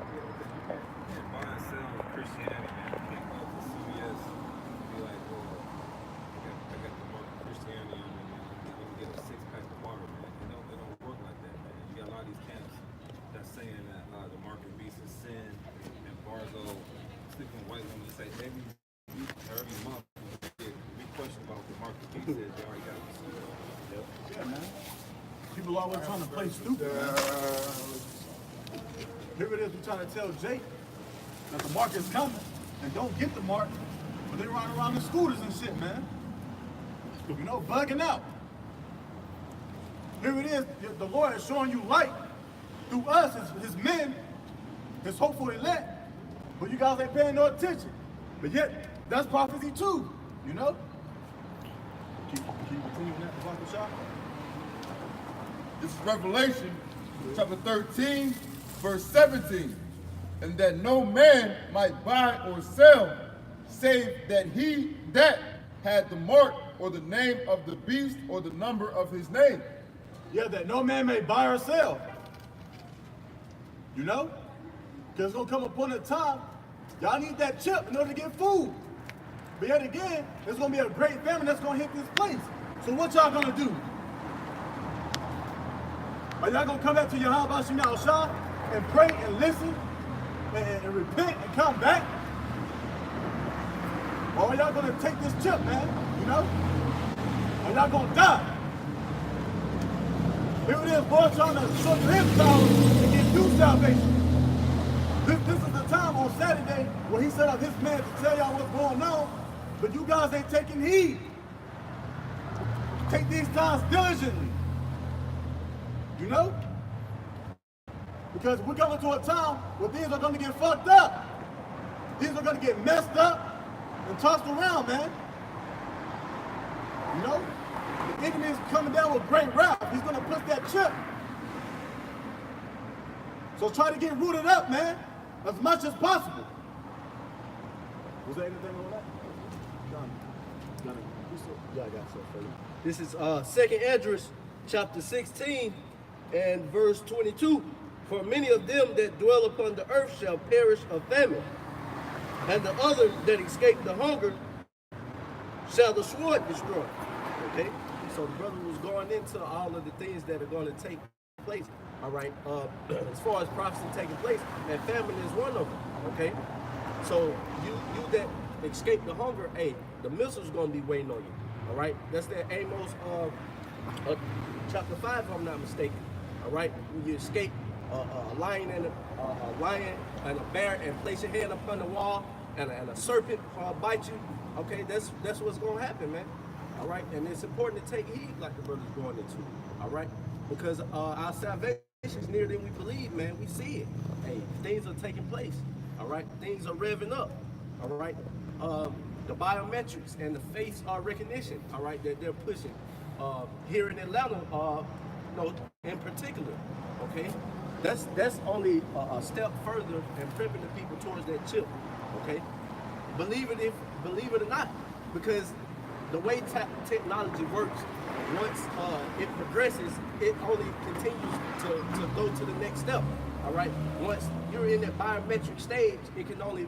Yeah, buy and sell Christianity, man. You can't go to CVS and be like, well, I got the mark of Christianity on me, man. I'm gonna get a six-pack of water, man. It don't work like that, man. You got a lot of these camps that's saying that the mark of the beast is sin, embargo, sleeping with white women say every month we get a big question about what the mark of the beast is. They already got it. Yep. Yeah, man. People always trying to play stupid, man. Here it is, we're trying to tell Jake that the mark is coming and don't get the mark, but they run around in scooters and shit, man. You know, bugging out. Here it is, the Lord is showing you light through us, his men, his hopeful elect, but you guys ain't paying no attention. But yet, that's prophecy too, you know? Keep continuing that, Dr. Shah? This is Revelation chapter 13, verse 17. And that no man might buy or sell, save that he that had the mark or the name of the beast or the number of his name. Yeah, that no man may buy or sell. You know? Because it's going to come upon a time, y'all need that chip in order to get food. But yet again, there's going to be a great famine that's going to hit this place. So what y'all going to do? Are y'all going to come back to Yahweh Shemel Shah and pray and listen and repent and come back? Or are y'all going to take this chip, man? You know? Or y'all going to die? Here it is, boy, trying to show you his power and give you salvation. This is the time on Saturday where he set up his man to tell y'all what's going on, but you guys ain't taking heed. Take these times diligently. You know? Because we're coming to a time where things are going to get fucked up. Things are going to get messed up and tossed around, man. You know? The enemy is coming down with great wrath. He's going to push that chip. So try to get rooted up, man, as much as possible. Was there anything on that? Yeah, I got so for you. This is 2nd Esdras, chapter 16, and verse 22. For many of them that dwell upon the earth shall perish of famine, and the other that escape the hunger shall the sword destroy. Okay? So the brother was going into all of the things that are going to take place. All right? As far as prophecy taking place, and famine is one of them. Okay? So you that escape the hunger, hey, the missile's going to be waiting on you. All right? That's that Amos chapter 5, if I'm not mistaken. All right? When you escape a lion and a bear and place your hand upon the wall and a serpent bite you, okay, that's what's going to happen, man. All right? And it's important to take heed like the brother's going into. All right? Because our salvation is nearer than we believe, man. We see it. Hey, things are taking place. All right? Things are revving up. All right? The biometrics and the face recognition, all right, that they're pushing here in Atlanta, in particular, okay? That's only a step further in prepping the people towards that chip, okay? Believe it or not, because the way technology works, once it progresses, it only continues to go to the next step, all right? Once you're in that biometric stage, it can only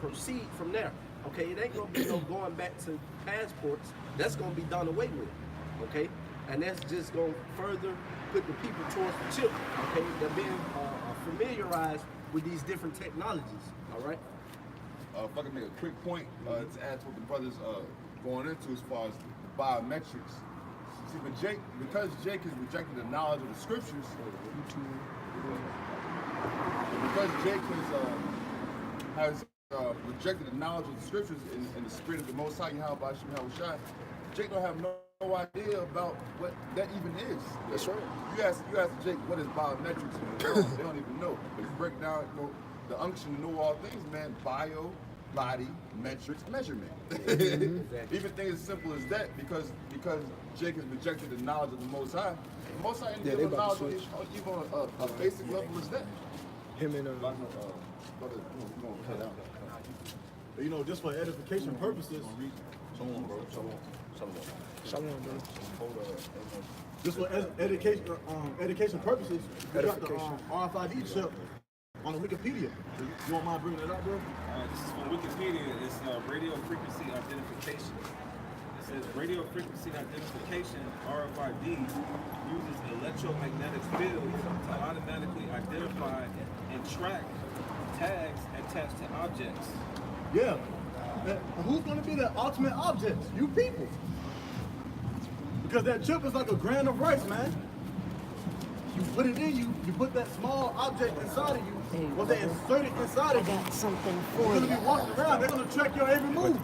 proceed from there. Okay, it ain't gonna be no going back to passports. That's gonna be done away with, okay? And that's just gonna further put the people towards the chip, okay? They're being familiarized with these different technologies, all right? If I can make a quick point to add to what the brothers going into as far as the biometrics. See, because Jake has rejected the knowledge of the scriptures, because Jake has rejected the knowledge of the scriptures in the spirit of the Most High, Yahweh Shemel Shah, Jake don't have no idea about what that even is. That's right. You ask Jake what is biometrics, they don't even know. But you break down, the unction to know all things, man. Bio, body, metrics, measurement. Exactly. Even things as simple as that, because Jake has rejected the knowledge of the Most High. The Most High ain't given knowledge even on a basic level as that. Him and You know, just for edification purposes. Shalom, bro. Shalom, bro. Just for education purposes, we got the RFID chip on the Wikipedia. You don't mind bringing it up, bro? This is from Wikipedia. It's radio frequency identification. It says radio frequency identification, RFID, uses electromagnetic fields to automatically identify and track tags attached to objects. Yeah. And who's going to be the ultimate objects? You people. Because that chip is like a grain of rice, man. You put it in you put that small object inside of you. Well, they insert it inside of you. I got something You're for going to you. be walking around. They're going to track your every move.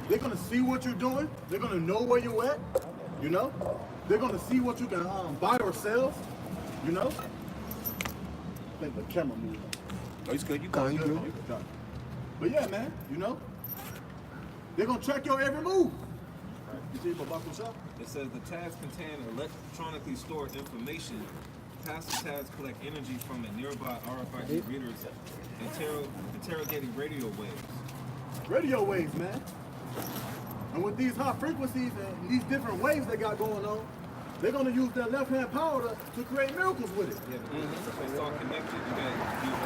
They're going to see what you're doing. They're going to know where you're at. You know? They're going to see what you can buy or sell. You know? I think the camera moved. Oh, he's good. You Oh, you good? But yeah, man, you know, they're gonna track your every move. You see about yourself? It says the tags contain electronically stored information. Passive tags collect energy from a nearby RFID readers, interrogating radio waves. Radio waves, man. And with these high frequencies and these different waves they got going on, they're gonna use their left-hand power to create miracles with it. Yeah, but it's all connected. You got these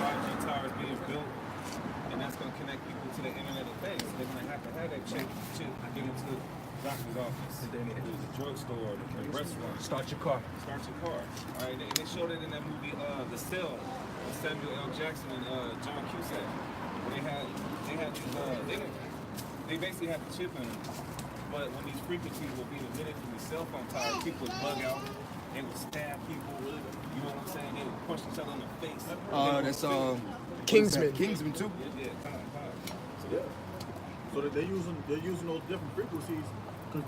5G towers being built, and that's going to connect people to the Internet of Things. They're going to have that chip to get into the doctor's office, the drugstore, the restaurant. Start your car. Start your car. All right, and they showed it in that movie, The Cell, with Samuel L. Jackson and John Cusack. They basically had the chip in them. But when these frequencies will be emitted from the cell phone towers, people would bug out. They would stab people. You know what I'm saying? They would punch each other in the face. That's Kingsman. Kingsman too. Yeah, kind of. So that they're using those different frequencies to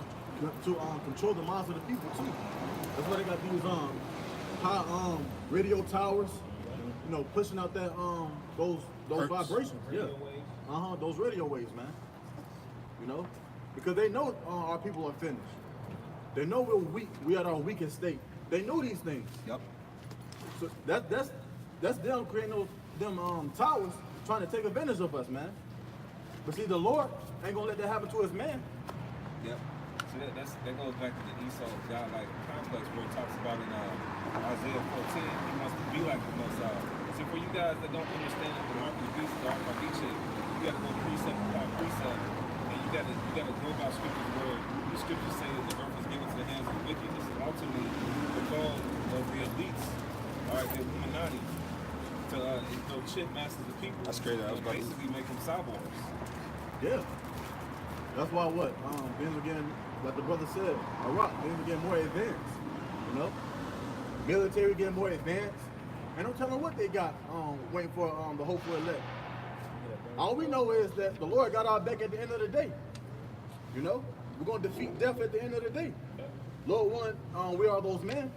control the minds of the people too. That's why they got these high radio towers, you know, pushing out that those vibrations. Yeah. Those radio waves, man. You know? Because they know our people are finished. They know we're weak. We are at our weakest state. They know these things. Yep. So that's them creating them towers trying to take advantage of us, man. But see, the Lord ain't gonna let that happen to his man. Yep. So that goes back to the Esau God-like complex where it talks about in Isaiah 14, he wants to be like the Most High. See, for you guys that don't understand the mark of the beast, the RFID chip, you gotta go precept by precept. You gotta go by scriptures where the scriptures say that the earth is given to the hands of the wicked. This is ultimately the goal of the elites, all right, the Illuminati, to chip masters of people. That's crazy. I was about to basically make them cyborgs. Yeah. That's why things are getting, like the brother said, Iraq, things are getting more advanced. You know? Military getting more advanced. And don't tell them what they got waiting for the hopeful elect. All we know is that the Lord got our back at the end of the day. You know? We're going to defeat death at the end of the day. Lord willing, we are those men.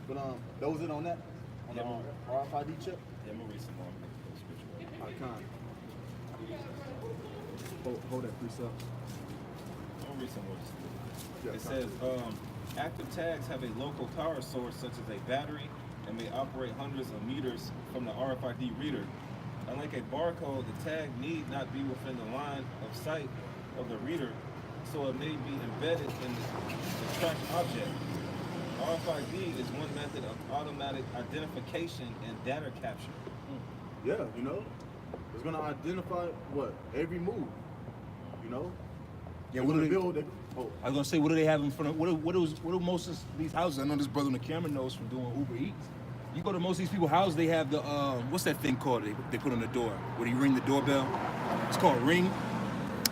But that was it on that? On the RFID chip? Yeah, I'm gonna read some more scripture. I can't. Hold that precept. I'm gonna read some more. Yeah, It says, active tags have a local power source such as a battery and may operate hundreds of meters from the RFID reader. Unlike a barcode, the tag need not be within the line of sight of the reader, so it may be embedded in the tracked object. RFID is one method of automatic identification and data capture. Yeah, you know? It's gonna identify every move. You know? Yeah, We're what do gonna they, build it. Oh, I was gonna say, what do they have in front of? What do most of these houses? I know this brother on the camera knows from doing Uber Eats. You go to most of these people's houses, they have the what's that thing called? They put on the door where you ring the doorbell. It's called Ring.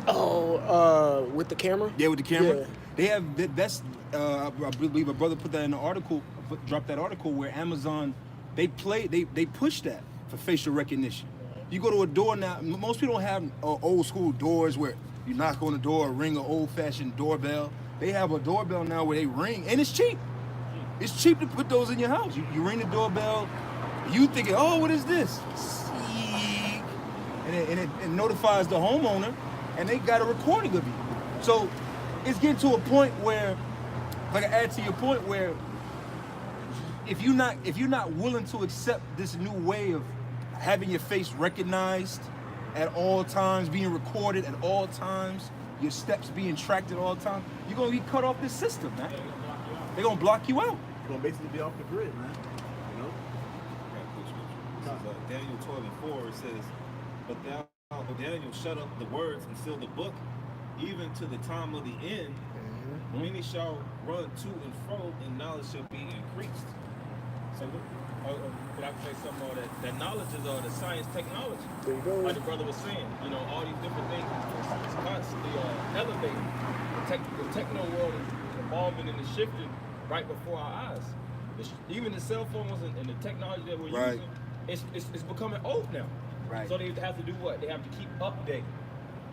Oh, with the camera? Yeah, with the camera. Yeah. They have that's. I believe a brother put that in the article. Dropped that article where Amazon they push that for facial recognition. You go to a door now. Most people don't have old school doors where you knock on the door, ring an old fashioned doorbell. They have a doorbell now where they ring, and it's cheap. It's cheap to put those in your house. You ring the doorbell, you thinking, oh, what is this? And it notifies the homeowner, and they got a recording of you. So it's getting to a point where, like I add to your point, where if you're not willing to accept this new way of having your face recognized at all times, being recorded at all times, your steps being tracked at all times, you're gonna be cut off this system, man. They're gonna block you out. you're gonna basically be off the grid, man. You know? Daniel 12:4, it says, "But thou, O Daniel, shut up the words and seal the book, even to the time of the end. Many shall run to and fro, and knowledge shall be increased." So, could I say something more? That knowledge is the science technology. There you go. Like the brother was saying, all these different things is constantly elevating. The techno world is evolving and is shifting right before our eyes. Even the cell phones and the technology that we're using, it's becoming old now. Right. So they have to do what? They have to keep updating.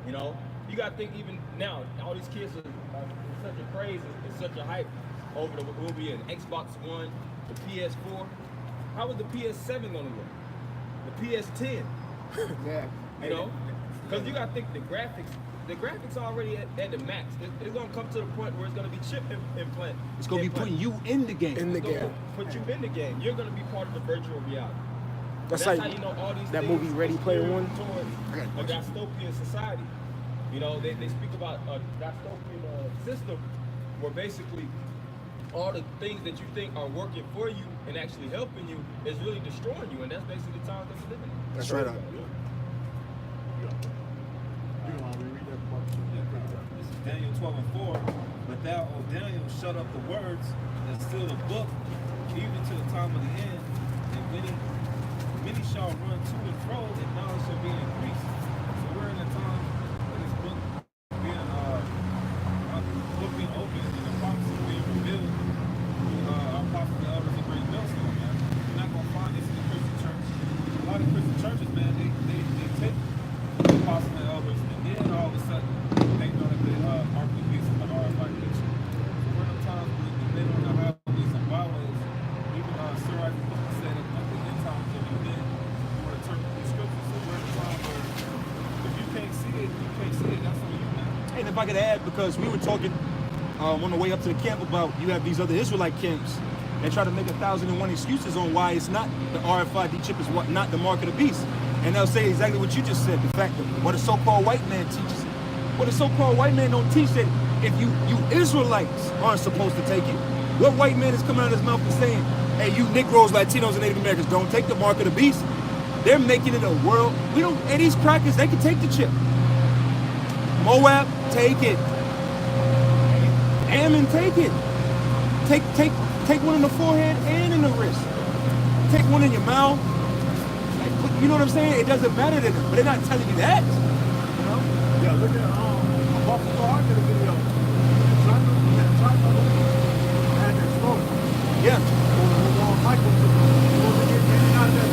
You got to think even now, all these kids are it's such a craze, it's such a hype over the will be an Xbox One, the PS4. How is the PS7 gonna look? The PS10. Yeah. Because you gotta think the graphics are already at the max. It's gonna come to the point where it's gonna be chip implant. It's gonna be putting you in the game. In the It's gonna game. put you in the game. You're gonna be part of the virtual reality. That's That's like how you know all these that things movie Ready is Player steering One. towards a dystopian society. They speak about a dystopian system where basically all the things that you think are working for you and actually helping you is really destroying you, and that's basically the times that we're living in. That's right. This is Daniel 12:4. "But thou, O Daniel, shut up the words and seal the book, even to the time of the end. And many shall run to and fro, and knowledge shall be increased." So we're in a time when this book being opened and the prophecy being revealed through our prophets, the elders, and great millstone, man. You're not gonna find this in the Christian church. A lot of Christian churches, man, they take the apostles and elders, and then all of a sudden they know that they are the beast of the RFID nation. So we're in a time when the men on the highways and byways, even Sir Isaac Newton said at the end times that we've been, we're interpreting the scriptures. So we're in a time where if you can't see it, you can't see it. That's on you, man. And if I could add, because we were talking on the way up to the camp about you have these other Israelite camps and try to make 1,001 excuses on why it's not the RFID chip is not the mark of the beast. And they'll say exactly what you just said, the fact that what a so-called white man teaches. What a so-called white man don't teach that if you Israelites aren't supposed to take it. What white man is coming out of his mouth and saying, hey, you Negroes, Latinos, and Native Americans don't take the mark of the beast? They're making it a world. And these crackers, they can take the chip. Moab, take it. Ammon, take it. Take one in the forehead and in the wrist. Take one in your mouth. You know what I'm saying? It doesn't matter to them, but they're not telling you that. Yeah, look at Buffalo. I did a video. And it's slow. Yeah. Michael, supposed to get in and out of that.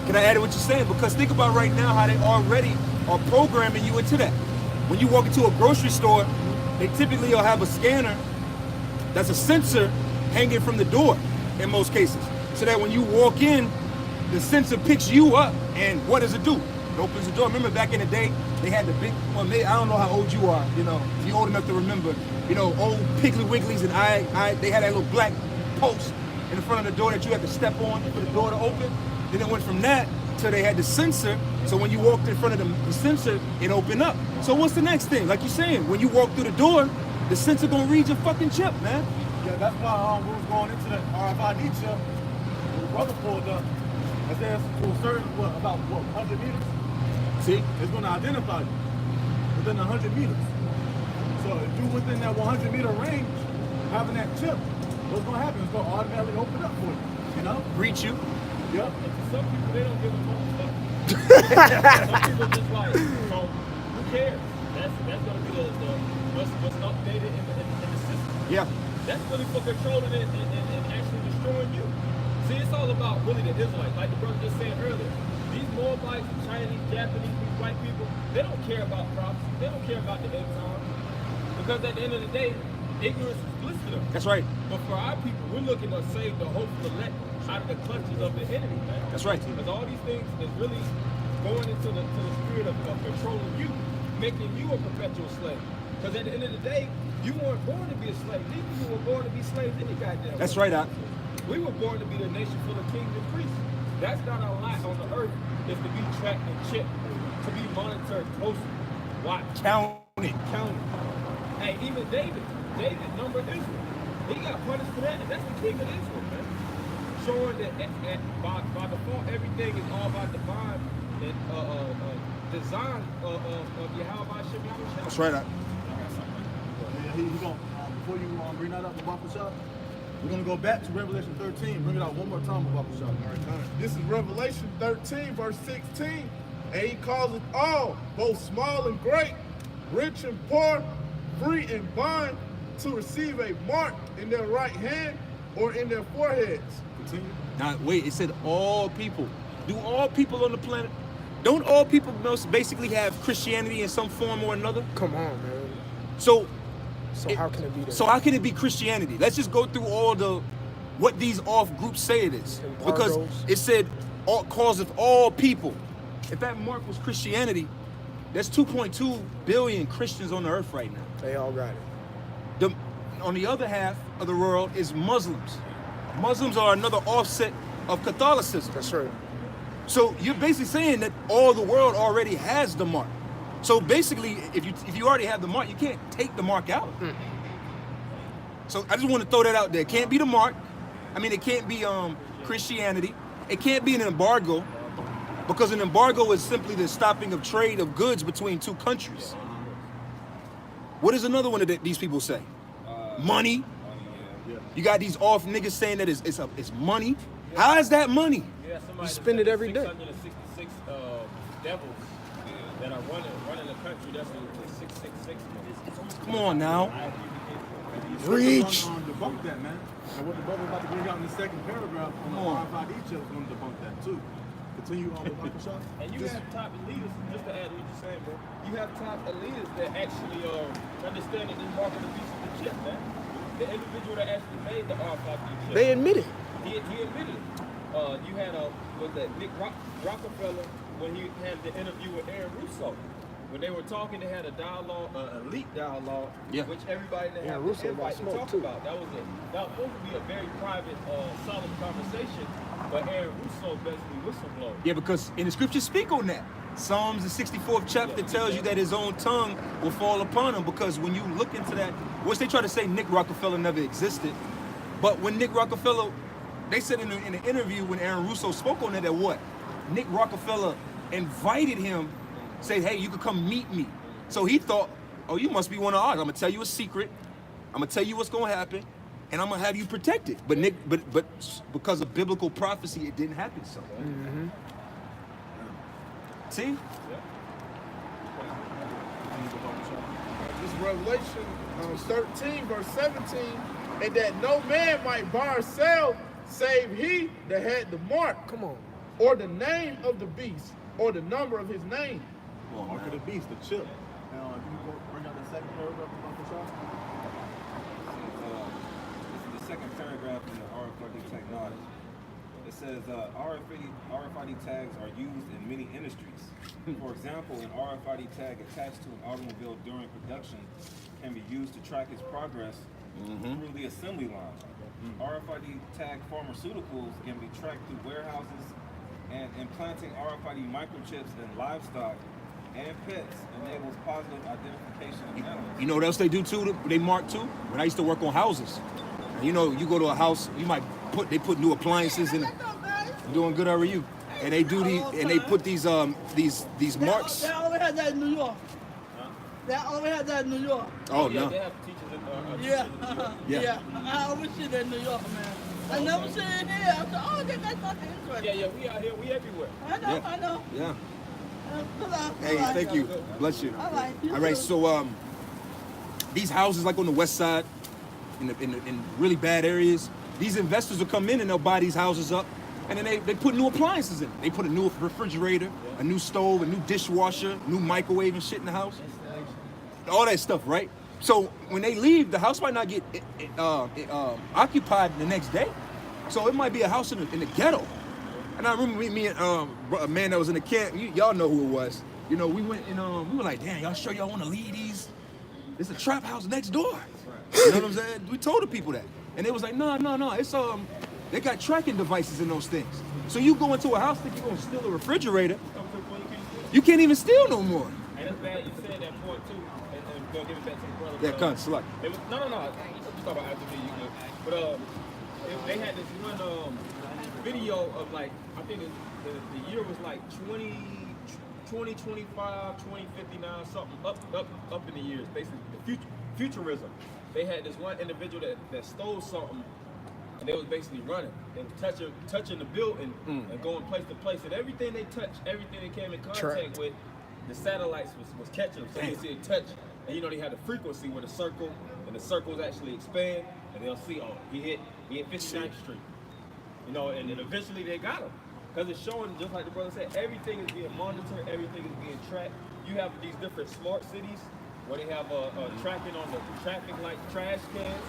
Can I add to what you're saying? Because think about right now how they already are programming you into that. When you walk into a grocery store, they typically will have a scanner that's a sensor hanging from the door in most cases. So that when you walk in, the sensor picks you up, and what does it do? It opens the door. Remember back in the day, they had the big, I don't know how old you are, if you're old enough to remember, old Piggly Wigglies, and they had that little black post in the front of the door that you had to step on for the door to open. Then it went from that till they had the sensor. So when you walked in front of the sensor, it opened up. So what's the next thing? Like you're saying, when you walk through the door, the sensor gonna read your fucking chip, man. Yeah, that's why we was going into the RFID chip. When the brother pulled up, it says to a certain, about 100 meters? See? It's gonna identify you within 100 meters. So if you're within that 100 meter range, having that chip, what's gonna happen? It's gonna automatically open up for you, Reach you. Yep. Some people, they don't give a fuck. Some people just like, so who cares? That's gonna be what's updated in the system. Yeah. That's really for controlling it and actually destroying you. See, it's all about really the Israelites. Like the brother just said earlier, these Moabites, Chinese, Japanese people, white people, they don't care about prophecy. They don't care about the end time. Because at the end of the day, ignorance is bliss to them. That's right. But for our people, we're looking to save the hopeful elect out of the clutches of the enemy, man. That's right. Because all these things is really going into the spirit of controlling you, making you a perpetual slave. Because at the end of the day, you weren't born to be a slave. These people were born to be slaves any goddamn That's way. right, Doc. We were born to be the nation full of kings and priests. That's not our lot on the earth, is to be tracked and checked, to be monitored closely. Watch. Counted. Counted. Hey, even David numbered Israel. He got punished for that, and that's the king of Israel, man. Showing that by default, everything is all by divine and design of Yahweh Shem Yahushua. That's right, Doc. Yeah, he gonna, before you bring that up, Baba Shah, we're gonna go back to Revelation 13. Bring it out one more time, Baba Shah. All right, This is Revelation 13, verse 16. And he causes all, both small and great, rich and poor, free and bond, to receive a mark in their right hand or in their foreheads. Continue. Now, wait, it said all people. Do all people on the planet, don't all people basically have Christianity in some form or another? Come on, man. So How can it be that? So how can it be Christianity? Let's just go through all what these off groups say it is. Because Embargoes. it said causeth all people. If that mark was Christianity, there's 2.2 billion Christians on the earth right now. They all got it. On the other half of the world is Muslims. Muslims are another offset of Catholicism. That's right. So you're basically saying that all the world already has the mark. So basically, if you already have the mark, you can't take the mark out. So I just want to throw that out there. It can't be the mark. I mean, it can't be Christianity. It can't be an embargo, because an embargo is simply the stopping of trade of goods between two countries. What is another one that these people say? Money. You got these off niggas saying that it's money. How is that money? Yeah, somebody You spend it every day. 666 devils that are running the country. That's the 666. Come on now. Reach. Debunk that, man. And what the brother about to bring out in the second paragraph on the RFID chip is going to debunk that too. Continue on with Uncle Shaw. And you have top elitists, just to add what you're saying, bro. You have top elitists that actually understand that this mark of the beast is the chip, man. The individual that actually made the RFID chip. They admit it. He admitted it. You had was that Nick Rockefeller when he had the interview with Aaron Russo. When they were talking, they had a dialogue, elite dialogue, which everybody that had Russo invite got to talk smoked, too. about. That was supposed to be a very private, solemn conversation, but Aaron Russo basically whistleblower. Yeah, because in the scriptures speak on that. Psalms, the 64th chapter tells you that his own tongue will fall upon him, because when you look into that, which they try to say Nick Rockefeller never existed, but when Nick Rockefeller, they said in the interview when Aaron Russo spoke on that what? Nick Rockefeller invited him, said, hey, you could come meet me. So he thought, oh, you must be one of ours. I'm gonna tell you a secret. I'm gonna tell you what's gonna happen, and I'm gonna have you protected. But but because of biblical prophecy, it didn't happen so. Mm-hmm. See? This is Revelation 13, verse 17. And that no man might buy or sell save he that had the mark, Come on. or the name of the beast, or the number of his name. Mark of the beast, the chip. Now, can you go bring out the second paragraph of Uncle Shaw? This is the second paragraph in the RFID technology. It says RFID tags are used in many industries. For example, an RFID tag attached to an automobile during production can be used to track its progress through the assembly line. RFID tag pharmaceuticals can be tracked through warehouses, and implanting RFID microchips in livestock and pets enables positive identification of animals. You know what else they do too? They mark too? When I used to work on houses. You know, you go to a house, they put new appliances in it. I'm doing good, how are you? And they do they put these marks. They always had that in New York. They always had that in New York. Oh yeah, no. they have teachers in Yeah. Yeah. Yeah. I always see that in New York, man. I never see it here. I said, oh, they got something interesting. Yeah, we out here, we everywhere. I know, I know. Yeah. Good luck. Hey, All right. thank you. Bless you. All right. You All right, too. so these houses like on the west side, in really bad areas, these investors will come in and they'll buy these houses up, And then they put new appliances in it. They put a new refrigerator, a new stove, a new dishwasher, new microwave and shit in the house. All that stuff, right? So when they leave, the house might not get occupied the next day. So it might be a house in the ghetto. And I remember me and a man that was in the camp, y'all know who it was. You know, we went and we were like, damn, y'all sure y'all want to leave these? It's a trap house next door. You know what I'm saying? We told the people that. And they was like, no, it's they got tracking devices in those things. So you go into a house, think you're gonna steal a refrigerator, you can't even steal no more. And it's bad you said that point too, and go give it back to the brother. Yeah, come, select. It was, no. You talk about after me, you good. But they had this one video of like, I think the year was like 2025, 2059, something up in the years. Basically, the futurism. They had this one individual that stole something, and they was basically running and touching the building and going place to place. And everything they touched, everything they came in contact with, the satellites was catching them. So you see it touch, and you know they had the frequency with a circle, and the circles actually expand, and they'll see, oh, he hit 59th Street. You know, and then eventually they got him. Because it's showing, just like the brother said, everything is being monitored, everything is being tracked. You have these different smart cities where they have tracking on the traffic, like trash cans.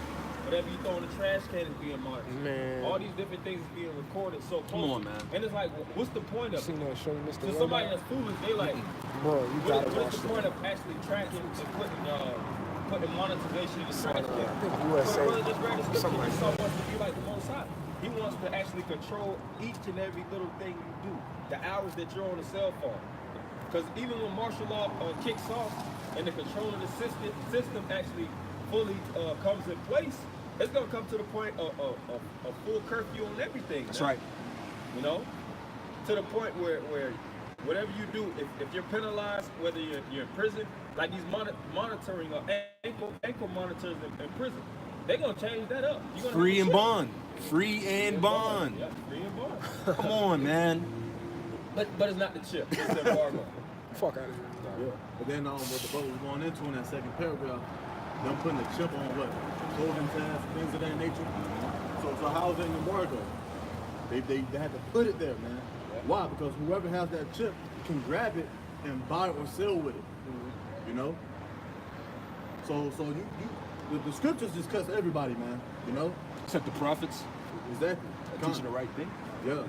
Whatever you throw in the trash can is being monitored. Man. All these different things is being recorded so close. Come on, man. And it's like, what's the point of it? Seen that show, Mr. To somebody that's foolish, they like, Bro, you gotta what watch is the that. point of actually tracking and putting monetization in the trash can? I think USA, Brother just read the scripture, something like he so wants to be like the Most High. He wants to actually control each and every little thing you do. The hours that you're on the cell phone. Because even when martial law kicks off and the control of the system actually fully comes in place, it's going to come to the point of full curfew on everything. That's man. right. You know? To the point where whatever you do, if you're penalized, whether you're in prison, like these monitoring ankle monitors in prison, they're going to change that up. You're gonna Free have and to bond. Free and bond. Yeah, free and bond. Come on, man. But it's not the chip. It's the embargo. Fuck out of here. Yeah. But then what the brother was going into in that second paragraph, them putting the chip on what? Clothing tags, things of that nature. So how's that an embargo? They had to put it there, man. Why? Because whoever has that chip can grab it and buy or sell with it. You know? So the scriptures just cuss everybody, man. You know? Except the prophets. Exactly. They're teaching the right thing. Yeah.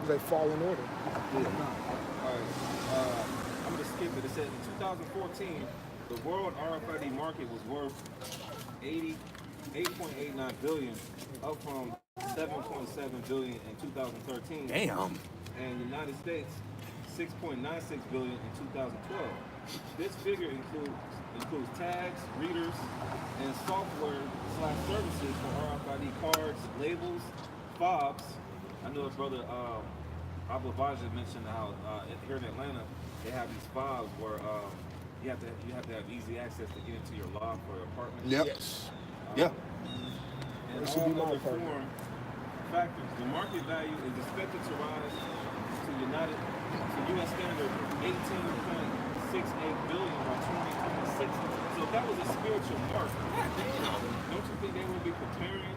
They fall in order. Alright, I'm gonna skip it. It said in 2014, the world RFID market was worth 8.89 billion, up from 7.7 billion in 2013. Damn. And the United States, 6.96 billion in 2012. This figure includes tags, readers, and software/services for RFID cards, labels, fobs. I know his brother Abu Baja mentioned how here in Atlanta they have these fobs where you have to have easy access to get into your loft or apartment. Yep. Yes. Yeah. And That should be all my other apartment. foreign factors. The market value is expected to rise to U.S. standard 18.68 billion by 2026. So if that was a spiritual mark, don't you think they would be preparing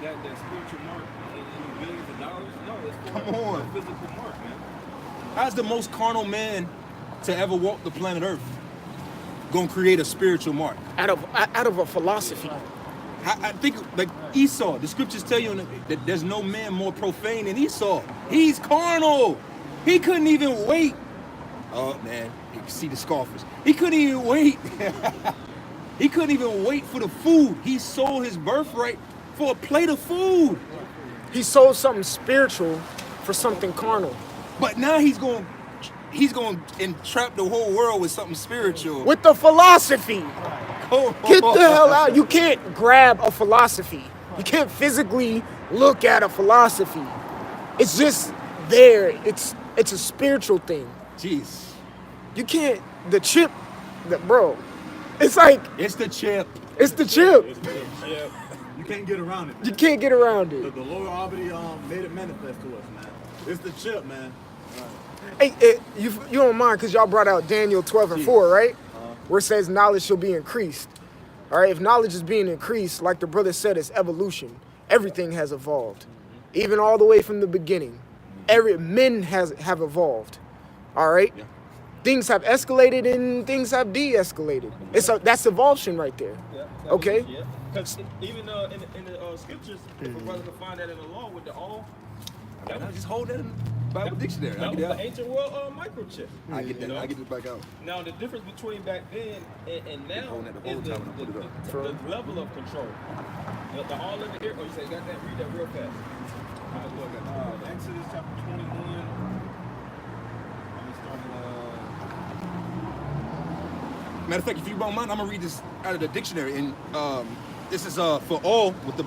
that spiritual mark in billions of dollars? No, it's for Come on. a physical mark, man. How's the most carnal man to ever walk the planet Earth gonna create a spiritual mark? Out of a philosophy. I think like Esau, the scriptures tell you that there's no man more profane than Esau. He's carnal. He couldn't even wait. Oh man, you can see the scoffers. He couldn't even wait. He couldn't even wait for the food. He sold his birthright for a plate of food. He sold something spiritual for something carnal. But now he's going to entrap the whole world with something spiritual. With the philosophy. Oh, Get the hell out. You can't grab a philosophy. You can't physically look at a philosophy. It's just there. It's a spiritual thing. Jeez. You can't, bro, it's like, It's the chip. it's the chip. You can't get around it. You can't get around it. The Lord already made it manifest to us, man. It's the chip, man. Hey, you don't mind because y'all brought out Daniel 12 and 4, right? Where it says knowledge shall be increased. All right, if knowledge is being increased, like the brother said, it's evolution. Everything has evolved. even all the way from the beginning. Men have evolved. All right? Yeah. Things have escalated and things have de-escalated. That's evolution right there. Yeah. Okay? Yeah. Because even in the scriptures, if a brother can find that in the law with the all, that Now was just hold that in the Bible dictionary. I that was get the that. ancient world microchip. I get that. You know? I get it back out. Now the difference between back then and now holding that the is whole time when I put it up. the level of control. The all in the ear. Oh, you say you got that? Read that real fast. Exodus chapter 21. I'm starting. Matter of fact, if you don't mind, I'm gonna read this out of the dictionary, and this is for all what the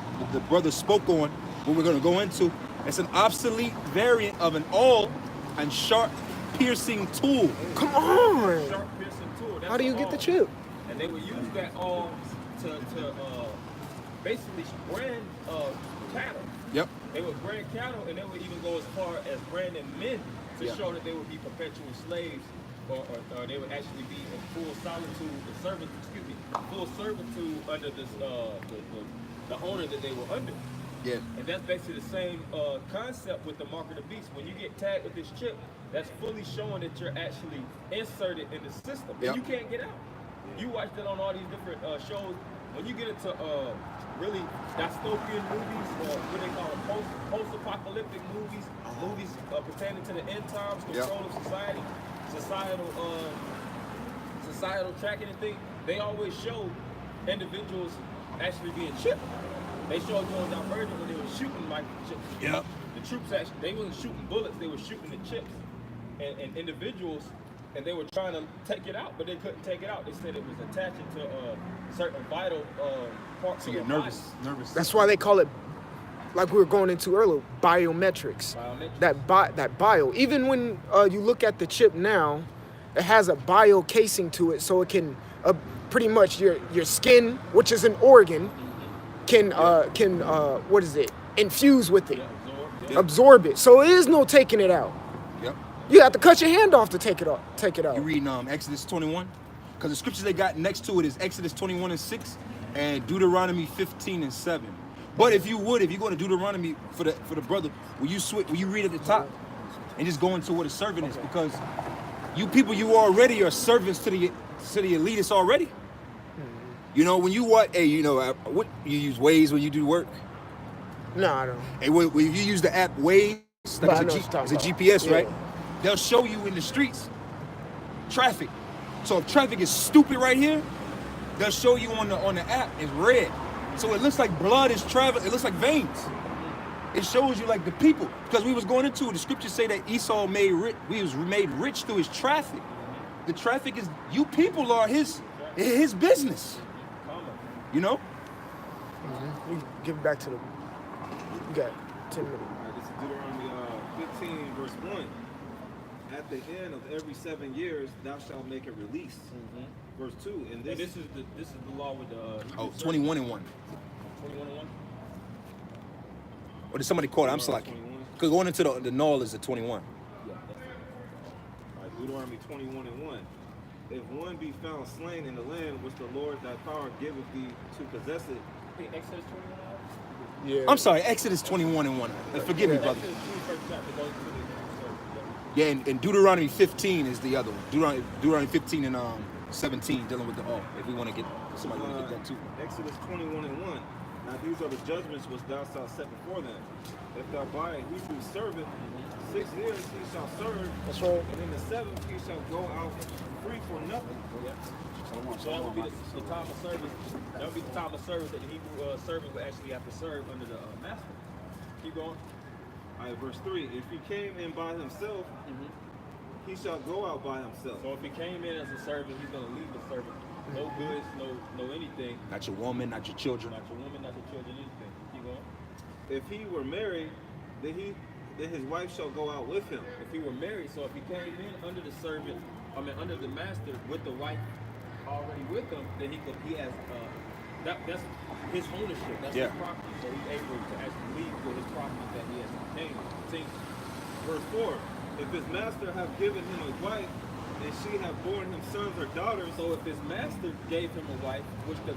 brother spoke on. What we're gonna go into. It's an obsolete variant of an awl and sharp piercing tool. Come on. Sharp piercing tool. That's How do you an get the awl. chip? And they would use that all to basically brand cattle. Yep. They would brand cattle, and they would even go as far as branding men to Yeah. show that they would be perpetual slaves, or they would actually be in full full servitude under this the owner that they were under. Yeah. And that's basically the same concept with the mark of the beast. When you get tagged with this chip, that's fully showing that you're actually inserted in the system. Yep. And you can't get out. You watched it on all these different shows. When you get into really dystopian movies, what they call them, post-apocalyptic movies, movies pertaining to the end times, control of society, societal tracking and things, they always show individuals actually being chipped. They showed during Divergent when they were shooting microchips. Yep. The troops actually, they wasn't shooting bullets, they were shooting the chips. And individuals, and they were trying to take it out, but they couldn't take it out. They said it was attaching to certain vital parts So of you're your nervous. body. That's why they call it, like we were going into earlier, biometrics. That bio. Even when you look at the chip now, it has a bio casing to it, so it can pretty much your skin, which is an organ, can what is it? Infuse with it, absorb it. So it is no taking it out. Yep. You have to cut your hand off to take it out. You reading Exodus 21? Because the scriptures they got next to it is Exodus 21:6 and Deuteronomy 15:7. But if you go to Deuteronomy for the brother, will you read at the top and just go into what a servant is? Because you already are servants to the elitists already. You know, when you what you use Waze when you do work? No, I don't. Hey, when you use the app Waze, But I like know it's what a you're talking GPS, about. right? Yeah. They'll show you in the streets traffic. So if traffic is stupid right here, they'll show you on the app it's red. So it looks like blood is traveling. It looks like veins. It shows you like the people, because we was going into it. The scriptures say that Esau was made rich through his traffic. The traffic is you people are his business. You know? You give it back to the. You got 10 minutes. This is Deuteronomy 15, verse 1. At the end of every 7 years, thou shalt make a release. Verse 2. And And this is the law with the 21 and 1. 21 and 1. Or did somebody call it? I'm sorry. Because going into the null is the 21. Yeah, that's right. All right, Deuteronomy 21 and 1. If one be found slain in the land which the Lord thy power giveth thee to possess it, I think Exodus 21. Yeah. I'm sorry, Exodus 21 and 1. Forgive me, brother. Exodus 21st chapter goes to the Yeah, and Deuteronomy 15 is the other one. Deuteronomy 15 and 17 dealing with the all. If we want to get somebody want to get that too. Exodus 21 and 1. Now these are the judgments which thou shalt set before them. If thou buy a Hebrew servant, 6 years he shall serve, That's right. and in the 7th he shall go out free for nothing. So that would be the time of service. That would be the time of service that the Hebrew servant would actually have to serve under the master. Keep going. All right, verse 3. If he came in by himself, he shall go out by himself. So if he came in as a servant, he's going to leave the servant. No goods, no anything. Not your woman, not your children. Not your woman, not your children, anything. Keep going. If he were married, then his wife shall go out with him. If he were married, so if he came in under the servant, under the master with the wife already with him, then he has that's his ownership. That's his property. So he's able to actually leave with his property that he has obtained. Verse 4. If his master have given him a wife, and she have borne him sons or daughters, So if his master gave him a wife, which the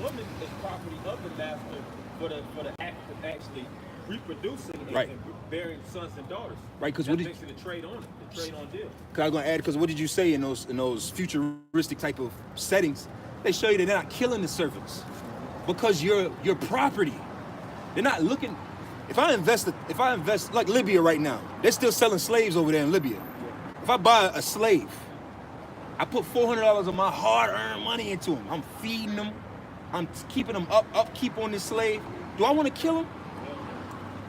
woman is property of the master for the act of actually reproducing and, Right. and bearing sons and daughters. Right, 'cause that what did- makes it a trade on it, the trade on deal. Cause I was gonna add, because what did you say in those futuristic type of settings? They show you that they're not killing the servants because you're property. They're not looking. If I invest like Libya right now, they're still selling slaves over there in Libya. If I buy a slave, I put $400 of my hard-earned money into him. I'm feeding them. I'm keeping them upkeep on this slave. Do I want to kill him?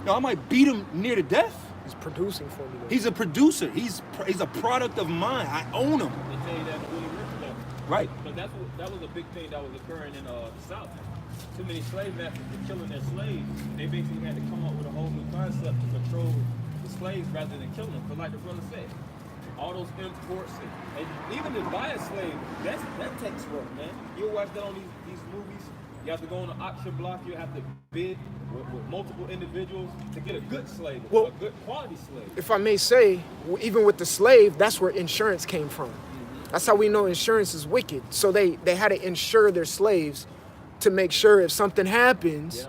No, I might beat him near to death. He's producing for me. Though. He's a producer. He's a product of mine. I own him. They tell you that really rich level. Right. But that was a big thing that was occurring in the South. Too many slave masters were killing their slaves. They basically had to come up with a whole new concept to control the slaves rather than killing them. But like the brother said, all those imports and even to buy a slave, that takes work, man. You watch that on these movies. You have to go on an auction block. You have to bid with multiple individuals to get a good slave, Well, a good quality slave. If I may say, even with the slave, that's where insurance came from. That's how we know insurance is wicked. So they had to insure their slaves to make sure if something happens,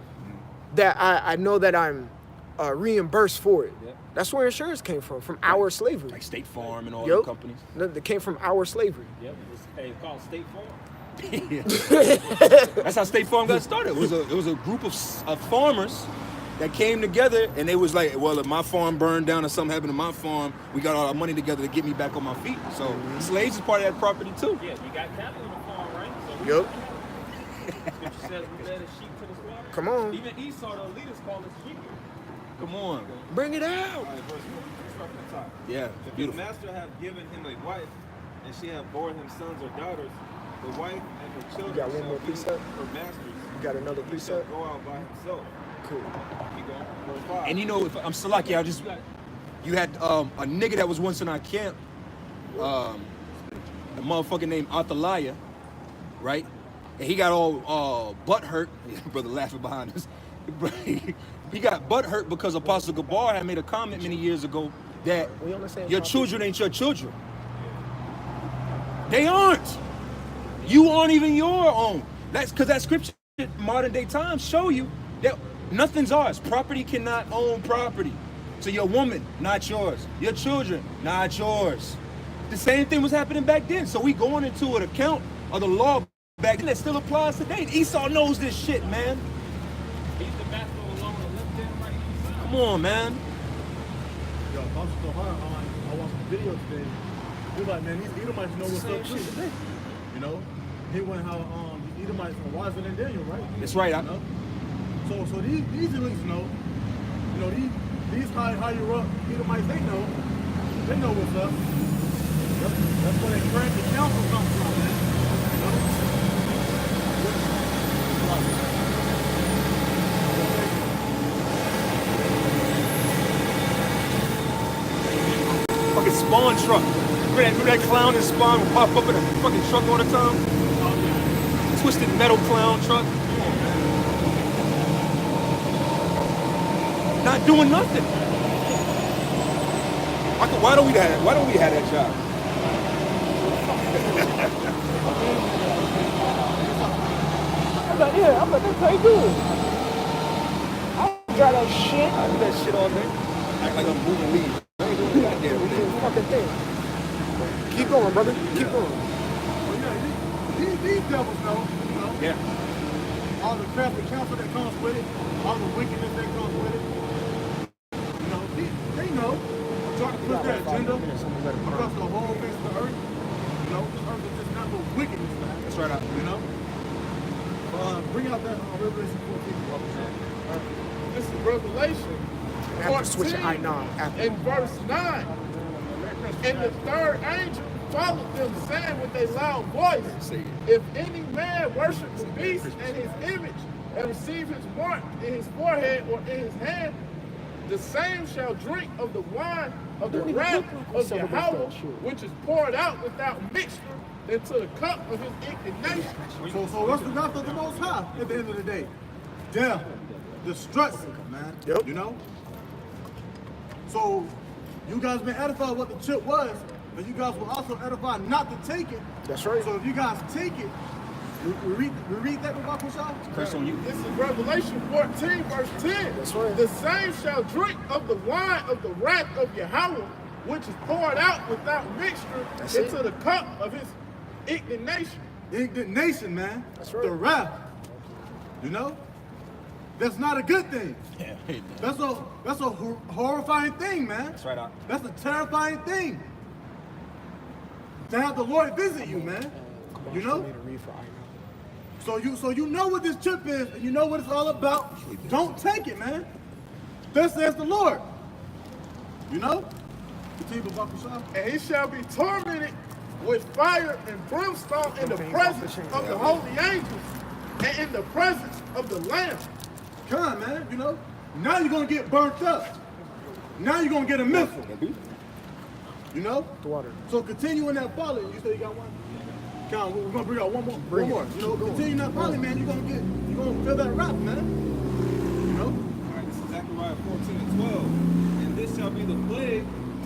that I know that I'm reimbursed for it. Yeah. That's where insurance came from our slavery. Like State Farm and all Yup. the companies. No, they came from our slavery. Yep, it's called State Farm. That's how State Farm got started. It was a group of farmers that came together, and they was like, well, if my farm burned down or something happened to my farm, we got all our money together to get me back on my feet. So slaves is part of that property too. Yeah, you got cattle on the farm, right? So Yup. Scripture says we led a sheep to the slaughter. Come on. Even Esau, the leaders, call us sheep. Come on. Bring it out. All right, verse 1. Let's start from the top. Yeah, If his beautiful. master have given him a wife, and she have borne him sons or daughters, the wife and her children got one shall more be precept? her masters. You got another He shall precept? go out by himself. Cool. Keep going. Verse 5. And you know, if I'm Salaki, you had a nigga that was once in our camp, a motherfucker named Athaliah, right? And he got all butt hurt. Brother laughing behind us. He got butt hurt because Apostle Gabar had made a comment many years ago that We on the same your topic? children ain't your children. They aren't. You aren't even your own. That's because that scripture, modern day times, show you that nothing's ours. Property cannot own property. So your woman, not yours. Your children, not yours. The same thing was happening back then. So we going into an account of the law back then that still applies today. Esau knows this shit, man. He's the master alone and left them right here. Come on, man. Yo, I'm so hard. I watched the video today. He was like, man, these Edomites know what's up too. You know, he went how the Edomites are wiser than Daniel, right? That's right. You know? So these elites know. You know, these higher up Edomites, they know what's up. That's where they crack the council comes from, man. You know? Fucking Spawn truck. Remember that clown in Spawn would pop up in a fucking truck all the time? Twisted metal clown truck. Not doing nothing. Why don't we have that job? I'm like, that's how you do it. I don't got that shit. I do that shit all day. Act like I'm moving leaves. I ain't doing that goddamn thing. Fucking thing. Keep going, brother. Keep going. Well, yeah, these devils know, you know. Yeah. All the crafty counsel that comes with it, all the wickedness that comes with it. You know, they know. Trying to put their agenda across the whole face of the earth. You know, this earth is just not no wickedness now. That's right. You know? Bring out that Revelation 14. This is Revelation I have to switch to 14 I-9 after. and verse 9. And the third angel followed them, saying with a loud voice, if any man worship the beast and his image, and receive his mark in his forehead or in his hand, the same shall drink of the wine of the wrath of Yahweh, which is poured out without mixture into the cup of his indignation. So what's the wrath of the Most High at the end of the day? Death, destruction, man. Yep. You know? So you guys been edified what the chip was, but you guys were also edified not to take it. That's right. So if you guys take it, We read that with Baruch Shah? Chris on you. This is Revelation 14, verse 10. That's right. The same shall drink of the wine of the wrath of Yahweh, which is poured out without mixture That's into it. the cup of his indignation. Indignation, man. That's right. The wrath. You know? That's not a good thing. Yeah. That's a horrifying thing, man. That's right, Doc. That's a terrifying thing. To have the Lord visit you, man. You know? So you know what this chip is, and you know what it's all about. Don't take it, man. Thus says the Lord. You know? Continue with Baruch Shah. And he shall be tormented with fire and brimstone in the presence of the holy angels and in the presence of the Lamb. Come on, man. You know? Now you're gonna get burnt up. Now you're gonna get a missile. You know? The water. So continue in that folly. You say you got one? Come on, we're gonna bring out one more. Bring one it. more. You know, continue in that folly, man. You're gonna feel that wrath, man. You know? All right, this is Zechariah 14 and 12. And this shall be the plague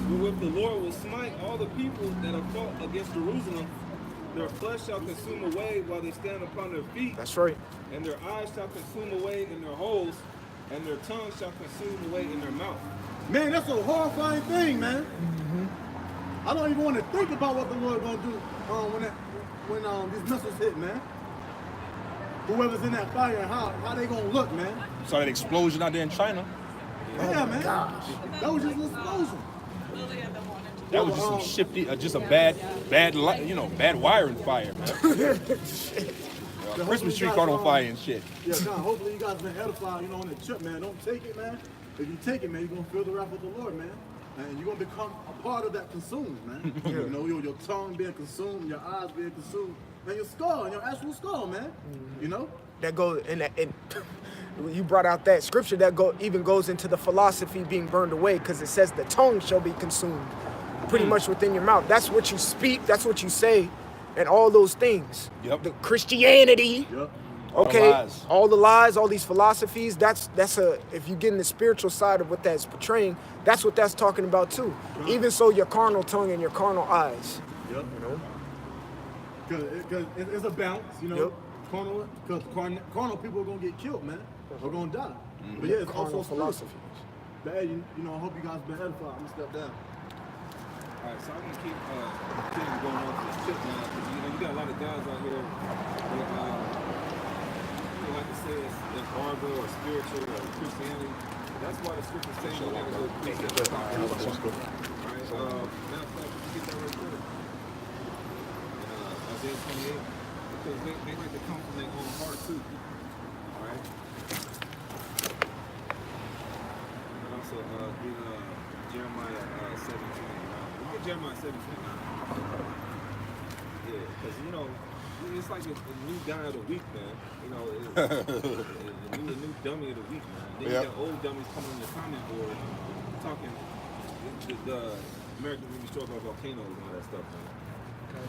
wherewith the Lord will smite all the people that have fought against Jerusalem. Their flesh shall consume away while they stand upon their feet, That's right. and their eyes shall consume away in their holes, and their tongue shall consume away in their mouth. Man, that's a horrifying thing, man. I don't even want to think about what the Lord gonna do when these missiles hit, man. Whoever's in that fire, how they gonna look, man? Saw that explosion out there in China. Yeah, man. That was just an explosion. That was just some shifty, just a bad wiring fire, man. Christmas tree caught on fire and shit. Yeah, God, hopefully you guys been edified, you know, on the chip, man. Don't take it, man. If you take it, man, you're gonna feel the wrath of the Lord, man. And you're gonna become a part of that consumed, man. You know, your tongue being consumed, your eyes being consumed, and your skull, and your actual skull, man. You know? That goes and you brought out that scripture that even goes into the philosophy being burned away, because it says the tongue shall be consumed pretty much within your mouth. That's what you speak, that's what you say, and all those things. Yep. The Christianity. Yep. Okay, lies. all the lies, all these philosophies, that's if you get in the spiritual side of what that's portraying, that's what that's talking about too. Even so, your carnal tongue and your carnal eyes. Yep. You know? Because it's a balance, you know. Yep. Because carnal people are gonna get killed, man. Or gonna die. But yeah, it's Carnal also philosophy. philosophy. But hey, you know, I hope you guys been edified. I'm gonna step down. All right, so I'm gonna keep going on to this chip now, because you got a lot of guys out here that they like to say it's barber or spiritual or Christianity. That's why the scriptures say you gotta go precept by precept. Right? Matter of fact, you get that right there. Isaiah 28, because they like to come from their own heart too. All right. And also Jeremiah 17. We get Jeremiah 17 now. Yeah, because it's like a new guy of the week, man. You know, a new dummy of the week, man. Then you got old dummies coming on the comment board talking the American movie story about volcanoes and all that stuff, man.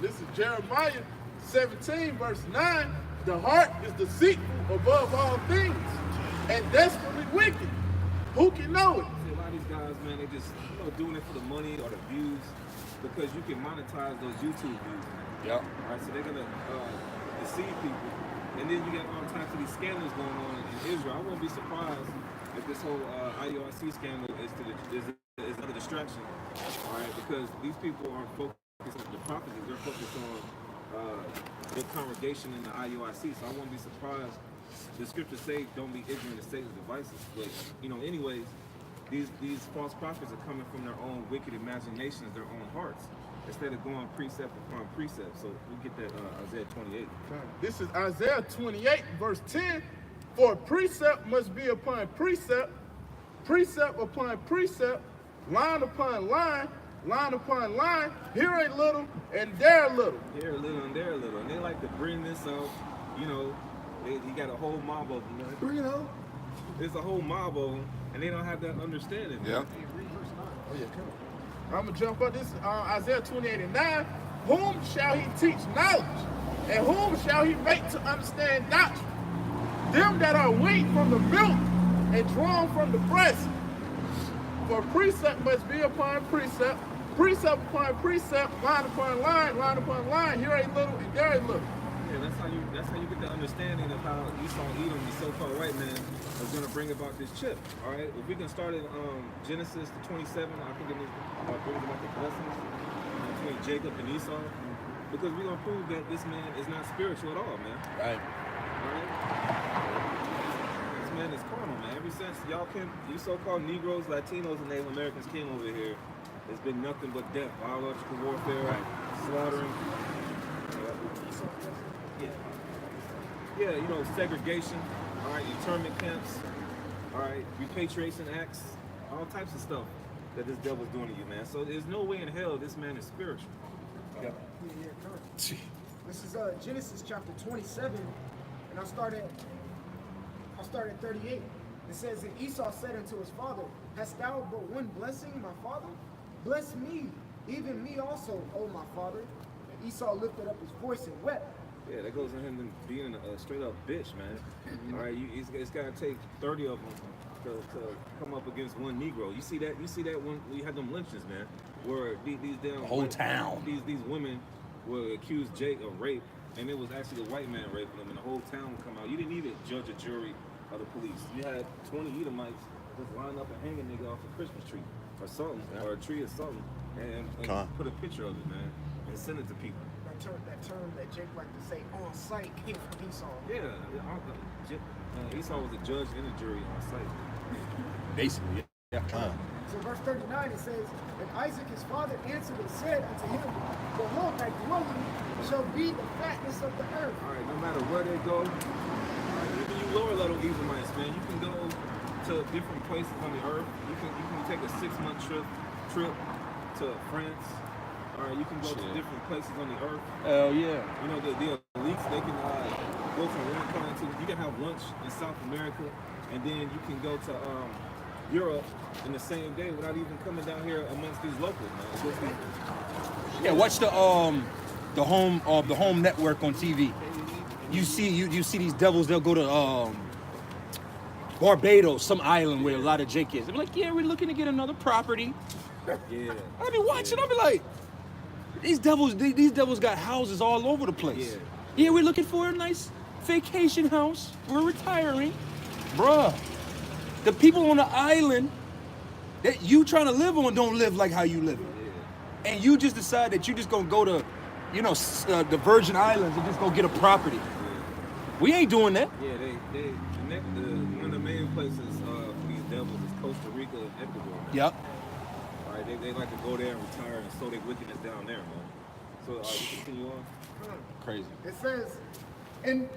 This is Jeremiah 17, verse 9. The heart is deceitful above all things and desperately wicked. Who can know it? See, a lot of these guys, man, they just doing it for the money or the views, because you can monetize those YouTube views. Yep. Right, so they're gonna deceive people, and then you got all types of these scandals going on in Israel. I wouldn't be surprised if this whole IUIC scandal is another distraction, all right? Because these people aren't focused on the prophecies; they're focused on the congregation in the IUIC. So I wouldn't be surprised. The scriptures say, "Don't be ignorant of Satan's devices." But anyways, these false prophets are coming from their own wicked imaginations, their own hearts, instead of going precept upon precept. So we get that Isaiah 28. This is Isaiah 28, verse 10. For precept must be upon precept, precept upon precept, line upon line, line upon line, here a little and there a little. Here a little and there a little. And they like to bring this out, you got a whole mob of them. Bring it on. There's a whole mob of them, and they don't have that understanding. Yeah. I'm going to jump up. This is Isaiah 28 and 9. Whom shall he teach knowledge? And whom shall he make to understand doctrine? Them that are weak from the milk and drawn from the breast. For precept must be upon precept, precept upon precept, line upon line, line upon line, here a little and there a little. Yeah, that's how you get the understanding of how Esau Edom, the so-called white man, is going to bring about this chip. All right, if we can start in Genesis 27, I think it is brings about the blessings between Jacob and Esau, because we're gonna prove that this man is not spiritual at all, man. Right. All right. This man is carnal, man. Ever since you so-called Negroes, Latinos, and Native Americans came over here, it's been nothing but death, biological warfare, slaughtering. Yeah, you know, segregation, all right, internment camps, all right, repatriation acts, all types of stuff that this devil's doing to you, man. So there's no way in hell this man is spiritual. Yeah, correct. This is Genesis chapter 27, and I'll start at 38. It says, and Esau said unto his father, hast thou but one blessing, my father? Bless me, even me also, O my father. And Esau lifted up his voice and wept. Yeah, that goes in him being a straight up bitch, man. All right, it's got to take 30 of them to come up against one Negro. You see that when we had them lynchings, man, where these damn whole town, these women were accused Jake of rape, and it was actually a white man raping them, and the whole town would come out. You didn't even judge a jury of the police. You had 20 Edomites just line up and hang a nigga off a Christmas tree or something, or a tree or something, and put a picture of it, man, and send it to people. That term that Jake liked to say on site came from Esau. Yeah, Esau was a judge and a jury on site. Basically, yeah. So verse 39 it says, and Isaac his father answered and said unto him, behold, thy dwelling shall be the fatness of the earth. All right, no matter where they go, even you lower level Edomites, man, you can go to different places on the earth. You can take a 6-month trip to France. All right, you can go to different places on the earth. Hell yeah. You know, the elites, they can go from one planet to, you can have lunch in South America, and then you can go to Europe in the same day without even coming down here amongst these locals, man. Yeah, watch the home network on TV. You see these devils, they'll go to Barbados, some island where a lot of Jake is. They'll be like, yeah, we're looking to get another property. Yeah. I'll be watching, I'll be like, these devils got houses all over the place. Yeah, we're looking for a nice vacation house. We're retiring. Bruh, the people on the island that you trying to live on don't live like how you live. Yeah. And you just decide that you just gonna go to, the Virgin Islands and just go get a property. Yeah. We ain't doing that. Yeah, one of the main places for these devils is Costa Rica and Ecuador. Yep. They like to go there and retire and sow their wickedness down there, man. So you continue on. Crazy. It says, and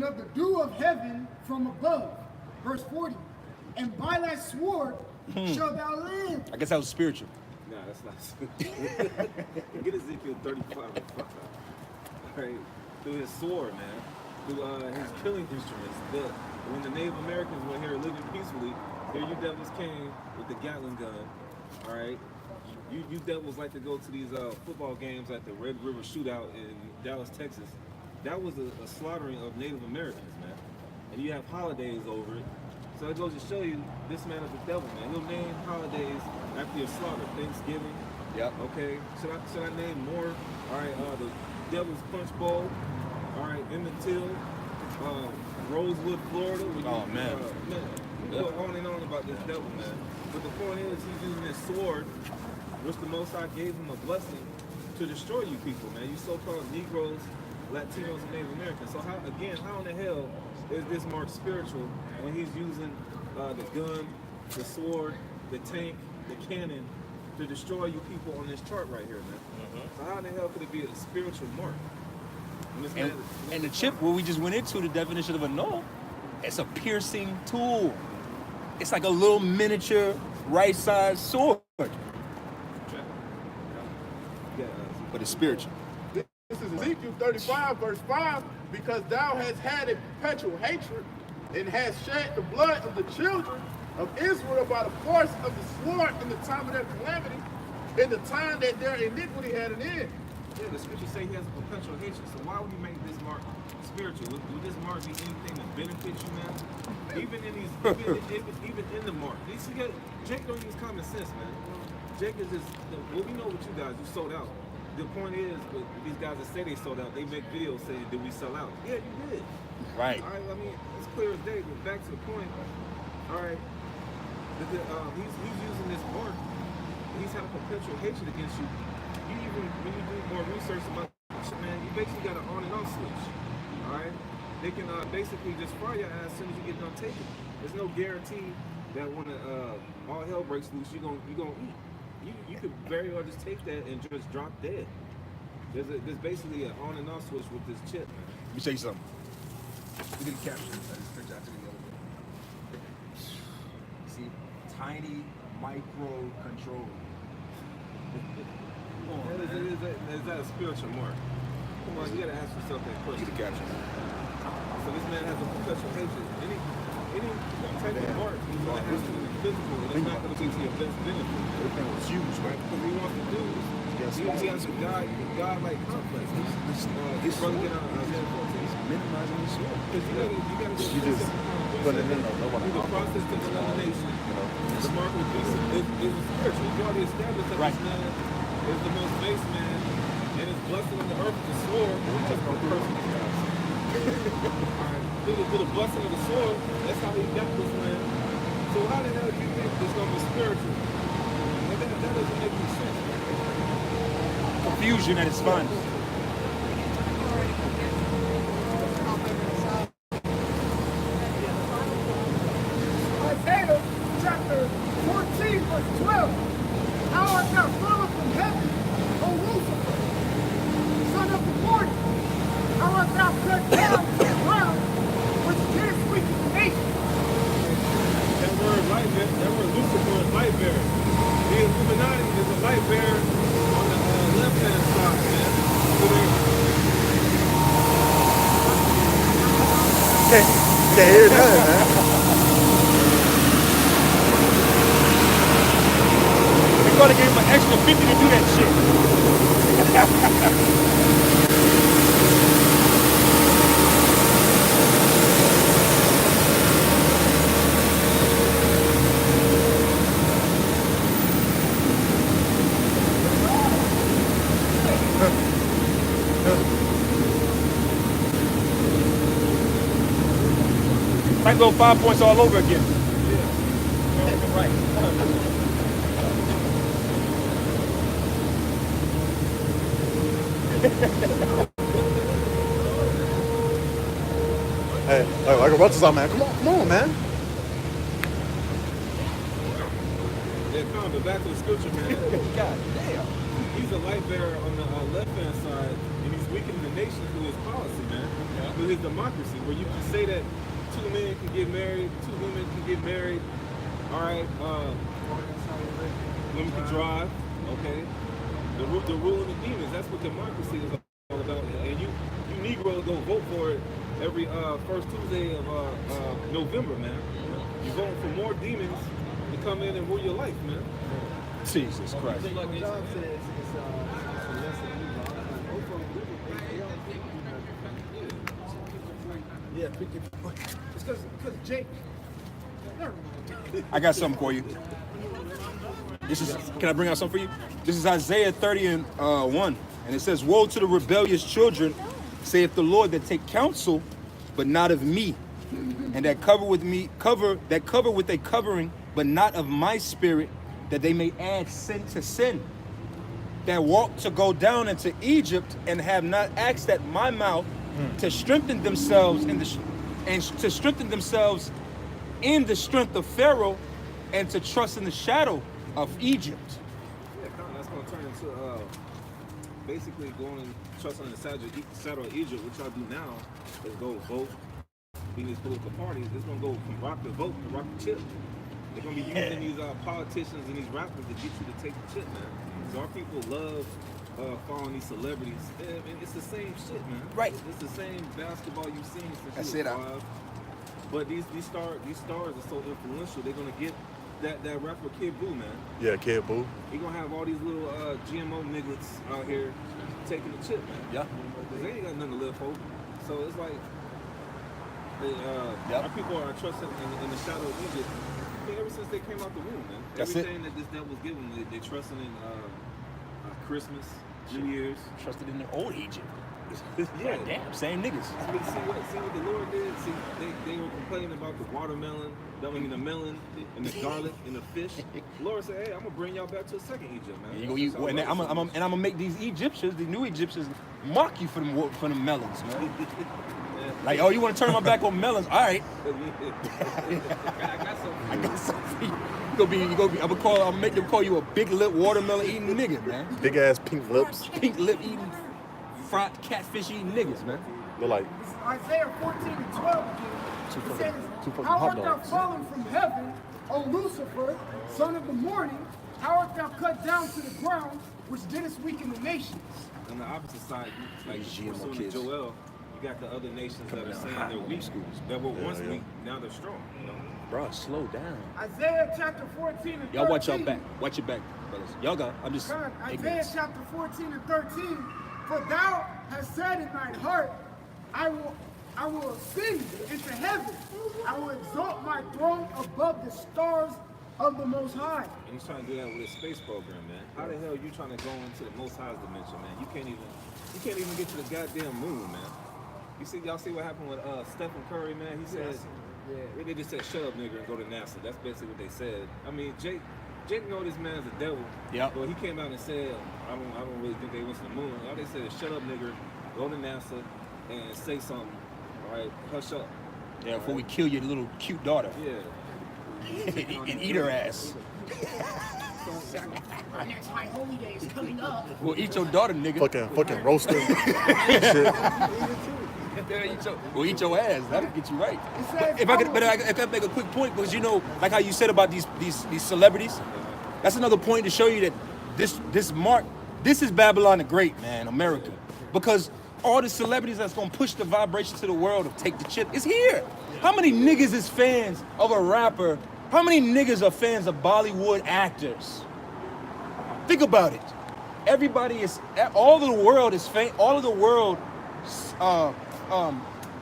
of the dew of heaven from above, verse 40, and by thy sword shalt thou live. I guess that was spiritual. Nah, that's not. Get Ezekiel 35 and 5. Right? Through his sword, man. Through his killing instruments. When the Native Americans were here living peacefully, here you devils came with the Gatling gun. All right, you devils like to go to these football games at the Red River Shootout in Dallas, Texas. That was a slaughtering of Native Americans, man. And you have holidays over it. So it goes to show you this man is the devil, man. He'll name holidays after your slaughter. Thanksgiving. Yep. Okay. Should I name more? All right. The Devil's Punch Bowl. All right. Emmett Till. Rosewood, Florida. Oh man. We go on and on about this devil, man. But the point is, he's using this sword, which the Most High gave him a blessing to destroy you people, man. You so-called Negroes, Latinos, and Native Americans. So how in the hell is this marked spiritual when he's using the gun, the sword, the tank, the cannon to destroy you people on this chart right here, man? So how in the hell could it be a spiritual mark? And the chip, what we just went into, the definition of a null, it's a piercing tool. It's like a little miniature right-sized sword. But it's spiritual. This is Ezekiel 35, verse 5, because thou hast had a perpetual hatred and hast shed the blood of the children of Israel by the force of the sword in the time of their calamity, in the time that their iniquity had an end. Yeah, the scriptures say he has a perpetual hatred. So why would you make this mark spiritual? Would this mark be anything to benefit you, man? Even in the mark. Jake don't use common sense, man. Jake is just, well, we know what you guys, you sold out. the point is, with these guys that say they sold out, they make videos saying, "Did we sell out?" Yeah, you did. Right. All right. I mean, it's clear as day. But back to the point. All right. He's using this mark. He's having perpetual hatred against you. You even when you do more research about shit, man, you basically got an on and off switch. All right. They can basically just fire your ass as soon as you get done taking. There's no guarantee that when all hell breaks loose, you're gonna eat. You could very well just take that and just drop dead. There's basically an on and off switch with this chip, man. Let me show you something. Look at the caption. This picture I took the other day. See, tiny micro control. Come on, Is that a spiritual mark? Come on, you gotta ask yourself that look question. at the caption. So this man has a perpetual hatred. Any type of mark, he's gonna have to be physical, and it's not gonna be to your best benefit. Everything was huge, right? What he wants to do is he has a God-like complex. This brother get on Isaiah 14. Minimizing the sword. Because you gotta go through the process of elimination. The mark of the beast is spiritual. You already established that this man is the most base man, and his blessing on the earth is the sword. We just gonna curse these guys. Through the blessing of the sword, that's how he got this man. So how the hell do you think it's gonna be spiritual? That doesn't make any sense. Confusion at its finest. Isaiah chapter 14, verse 12. Thou art now fallen from heaven, O Lucifer, son of the morning. How art thou cut down to the ground, which canst weaken the nation? That word Lucifer is light bearer. The Illuminati is a light bearer on the left-hand side, man. Can't hear that, man. They're gonna give him an extra 50 to do that shit. Might go 5 points all over again. Right. Hey, like a what's up, man? Come on, man. Yeah, come on, but back to the scripture, man. God damn. He's a light bearer on the left-hand side, and he's weakening the nation through his policy, man. Through his democracy, where you can say that 2 men can get married, 2 women can get married. All right, women can drive. Okay, the rule of the demons. That's what democracy is all about. And you Negroes go vote for it every first Tuesday of November, man. You voting for more demons to come in and rule your life, man. Jesus Christ. Yeah, 50. It's because Jake. I got something for you. This is. Can I bring out something for you? This is Isaiah 30 and 1, and it says, "Woe to the rebellious children, saith the Lord, that take counsel, but not of me, and that cover with a covering, but not of my spirit, that they may add sin to sin. That walk to go down into Egypt, and have not asked at my mouth to strengthen themselves in the strength of Pharaoh, and to trust in the shadow of Egypt." Yeah, that's going to turn into basically going and trusting in the shadow of Egypt, which y'all do now, is go vote in these political parties. It's going to go from rock to vote to rock to chip. They're going to be using these politicians and these rappers to get you to take the chip, man. So our people love following these celebrities. Yeah, man, it's the same shit, man. Right. It's the same basketball you've seen since That's you it, were 5. But these stars are so influential. They're gonna get that rapper Kid Buu, man. Yeah, Kid Buu. He gonna have all these little GMO niggas out here taking the chip, man. Yeah. Cause they ain't got nothing to live for. So it's like our people are trusting in the shadow of Egypt. I mean, ever since they came out the womb, man. That's Everything that this devil's given, they trusting in Christmas. New Year's. Trusted in the old Egypt. Yeah. Damn, same niggas. But see what the Lord did? See, they were complaining about the watermelon, the melon, and the garlic, and the fish. The Lord said, hey, I'm going to bring y'all back to a second Egypt, man. You go eat, and I'm gonna make these Egyptians, the new Egyptians, mock you for them melons, man. Like, oh, you want to turn my back on melons? All right. I got something for you. I'm gonna make them call you a big lip watermelon eating nigga, man. Big ass pink lips. Pink lip eating, fried catfish eating niggas, man. They're like Isaiah 14:12. It says, fucking how hot art thou dogs. fallen from heaven, O Lucifer, son of the morning? How art thou cut down to the ground, which didst weaken the nations? On the opposite side, like GMO pursuing kids. Joel, you got the other nations that are saying they're weak. That were once weak, now they're strong. You know? Bro, slow down. Isaiah chapter 14 and 13. Y'all watch your back. Watch your back, brothers. Y'all got. I'm just. Isaiah ignorant. chapter 14 and 13. For thou hast said in thine heart, I will ascend into heaven. I will exalt my throne above the stars of the Most High. And he's trying to do that with his space program, man. How the hell are you trying to go into the Most High's dimension, man? You can't even get to the goddamn moon, man. Y'all see what happened with Stephen Curry, man? He said, they just said, shut up, nigga, and go to NASA. That's basically what they said. I mean, Jake know this man's a devil. Yeah. But he came out and said, I don't really think they went to the moon. All they said is, shut up, nigga, go to NASA and say something. All right, hush up. Yeah, before we kill your little cute daughter. Yeah. and eat her ass. Our next high holy day is coming up. We'll eat your daughter, nigga. Fucking roasting. We'll eat your ass. That'll get you right. says, If I could make a quick point, because you know, like how you said about these celebrities, that's another point to show you that this is Babylon the Great, man, America. Because all the celebrities that's gonna push the vibration to the world of take the chip is here. How many niggas is fans of a rapper? How many niggas are fans of Bollywood actors? Think about it. Everybody is, all of the world is all of the world,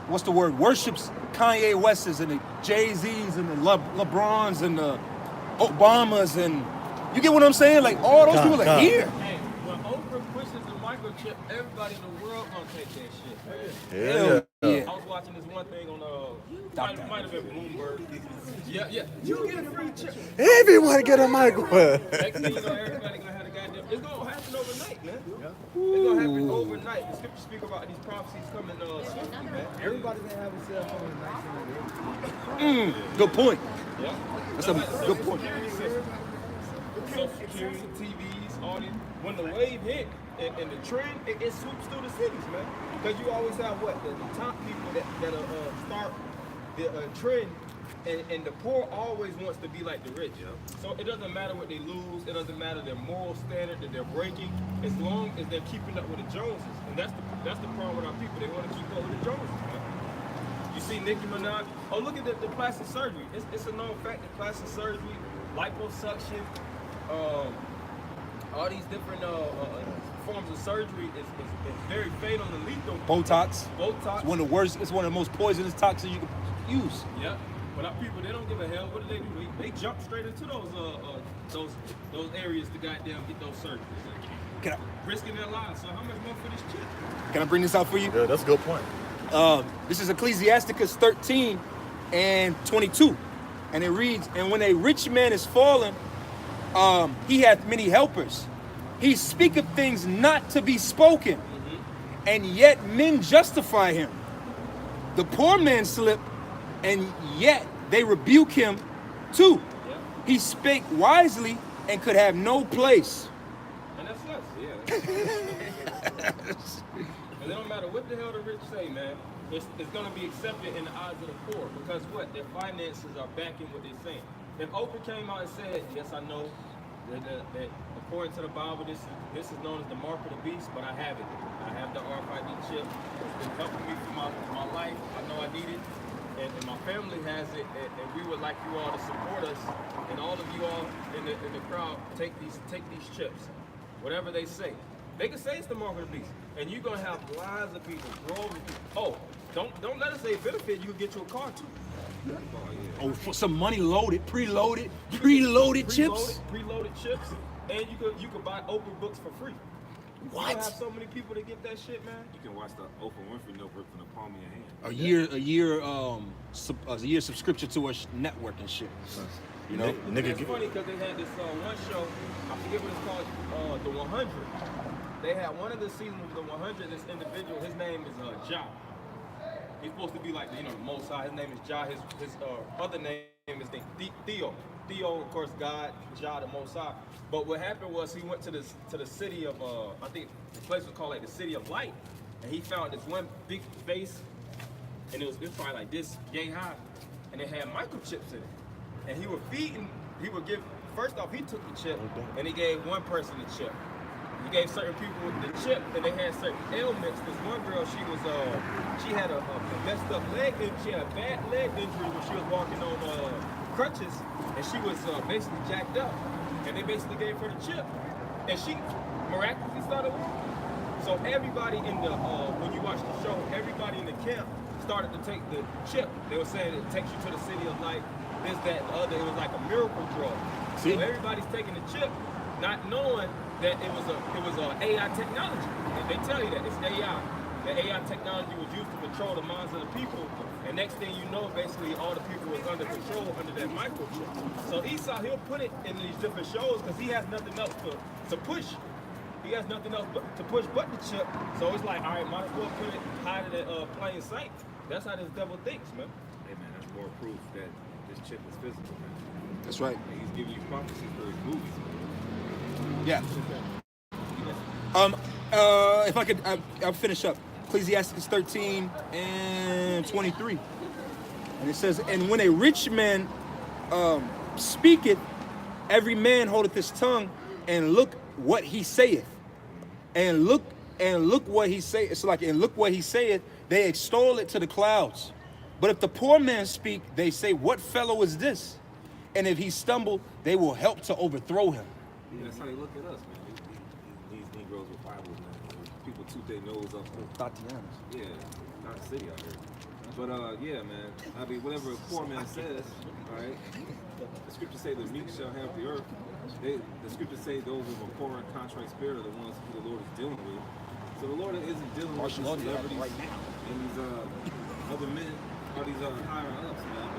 what's the word? Worships Kanye West's and the Jay-Z's and the LeBrons and the Obamas, and you get what I'm saying? Like all those people are here. Hey, when Oprah pushes the microchip, everybody in the world gonna take that shit. Yeah. Yeah. I was watching this one thing on might have been Bloomberg. Yeah. You get a free chip. Everyone get a microwave. Next thing you know, everybody gonna have a goddamn. It's gonna happen overnight, man. It's gonna happen overnight. The scriptures speak about these prophecies coming swiftly, man. Everybody's gonna have a cell phone in 1988. Good point. Yeah. That's a good point. Social security, TVs, all these. When the wave hit and the trend, it swoops through the cities, man. Because you always have what the top people that start the trend, and the poor always wants to be like the rich, you know. So it doesn't matter what they lose, it doesn't matter their moral standard that they're breaking, as long as they're keeping up with the Joneses. And that's the problem with our people. They want to keep up with the Joneses, man. You see Nicki Minaj. Oh, look at the plastic surgery. It's a known fact that plastic surgery, liposuction, all these different forms of surgery is very fatal and lethal. Botox. Botox. It's one of the worst. It's one of the most poisonous toxins you can use. Yeah. But our people, they don't give a hell. What do? They jump straight into those areas to goddamn get those surgeries. Can I, Risking their lives. So how much more for this chip? can I bring this out for you? Yeah, that's a good point. This is Ecclesiasticus 13 and 22. And it reads, and when a rich man is fallen, he hath many helpers. He speaketh things not to be spoken, and yet men justify him. The poor man slip, and yet they rebuke him too. Yeah. He spake wisely and could have no place. And that's us, yeah. And it don't matter what the hell the rich say, man. It's going to be accepted in the eyes of the poor because what? Their finances are backing what they're saying. If Oprah came out and said, yes, I know that according to the Bible, this is known as the mark of the beast, but I have it. I have the RFID chip. It's been helping me for my life. I know I need it. And my family has it, and we would like you all to support us. And all of you all in the crowd, take these chips. Whatever they say. They can say it's the mark of the beast. And you're going to have lives of people, groves of people. Oh, don't let us say benefit, you can get you a car too. Oh, for some money loaded, preloaded chips. Preloaded chips, and you could buy Oprah books for free. You don't have so many people to get that shit, man. You can watch the Oprah Winfrey Notebook from the palm of your hand. A year subscription to a network and shit. You know, It's funny because they had this one show. I forget what it's called. The 100. They had one of the seasons of the 100. This individual, his name is Ja. He's supposed to be like the Most High. His name is Ja. His other name is Theo. Theo, of course, God, Ja, the Most High. But what happened was he went to the city of I think the place was called like the City of Light, and he found this one big face, and it was probably like this yay high, and it had microchips in it, and he would give. First off, he took the chip, and he gave one person the chip. He gave certain people the chip, and they had certain ailments. This one girl, she had a messed up leg, and she had a bad leg injury when she was walking on crutches, and she was basically jacked up. And they basically gave her the chip, and she miraculously started walking. So everybody in the when you watch the show, everybody in the camp started to take the chip. They were saying it takes you to the City of Light, this, that, the other. It was like a miracle drug. So everybody's taking the chip, not knowing that it was a AI technology. And they tell you that it's AI. The AI technology was used to control the minds of the people. And next thing you know, basically all the people was under control under that microchip. So Esau, he'll put it in these different shows because he has nothing else to push. He has nothing else to push but the chip. So it's like, all right, might as well put it, hide it at plain sight. That's how this devil thinks, man. Hey man, that's more proof that this chip is physical, man. That's right. And he's giving you prophecies for his movies, man. Yeah. If I could, I'll finish up. Ecclesiastes 13 and 23. And it says, and when a rich man speaketh, every man holdeth his tongue, and look what he saith. And look what he saith. It's like, and look what he saith, they extol it to the clouds. But if the poor man speak, they say, what fellow is this? And if he stumble, they will help to overthrow him. Yeah, that's how they look at us, man. These Negroes with Bibles, man. People toot their nose up. Tatianas. Yeah, not a city out here. But yeah, man. I mean, whatever a poor man says, all right. The scriptures say the meek shall have the earth. The scriptures say those with a poor and contrite spirit are the ones who the Lord is dealing with. So the Lord isn't dealing with these celebrities right now. and these other men or these higher ups, man.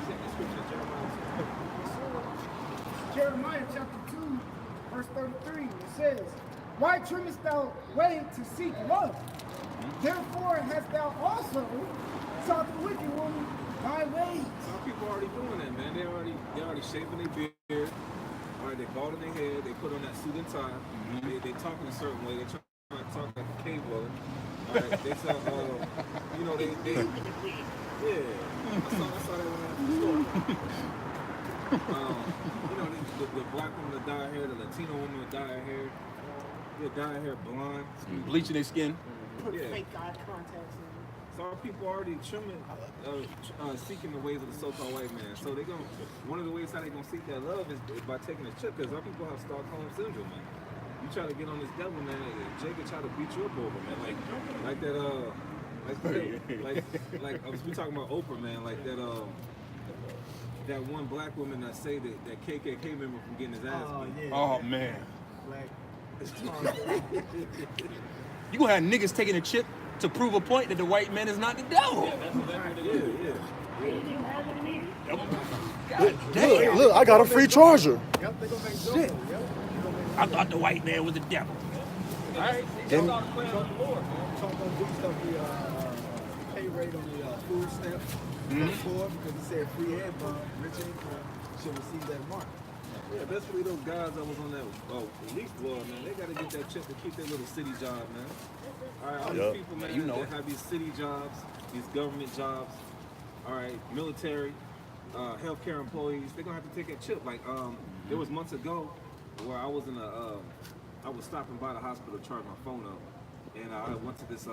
But the scripture, Jeremiah chapter 2, verse 33, it says, why trimmest thou way to seek love? Therefore hast thou also sought the wicked woman thy ways. Some people already doing that, man. They already shaving their beard. All right, they bald in their head. They put on that suit and tie. They talking a certain way. They trying to talk like a cave dweller. All right, they say, you know, they yeah. I saw that when I was in the store. You know, the black woman with dye hair, the Latino woman with dye hair. Yeah, dye hair blonde. Bleaching their skin. Put Yeah. fake eye contacts in. Some people already trimming, seeking the ways of the so-called white man. So they gonna, one of the ways how they gonna seek that love is by taking a chip. Because our people have Stockholm syndrome, man. You try to get on this devil, man. Jacob try to beat you up over, man. Like that, like we talking about Oprah, man. Like that, that one black woman that say that KKK member from getting his ass beat. Yeah. Oh man. Like, You gonna have niggas taking a chip to prove a point that the white man is not the devil. Yeah, that's exactly what it is. God damn. Look, I got a free charger. yep, they gonna make Shit. Zobo, yep. I thought the white man was the devil. All right, Then- it's all the plan of the Lord, man. Trump gonna do stuff the pay rate on the food stamps for the poor because he said free ed bond, rich and poor should receive that mark. Yeah, basically those guys that was on that relief board, man, they gotta get that check to keep their little city job, man. All right, all Yup. these people, man, You know that have these city jobs, these government jobs, all right, military, healthcare employees, they're gonna have to take that chip. Like, there was months ago where I was I was stopping by the hospital to charge my phone up, and I went to this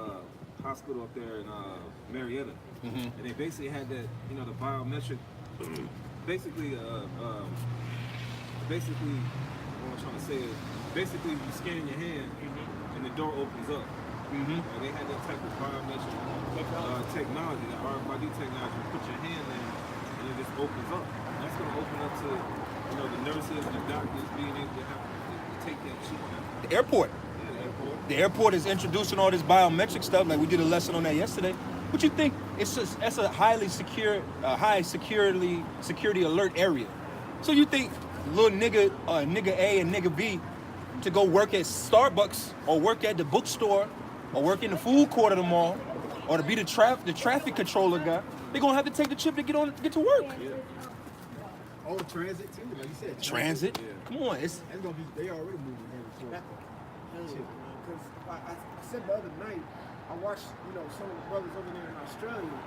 hospital up there in Marietta, and they basically had that, you know, the biometric, basically, what I'm trying to say is, basically you scan your hand and the door opens up. They had that type of biometric technology, that RFID technology. You put your hand in and it just opens up. And that's going to open up to, you know, the nurses and the doctors being able to have take that shit now? The airport. Yeah, the airport. The airport is introducing all this biometric stuff. Like we did a lesson on that yesterday. What you think? That's a highly secure, high security alert area. So you think little nigga A and nigga B to go work at Starbucks or work at the bookstore or work in the food court of the mall or to be the traffic controller guy, they're gonna have to take the chip to get to work. Yeah. Oh, transit too, like you said. Transit? Yeah. Come on, That's gonna be. They already moving heavy towards. Because I said the other night, I watched, some of the brothers over there in Australia.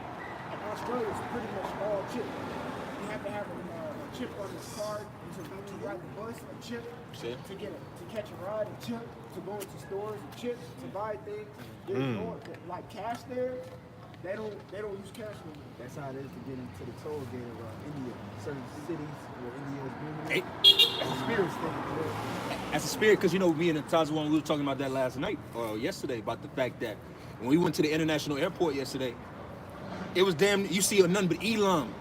And Australia is pretty much all chip. You have to have a chip on this card to ride the bus, a chip to catch a ride, a chip to go into stores, a chip to buy things. There's no like cash there. They don't use cash no more. That's how it is to get into the toll gate of India. Certain cities where India is booming. It's a spirit thing. That's a spirit, because me and Tazwan, we were talking about that last night or yesterday about the fact that when we went to the international airport yesterday, it was you see none but Elam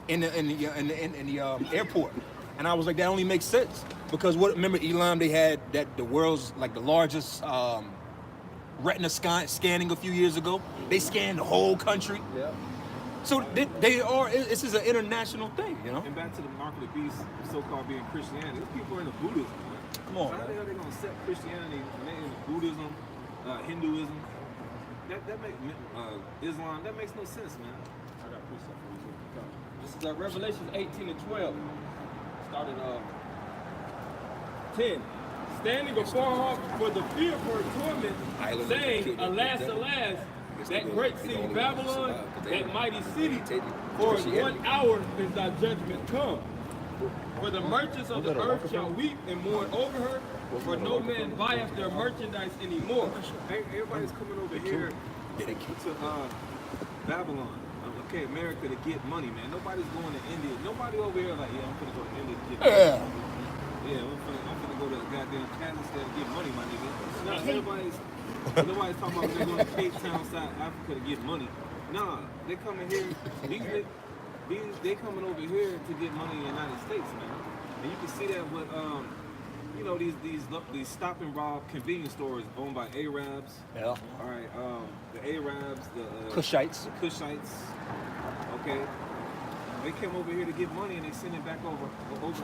in the airport, and I was like, that only makes sense because remember Elam, they had the world's like the largest retina scanning a few years ago. They scanned the whole country. Yeah. So this is an international thing, And back to the mark of the beast, so-called being Christianity. Those people are into Buddhism, man. Come on, so how the hell they gonna accept Christianity when they into Buddhism, Hinduism? That make Islam. That makes no sense, man. I got a precept for you. This is Revelation 18 and 12. Started 10. Standing before her for the fear of her torment, saying, Alas, alas, that great city Babylon, that mighty city, for in 1 hour is thy judgment come. For the merchants of the earth shall weep and mourn over her, for no man buyeth their merchandise anymore. Everybody's coming over here to Babylon. Okay, America to get money, man. Nobody's going to India. Nobody over here like, I'm gonna go to India to get money. Yeah, I'm gonna go to goddamn Kazakhstan to get money, my nigga. Nah, nobody's talking about they're going to Cape Town, South Africa to get money. Nah, they coming here. They coming over here to get money in the United States, man. And you can see that with these stop and rob convenience stores owned by Arabs. Yeah. All right, the Arabs, the Kushites. Okay. They came over here to get money and they send it back over to home to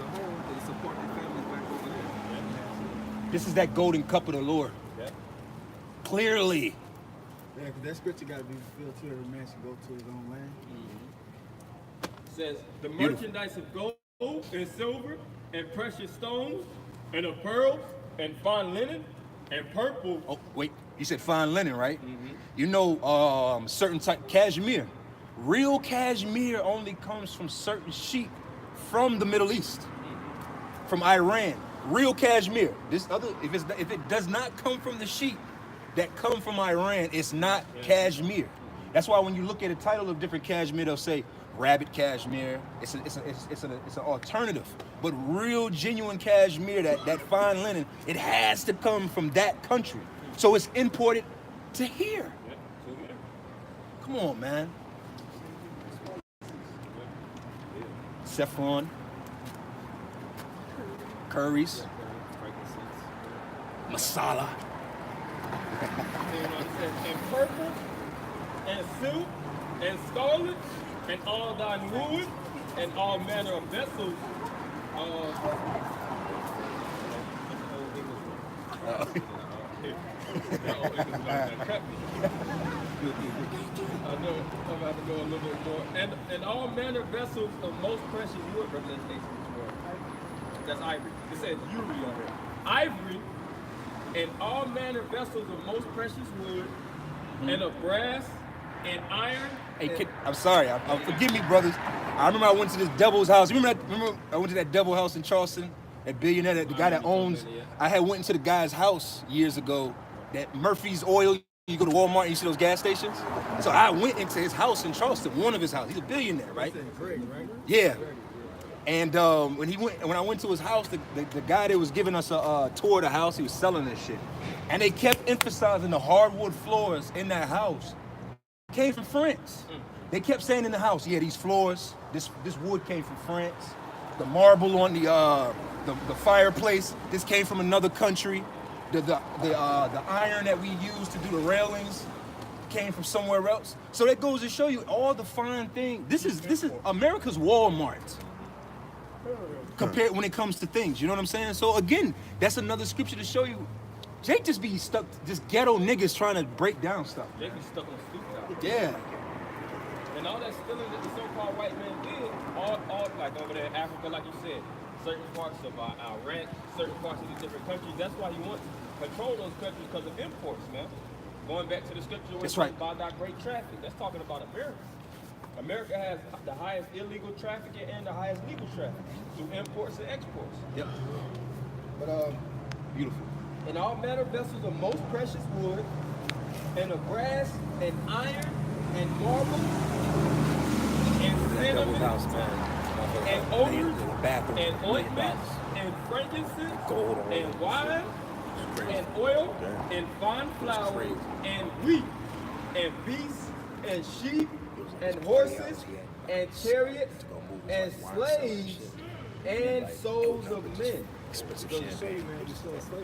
support their families back over there. This is that golden cup of the Lord. Yeah. Clearly. Yeah, because that scripture got to be fulfilled too. Every man should go to his own land. It says, the merchandise of gold and silver and precious stones and of pearls and fine linen and purple. Oh, wait. You said fine linen, right? Mm-hmm. Certain type cashmere. Real cashmere only comes from certain sheep from the Middle East, from Iran. Real cashmere. If it does not come from the sheep that come from Iran, it's not cashmere. That's why when you look at the title of different cashmere, they'll say rabbit cashmere. It's an alternative. But real genuine cashmere, that fine linen, it has to come from that country. So it's imported to here. Come on, man. Saffron, curries, masala. And purple, and silk, and scarlet, and all thine wood, and all manner of vessels. I know I'm about to go a little bit more. And all manner of vessels of most precious wood, representation that's ivory. It says uri on here. Ivory and all manner of vessels of most precious wood, and of brass and iron. Hey, I'm sorry. Forgive me, brothers. I remember I went to this devil's house. Remember I went to that devil house in Charleston? That billionaire, the guy that owns. I had went into the guy's house years ago. That Murphy's Oil. You go to Walmart and you see those gas stations. So I went into his house in Charleston, one of his houses. He's a billionaire, right? Yeah. And when I went to his house, the guy that was giving us a tour of the house, he was selling this shit. And they kept emphasizing the hardwood floors in that house came from France. They kept saying in the house, yeah, these floors, this wood came from France. the marble on the fireplace. This came from another country. The iron that we use to do the railings came from somewhere else. So that goes to show you all the fine things. This is America's Walmart compared when it comes to things. You know what I'm saying? So again, that's another scripture to show you. Jake just be stuck, just ghetto niggas trying to break down stuff. Jake be stuck on stupid. Yeah. And all that stealing that the so-called white man did, all like over there in Africa, like you said, certain parts of Iraq, certain parts of these different countries. That's why he wants to control those countries because of imports, man. Going back to the scripture where it's right. about that great traffic. That's talking about America. America has the highest illegal trafficking and the highest legal traffic through imports and exports. Yep. But beautiful. And all manner of vessels of most precious wood, and of brass, and iron, and marble, and cinnamon, and odors, and ointments, and frankincense, and wine, and oil, and fine flour, and wheat, and beasts, and sheep, and horses, and chariots, and slaves, and souls of men. Expensive champagne.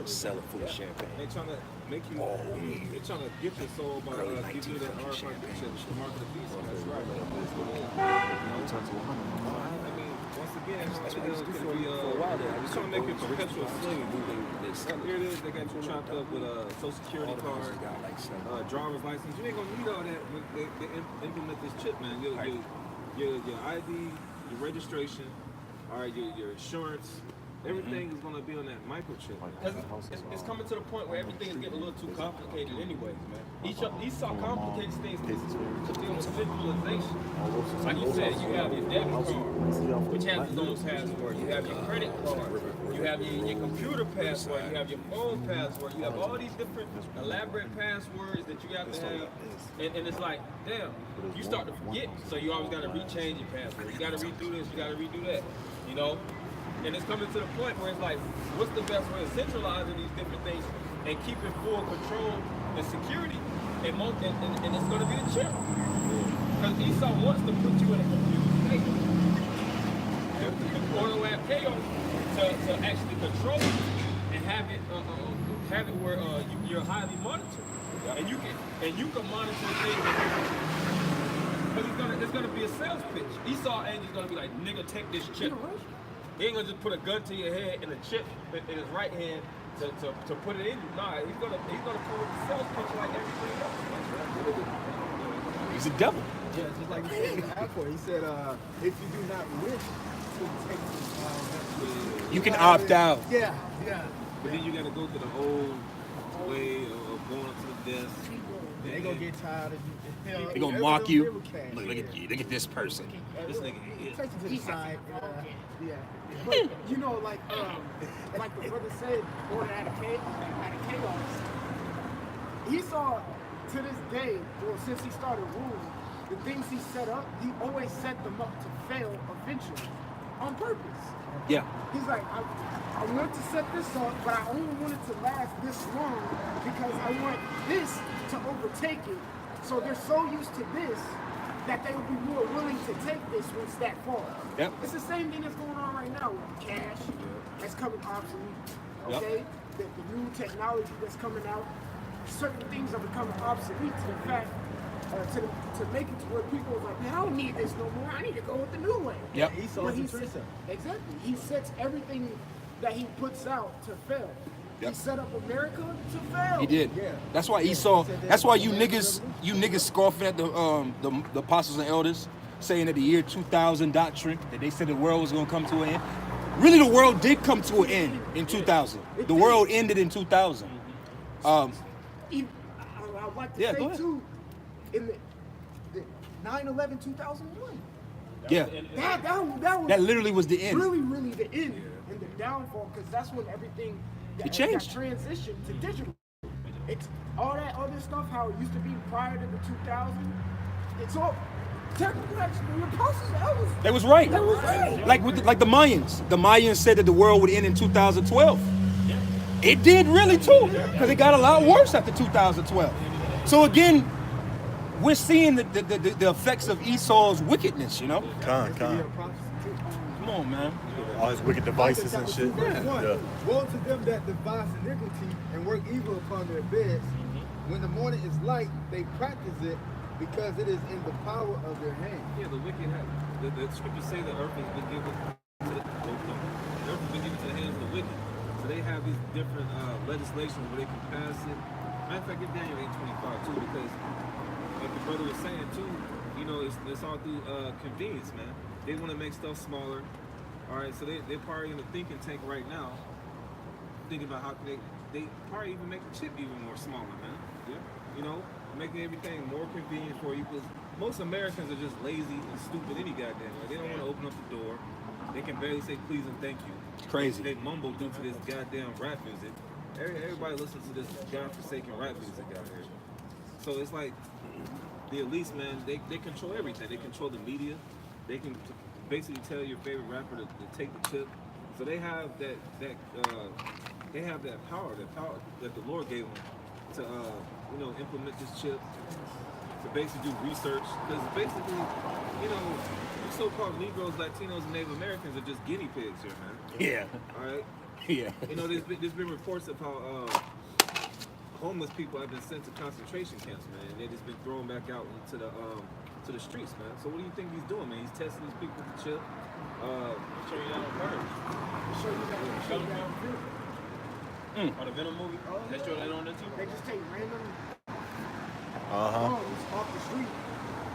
Sell it full of champagne. They trying to make you. They trying to get your soul by giving you that RFID chip, the mark of the beast. That's right. I mean, once again, that's what it's for a while there. They're trying to make it perpetual slave. Here it is. They got you trapped up with a Social Security card, driver's license. You ain't gonna need all that when they implement this chip, man. Your ID, your registration, all right, your insurance. Everything is going to be on that microchip. It's coming to the point where everything is getting a little too complicated anyways, man. Esau complicates things to deal with centralization. Like you said, you have your debit card, which has its own password. You have your credit card. You have your computer password. You have your phone password. You have all these different elaborate passwords that you have to have. And it's like, damn, you start to forget. So you always got to rechange your password. You got to redo this. You got to redo that. You know? And it's coming to the point where it's like, what's the best way of centralizing these different things and keeping full control and security? And it's going to be the chip. Because Esau wants to put you in a confused state. In order to have chaos, to actually control it and have it where you're highly monitored. And you can monitor things. Because it's gonna be a sales pitch. Esau ain't just gonna be like, nigga, take this chip. He ain't gonna just put a gun to your head and a chip in his right hand to put it in you. Nah, he's gonna pull the sales pitch like everything else. He's a devil. Yeah, just like he said in the airport. He said, if you do not wish to take this, you can opt out. Yeah. But then you got to go through the old way of going up to the desk. They gonna get tired of you. They're gonna mock you. Look at you. Look at this person. This nigga is. Take you to the side. Yeah. But you know, like the brother said, order out of chaos. He saw to this day, well, since he started ruling, the things he set up, he always set them up to fail eventually, on purpose. Yeah. He's like, I want to set this up, but I only want it to last this long because I want this to overtake it. So they're so used to this that they will be more willing to take this once that falls. Yep. It's the same thing that's going on right now with cash. That's coming obsolete. Okay? Yep. The new technology that's coming out, certain things are becoming obsolete to the fact, to make it to where people are like, man, I don't need this no more. I need to go with the new way. Yep. Exactly. He sets everything that he puts out to fail. Yep. He set up America to fail. He did. Yeah. That's why Esau. That's why you niggas scoffing at the apostles and elders, saying that the year 2000 doctrine that they said the world was gonna come to an end. Really, the world did come to an end in 2000. The world ended in 2000. I'd like to say too, in the 9/11 2001. Yeah. That literally was the end. Really the end and the downfall, because that's when everything it changed. Got transitioned to digital. It's all that other stuff, how it used to be prior to the 2000. It's all technically actually the apostles and elders. That was right. That was right. Like the Mayans. The Mayans said that the world would end in 2012. It did really too, because it got a lot worse after 2012. So again, we're seeing the effects of Esau's wickedness, you know? Come on, man. All his wicked devices and shit. Verse 1. Yeah. Woe to them that devise iniquity and work evil upon their beds. When the morning is light, they practice it because it is in the power of their hand. Yeah, the wicked have. The scriptures say the earth has been given to the earth has been given to the hands of the wicked. So they have these different legislation where they can pass it. Matter of fact, get Daniel 8:25 too, because like the brother was saying too, you know, it's all through convenience, man. They want to make stuff smaller. All right, so they're probably in the thinking tank right now, thinking about how can they probably even make the chip even more smaller, man. Yeah, you know, making everything more convenient for you, because most Americans are just lazy and stupid any goddamn way. They don't want to open up the door. They can barely say please and thank you. It's crazy. They mumble due to this goddamn rap music. Everybody listens to this godforsaken rap music out here. So it's like the elites, man, they control everything. They control the media. They can basically tell your favorite rapper to take the chip. So they have that power that the Lord gave them to you know, implement this chip, to basically do research. Because basically, you know, the so-called Negroes, Latinos, and Native Americans are just guinea pigs here, man. Yeah. All right. Yeah. You know, there's been reports of how homeless people have been sent to concentration camps, man, and they've just been thrown back out into the streets, man. So what do you think he's doing, man? He's testing these people with the chip. Show you that on Purge. Show you that. Show you that. On the Venom movie? They show that on there too? They just take random Uh-huh. drugs off the street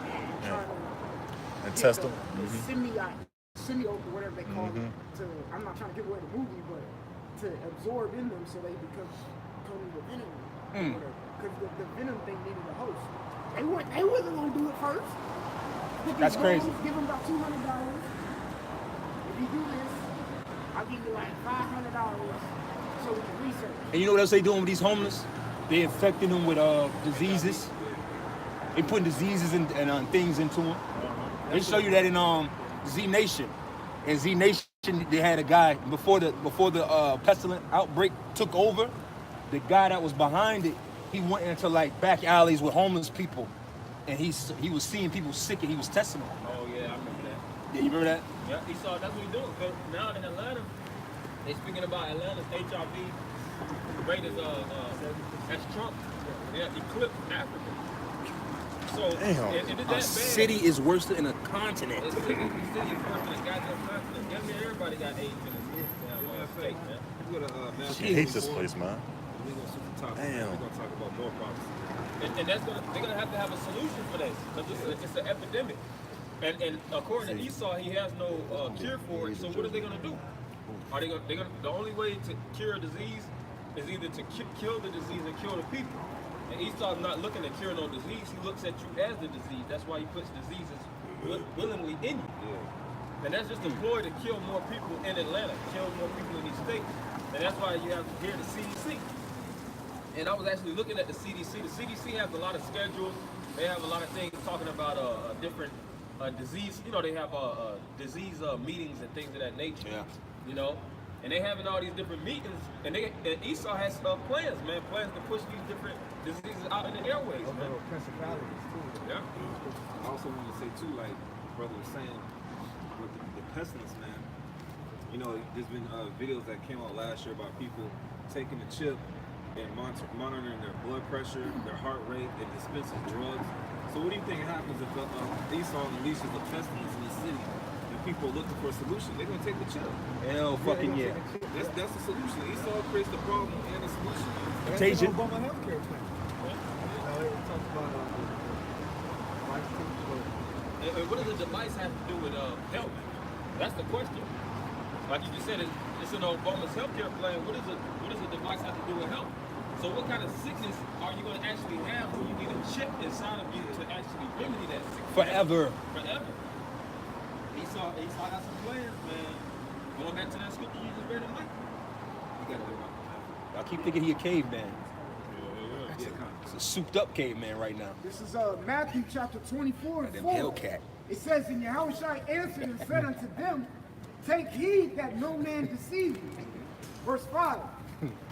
and try to And get test the, them. the semiote or whatever they call it. I'm not trying to give away the movie, but to absorb in them so they become the venom. Because the venom thing needed a host. They wasn't gonna do it first. That's crazy. Give them about $200. If you do this, I'll give you like $500 so we can research. And you know what else they doing with these homeless? They infecting them with diseases. They putting diseases and things into them. They show you that in Z Nation. In Z Nation, they had a guy before the pestilent outbreak took over. The guy that was behind it, he went into like back alleys with homeless people, and he was seeing people sick and he was testing them. Oh yeah, I remember that. Yeah, you remember that? Yeah, he saw that's what he's doing. Cause now in Atlanta, they speaking about Atlanta's HIV rate is that's Trump. Yeah, eclipsed Africa. So it is that bad. City is worse than a continent. It's city is worse than a goddamn continent. Damn near everybody got AIDS in this state, man. We got a I hate this place, man. We're gonna switch the topic. Damn. We're gonna talk about more prophecy. And they're gonna have a solution for this because it's an epidemic. And according to Esau, he has no cure for it. So what are they gonna do? Are they gonna the only way to cure a disease is either to kill the disease and kill the people. And Esau's not looking to cure no disease. He looks at you as the disease. That's why he puts diseases willingly in you. Yeah. And that's just a ploy to kill more people in Atlanta, kill more people in these states. And that's why you have to hear the CDC. And I was actually looking at the CDC. The CDC has a lot of schedules. They have a lot of things talking about different disease. You know, they have disease meetings and things of that nature. Yeah. You know, and they having all these different meetings. And Esau has plans, man, plans to push these different diseases out in the airways, man. Principalities too. Yeah. I also want to say too, like brother was saying, with the pestilence, man. You know, there's been videos that came out last year about people taking the chip and monitoring their blood pressure, their heart rate, and dispensing drugs. So what do you think happens if Esau unleashes the pestilence in the city and people are looking for a solution? They're gonna take the chip. Hell fucking yeah. That's the solution. Esau creates the problem and the solution. Contagion. Obama healthcare plan. They talked about And what does the device have to do with health? That's the question. Like you just said, it's in Obama's healthcare plan. What does a device have to do with health? So what kind of sickness are you going to actually have when you need a chip inside of you to actually remedy that sickness? Forever. Forever. Esau got some plans, man. Going back to that scripture you just read, Mike. You got to I keep thinking he a caveman. It's a souped up caveman right now. This is Matthew chapter 24 and 4. Hellcat. It says, and Yahushua answered and said unto them, take heed that no man deceive you. Verse 5.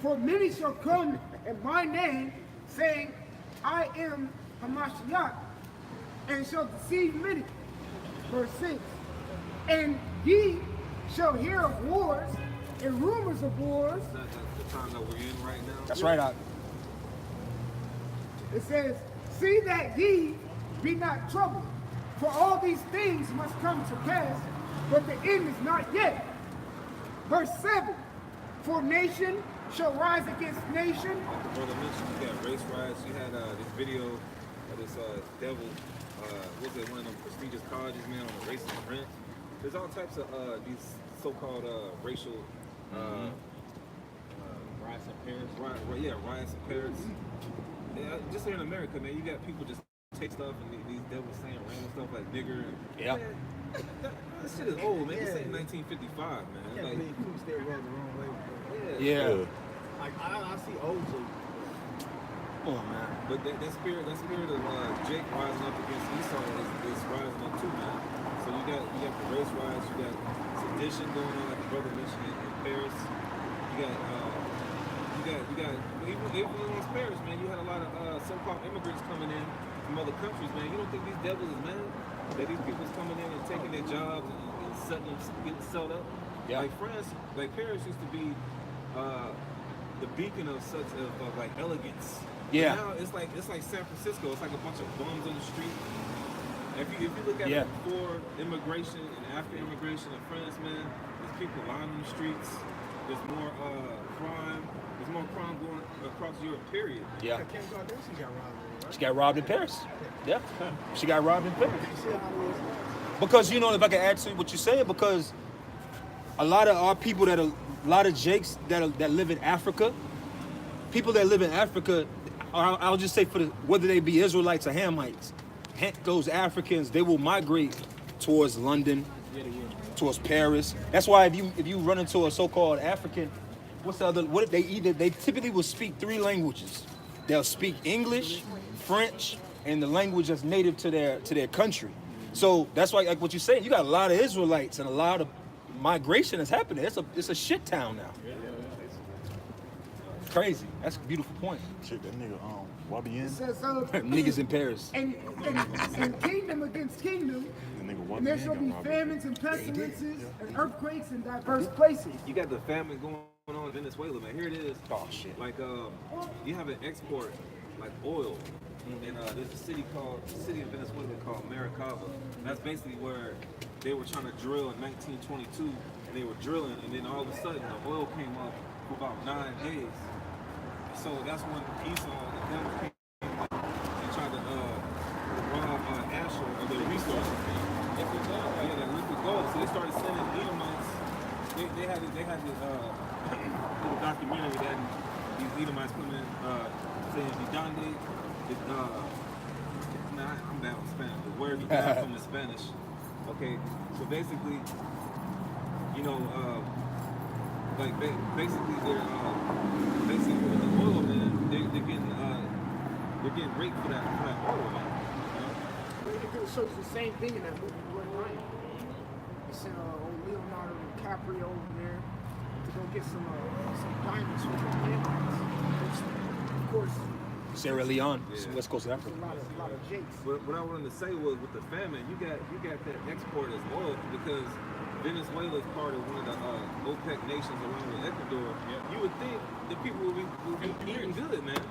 For many shall come in my name, saying, I am Hamashiach, and shall deceive many. Verse 6. And ye shall hear of wars and rumors of wars. That's the time that we're in right now. That's right, Doc. It says, see that ye be not troubled, for all these things must come to pass, but the end is not yet. Verse 7, for nation shall rise against nation. Like the brother mentioned, you got race riots. You had this video of this devil, what's it, one of them prestigious colleges, man, on the racist rent. There's all types of these so-called racial Riots in Paris. Riots in Paris. Yeah, just here in America, man, you got people just take stuff and these devils saying random stuff like nigger. Yeah. Man, that shit is old, man. This ain't 1955, man. Can't Like, believe Coops they run the wrong way. Yeah. Like I see OJ. Oh man. but that spirit of Jake rising up against Esau is rising up too, man. So you got the race riots, you got sedition going on, like the brother mentioned in Paris. You got even in Paris, man. You had a lot of so-called immigrants coming in from other countries, man. You don't think these devils is mad that these people's coming in and taking their jobs and setting them, getting sold up? Yeah. Like France, like Paris used to be the beacon of such of like elegance. Yeah. But now it's like San Francisco. It's like a bunch of bums on the street. If you look at Yeah. it before immigration and after immigration in France, man, there's people lining the streets. There's more crime. There's more crime going across Europe. Period. Yeah. Kim Kardashian got robbed, right? She got robbed in Paris. Yeah. She got robbed in Paris. You see how it is? Because you know, if I can add to what you're saying, because a lot of our people a lot of Jakes that live in Africa, people that live in Africa, I'll just say whether they be Israelites or Hamites, those Africans, they will migrate towards London, towards Paris. That's why if you run into a so-called African, they typically will speak 3 languages. They'll speak English, French, and the language that's native to their country. So that's why, like what you're saying, you got a lot of Israelites and a lot of migration that's happening. It's a shit town now. It's crazy. That's a beautiful point. Shit, that nigga, YBN. It says, Niggas in Paris. and kingdom against kingdom, That nigga and there YBN shall got be robbed. famines and pestilences and earthquakes in diverse places. You got the famine going on in Venezuela, man. Here it is. Oh shit. Like you have an export like oil, and there's a city of Venezuela called Maracaibo. That's basically where they were trying to drill in 1922, and they were drilling, and then all of a sudden the oil came up for about 9 days. So that's when Esau, the devil, came up and tried to rob Asher of their resources. Yeah, that liquid gold. So they started sending Edomites. They had this little documentary that these Edomites come in saying Vidande. I'm bad with Spanish. The word Vidande from the Spanish. Okay, so basically, you know, like basically they're with the oil, man. They're getting raped for that oil, man. It shows the same thing in that movie, Blood Ryan. They sent old Leonardo DiCaprio over there to go get some diamonds from the Hamites. Of course, Sierra Leone, Yeah. West Coast of Africa. a lot of jakes. But what I wanted to say was with the famine, you got that export as oil because Venezuela is part of one of the OPEC nations along with Ecuador. You would think the people will be eating good, man.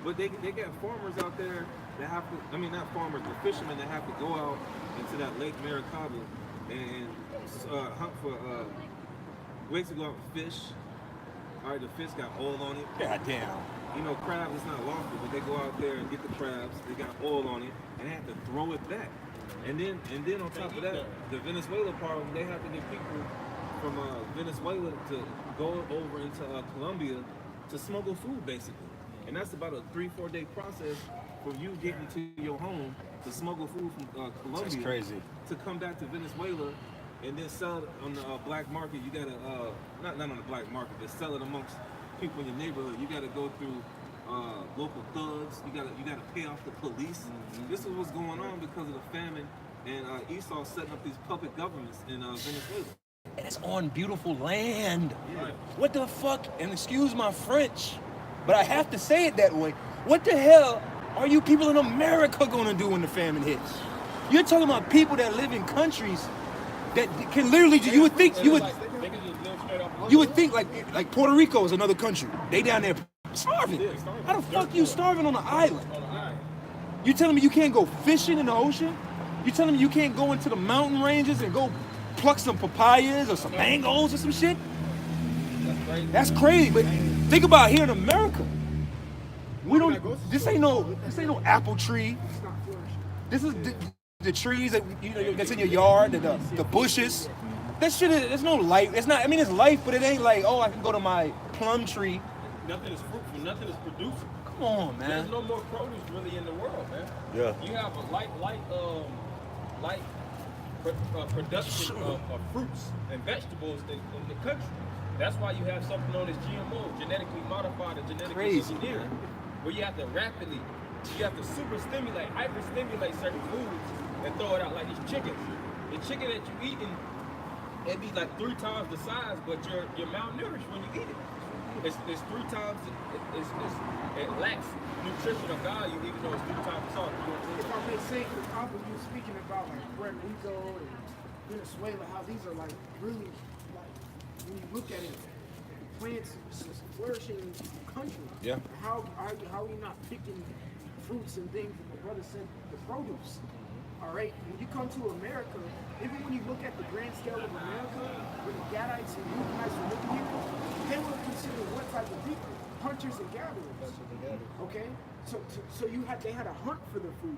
But they got farmers out there that have to, I mean not farmers, but fishermen that have to go out into that Lake Maracaibo and hunt for, basically go out and fish. All right, the fish got oil on it. God damn. You know, crabs is not lawful, but they go out there and get the crabs. They got oil on it, and they have to throw it back. And then on top of that, the Venezuela part, they have to get people from Venezuela to go over into Colombia to smuggle food, basically. And that's about a 3-4 day process from you getting to your home to smuggle food from Colombia. That's crazy. To come back to Venezuela and then sell it on the black market. You gotta not on the black market, but sell it amongst people in your neighborhood. You gotta go through local thugs. You gotta pay off the police. This is what's going on because of the famine and Esau setting up these puppet governments in Venezuela. And it's on beautiful land. Yeah. What the fuck? And excuse my French, but I have to say it that way. What the hell are you people in America gonna do when the famine hits? You're talking about people that live in countries that can literally, you would think, They can just live straight off the you would think like Puerto Rico is another country. They down there starving. How the fuck you starving on an island? You telling me you can't go fishing in the ocean? You telling me you can't go into the mountain ranges and go pluck some papayas or some mangoes or some shit? That's crazy. But think about here in America. We don't. This ain't no apple tree. This is the trees that that's in your yard, the bushes. That shit is. There's no life. It's not. I mean, it's life, but it ain't like, oh, I can go to my plum tree. Nothing is fruitful. Nothing is producing. Come on, man. There's no more produce really in the world, man. Yeah. You have a light production of fruits and vegetables in the country. That's why you have something known as GMO, genetically modified and genetically engineered, where you have to super stimulate, hyper stimulate certain foods and throw it out like these chickens. The chicken that you eating, it be like 3 times the size, but you're malnourished when you eat it. It's 3 times, it lacks nutritional value even though it's 3 times the size. If I may say, the example you're speaking about, like Puerto Rico and Venezuela, how these are like really, like, when you look at it, plants is flourishing country. Yeah. How are you not picking fruits and things? And my brother said the produce. All right, when you come to America, even when you look at the grand scale of America, where the Gadites and Reubenites were living here, they were considered what type of people? Hunters and gatherers. Okay, so they had a hunt for their food.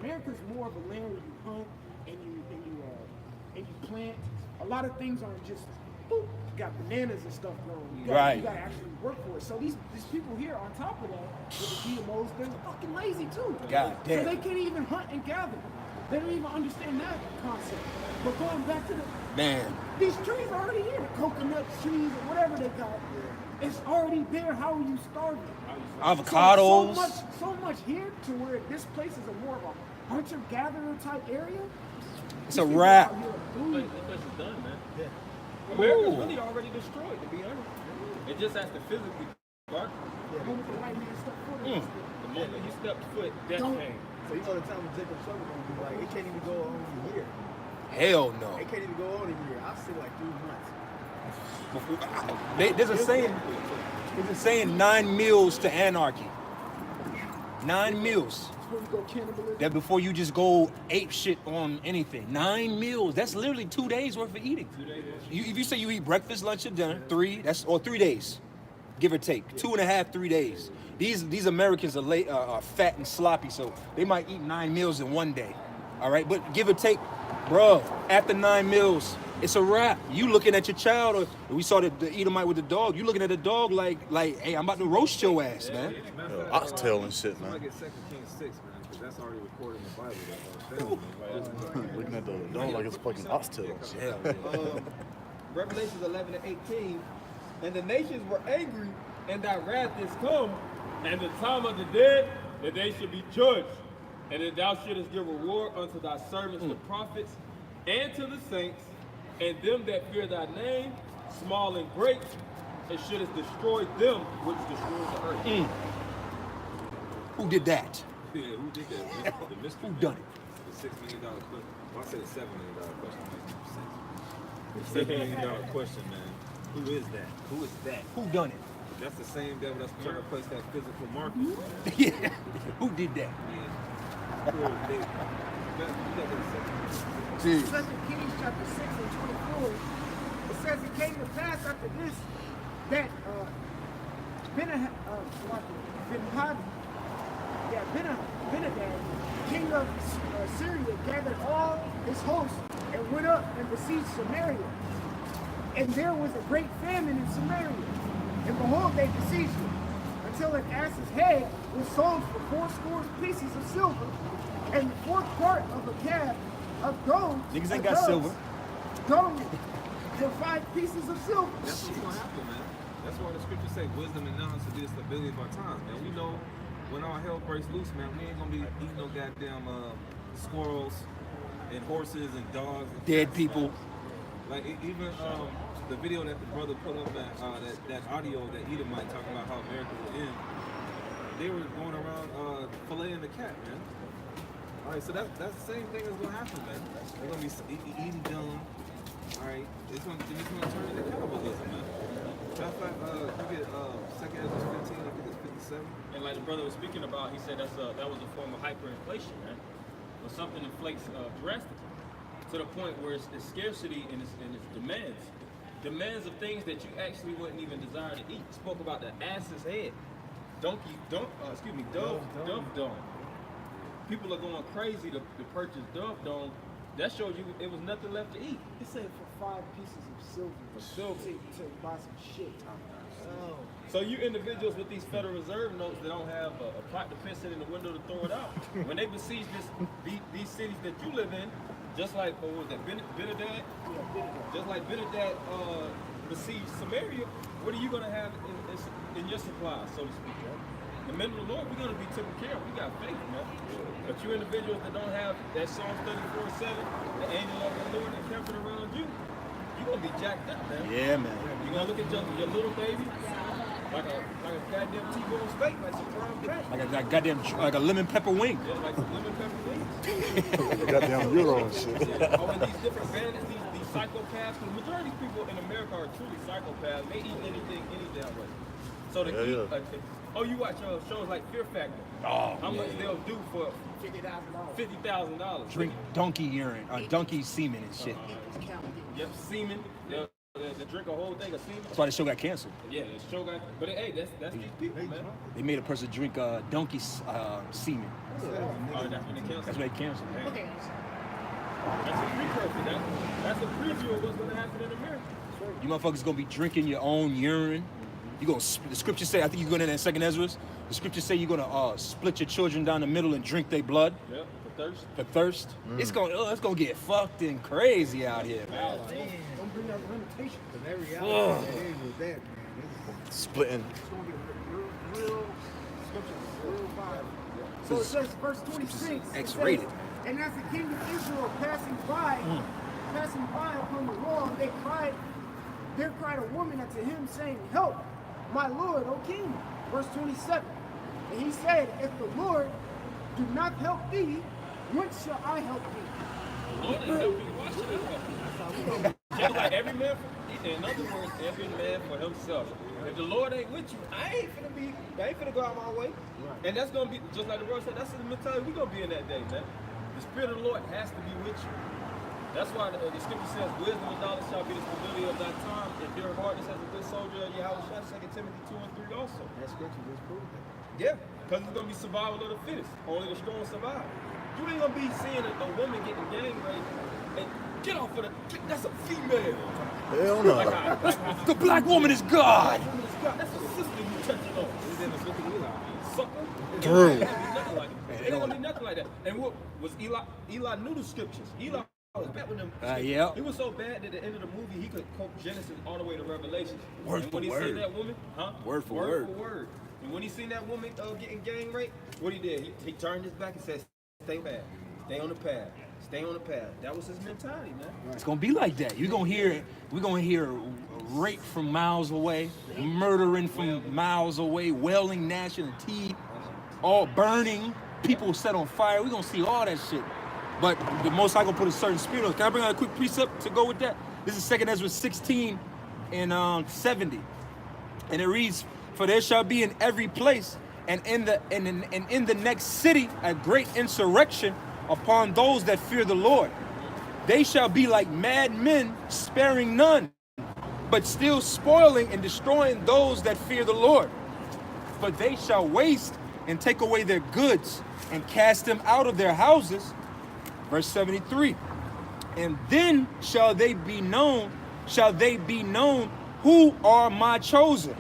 America's more of a land where you hunt and you plant. A lot of things aren't just boop, you got bananas and stuff growing. You gotta actually work for it. So these people here, on top of that, with the GMOs, they're fucking lazy too. God damn. So they can't even hunt and gather. They don't even understand that concept. But going back to these trees are already here. The coconut trees or whatever they got. It's already there. How are you starving? Avocados. So much here to where this place is more of a hunter-gatherer type area. It's a wrap. This place is done, man. Yeah. America's really already destroyed, to be honest. It just has to physically start. The moment the white man stepped foot in The moment you stepped foot, death came. So you know the time when Jacob Trouble gonna be like, it can't even go on a year. Hell no. It can't even go on a year. I'll say like 3 months. There's a saying 9 meals to anarchy. 9 meals. That before you just go ape shit on anything. 9 meals. That's literally 2 days worth of eating. 2 days. If you say you eat breakfast, lunch, and dinner, 3 days, give or take. 2.5, 3 days. These Americans are fat and sloppy, so they might eat 9 meals in 1 day. All right, but give or take, bro. After 9 meals, it's a wrap. You looking at your child, or we saw the Edomite with the dog. You looking at the dog like, hey, I'm about to roast your ass, man. Oxtail and shit, man. I get 2 Kings 6, man, because that's already recorded in the Bible. Looking at the dog like it's fucking oxtail. Revelations 11 and 18, and the nations were angry, and thy wrath is come, and the time of the dead, that they should be judged, and that thou shouldest give reward unto thy servants, the prophets, and to the saints, and them that fear thy name, small and great, and shouldest destroy them which destroy the earth. Who did that? Yeah, who did that? The mystery. Who done it? The $6 million question. Well, I said the $7 million question. The $7 million question, man. Who is that? Who is that? Who done it? That's the same devil that's trying to place that physical market. Yeah. Who did that? Second Kings chapter 6 and 24. It says it came to pass after this that Benhadad, king of Syria, gathered all his hosts and went up and besieged Samaria. And there was a great famine in Samaria. And behold, they besieged it, until an ass's head was sold for 80 pieces of silver, and the 4th part of a calf of gold. Niggas ain't got silver. Gold for 5 pieces of silver. That's what's gonna happen, man. That's why the scriptures say wisdom and knowledge will be the stability of our times, man. We know when all hell breaks loose, man, we ain't gonna be eating no goddamn squirrels and horses and dogs. And dead people. Like even the video that the brother put up, that audio that Edomite talking about how America was in, they were going around filleting the cat, man. All right, so that's the same thing that's gonna happen, man. They're gonna be eating them, All right, it's gonna turn into cannibalism, man. Matter of fact, you get 2nd Ezra 15, I think it's 57. And like the brother was speaking about, he said that was a form of hyperinflation, man. When something inflates drastically to the point where it's scarcity and it's demands of things that you actually wouldn't even desire to eat. Spoke about the ass's head, dove dung. People are going crazy to purchase dove dung. That showed you it was nothing left to eat. It said for 5 pieces of silver. For silver. To buy some shit. Oh. So you individuals with these Federal Reserve notes that don't have a plot to piss it in the window to throw it out, when they besiege these cities that you live in, just like what was that, Benedad? Just like Benedad besieged Samaria, what are you gonna have in your supply, so to speak? Right? The men of the Lord, we're gonna be taken care of. We got faith, man. But you individuals that don't have that Psalm 34:7, the angel of the Lord encamping around you, you're gonna be jacked up, man. Yeah, man. You're gonna look at your little baby like a goddamn T-bone steak, like some prime crack. Like a lemon pepper wing. Yeah, like some lemon pepper wings. Goddamn euro and shit. Yeah. Oh, and these different bandits, these psychopaths, the majority of people in America are truly psychopaths. They eat anything, any damn way. So you watch shows like Fear Factor. Oh, how much they'll do for $50,000. Drink donkey urine, donkey semen and shit. Yep, semen. They drink a whole thing of semen. That's why the show got canceled. Yeah, the show got. But hey, that's these people, man. They made a person drink donkey semen. Oh, that's when they canceled. That's when they canceled. That's a precursor. That's a preview of what's gonna happen in America. You motherfuckers gonna be drinking your own urine. You gonna the scriptures say, I think you're going in that 2nd Ezra. The scriptures say you're gonna split your children down the middle and drink their blood. Yep, for thirst. For thirst. It's gonna get fucked and crazy out here. Don't bring up limitations. Because every reality is with that, man. Splitting. It's going to be real scripture, real vibe. So it says, verse 26. X-rated. It says, and as the king of Israel passing by upon the wall, there cried a woman unto him, saying, help, my lord, O king. Verse 27. And he said, if the Lord do not help thee, when shall I help thee? The Lord ain't help you. Why should he help you? Just like every man, in other words, every man for himself. If the Lord ain't with you, I ain't finna go out my way. Right. And that's gonna be, just like the word said, that's the mentality we're gonna be in that day, man. The Spirit of the Lord has to be with you. That's why the scripture says, wisdom and knowledge shall be the stability of thy time. Endure hardness as a good soldier of Yahweh, 2 Timothy 2:3 also. That scripture just proved that. Yeah, because it's gonna be survival of the fittest. Only the strong survive. You ain't gonna be seeing a woman getting gang raped and get off of that's a female. Hell no. The black woman is God. That's a sister you touching on. He's in the book of Eli. Sucker. True. It ain't gonna be nothing like that. And what was Eli knew the scriptures. Eli was bad with them. Yeah. He was so bad that at the end of the movie he could quote Genesis all the way to Revelation. Word and for when he word. seen that woman, Word for word. And when he seen that woman getting gang raped, what he did? He turned his back and said, "Stay on the path. Stay on the path. Stay on the path." That was his mentality, man. It's gonna be like that. We're gonna hear rape from miles away, murdering from miles away, wailing, gnashing of teeth, all burning, people set on fire. We're gonna see all that shit. But the Most High gonna put a certain spirit on it. Can I bring out a quick precept to go with that? This is 2nd Ezra 16 and 70. And it reads, for there shall be in every place and in the next city a great insurrection upon those that fear the Lord. They shall be like mad men, sparing none, but still spoiling and destroying those that fear the Lord. For they shall waste and take away their goods and cast them out of their houses. Verse 73. And then shall they be known who are my chosen,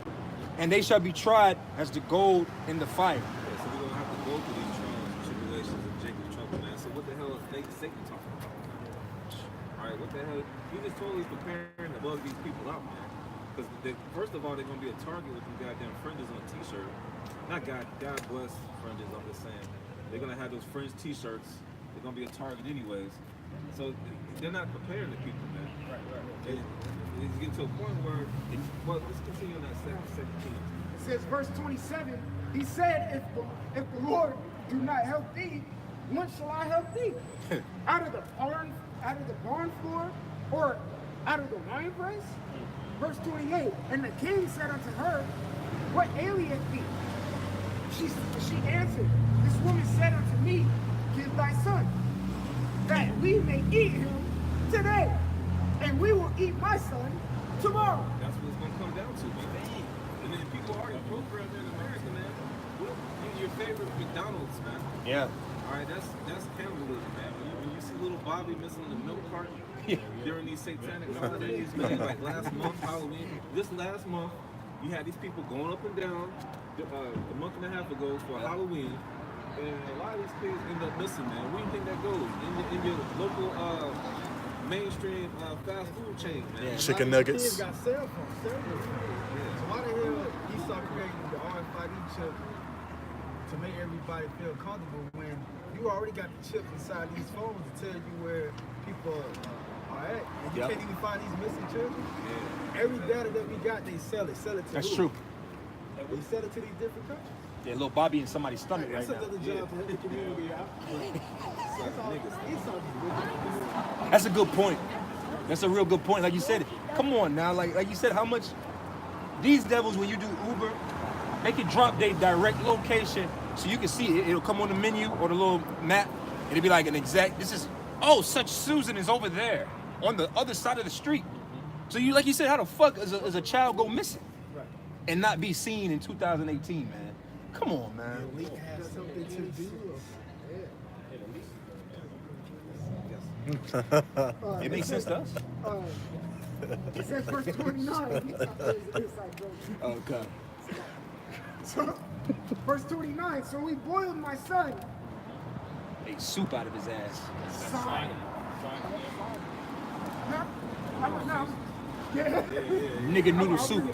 and they shall be tried as the gold in the fire. Yeah, so we're gonna have to go through these trials and tribulations of Jacob's trouble, man. So what the hell is Satan talking about? All right, what the hell? He just totally preparing to bug these people out, man. Because first of all, they're gonna be a target with them goddamn fringes on a t-shirt. Not God bless fringes. I'm just saying they're gonna have those fringe t-shirts. They're gonna be a target anyways. So they're not preparing the people, man. Right. It's getting to a point where, well, let's continue on that second key. It says, verse 27, he said, if the Lord do not help thee, when shall I help thee? out of the barn floor, or out of the winepress? Verse 28, and the king said unto her, what aileth thee? She answered, this woman said unto me, give thy son, that we may eat him today, and we will eat my son tomorrow. That's what it's gonna come down to, man. And then people already programmed in America, man. Your favorite McDonald's, man. Yeah. All right, that's cannibalism, man. When you see little Bobby missing the milk carton during these satanic holidays, man, like last month, Halloween. This last month, you had these people going up and down a month and a half ago for Halloween, and a lot of these kids end up missing, man. Where do you think that goes? In your local mainstream fast food chain, man. Yeah. Chicken nuggets. Kids got cell phones. So why the hell Esau created the RFID chip to make everybody feel comfortable when you already got the chips inside these phones to tell you where people are at, and you can't even find these missing children? Every data that we got, they sell it. Sell it to That's who? true. They sell it to these different countries. Yeah, little Bobby in somebody's stomach right That's now. another job to help the community out. That's a good point. That's a real good point. Like you said, come on now. Like you said, how much these devils, when you do Uber, they can drop their direct location so you can see it. It'll come on the menu or the little map. It'll be like an exact, this is, oh, such Susan is over there on the other side of the street. So you, like you said, how the fuck is a child go missing and not be seen in 2018, man? Come on, man. The elite has something to do. It makes sense to us. It says verse 29. Okay. So, verse 29, so we boiled my son. Ate soup out of his ass. Son. Yeah. Nigga noodle soup.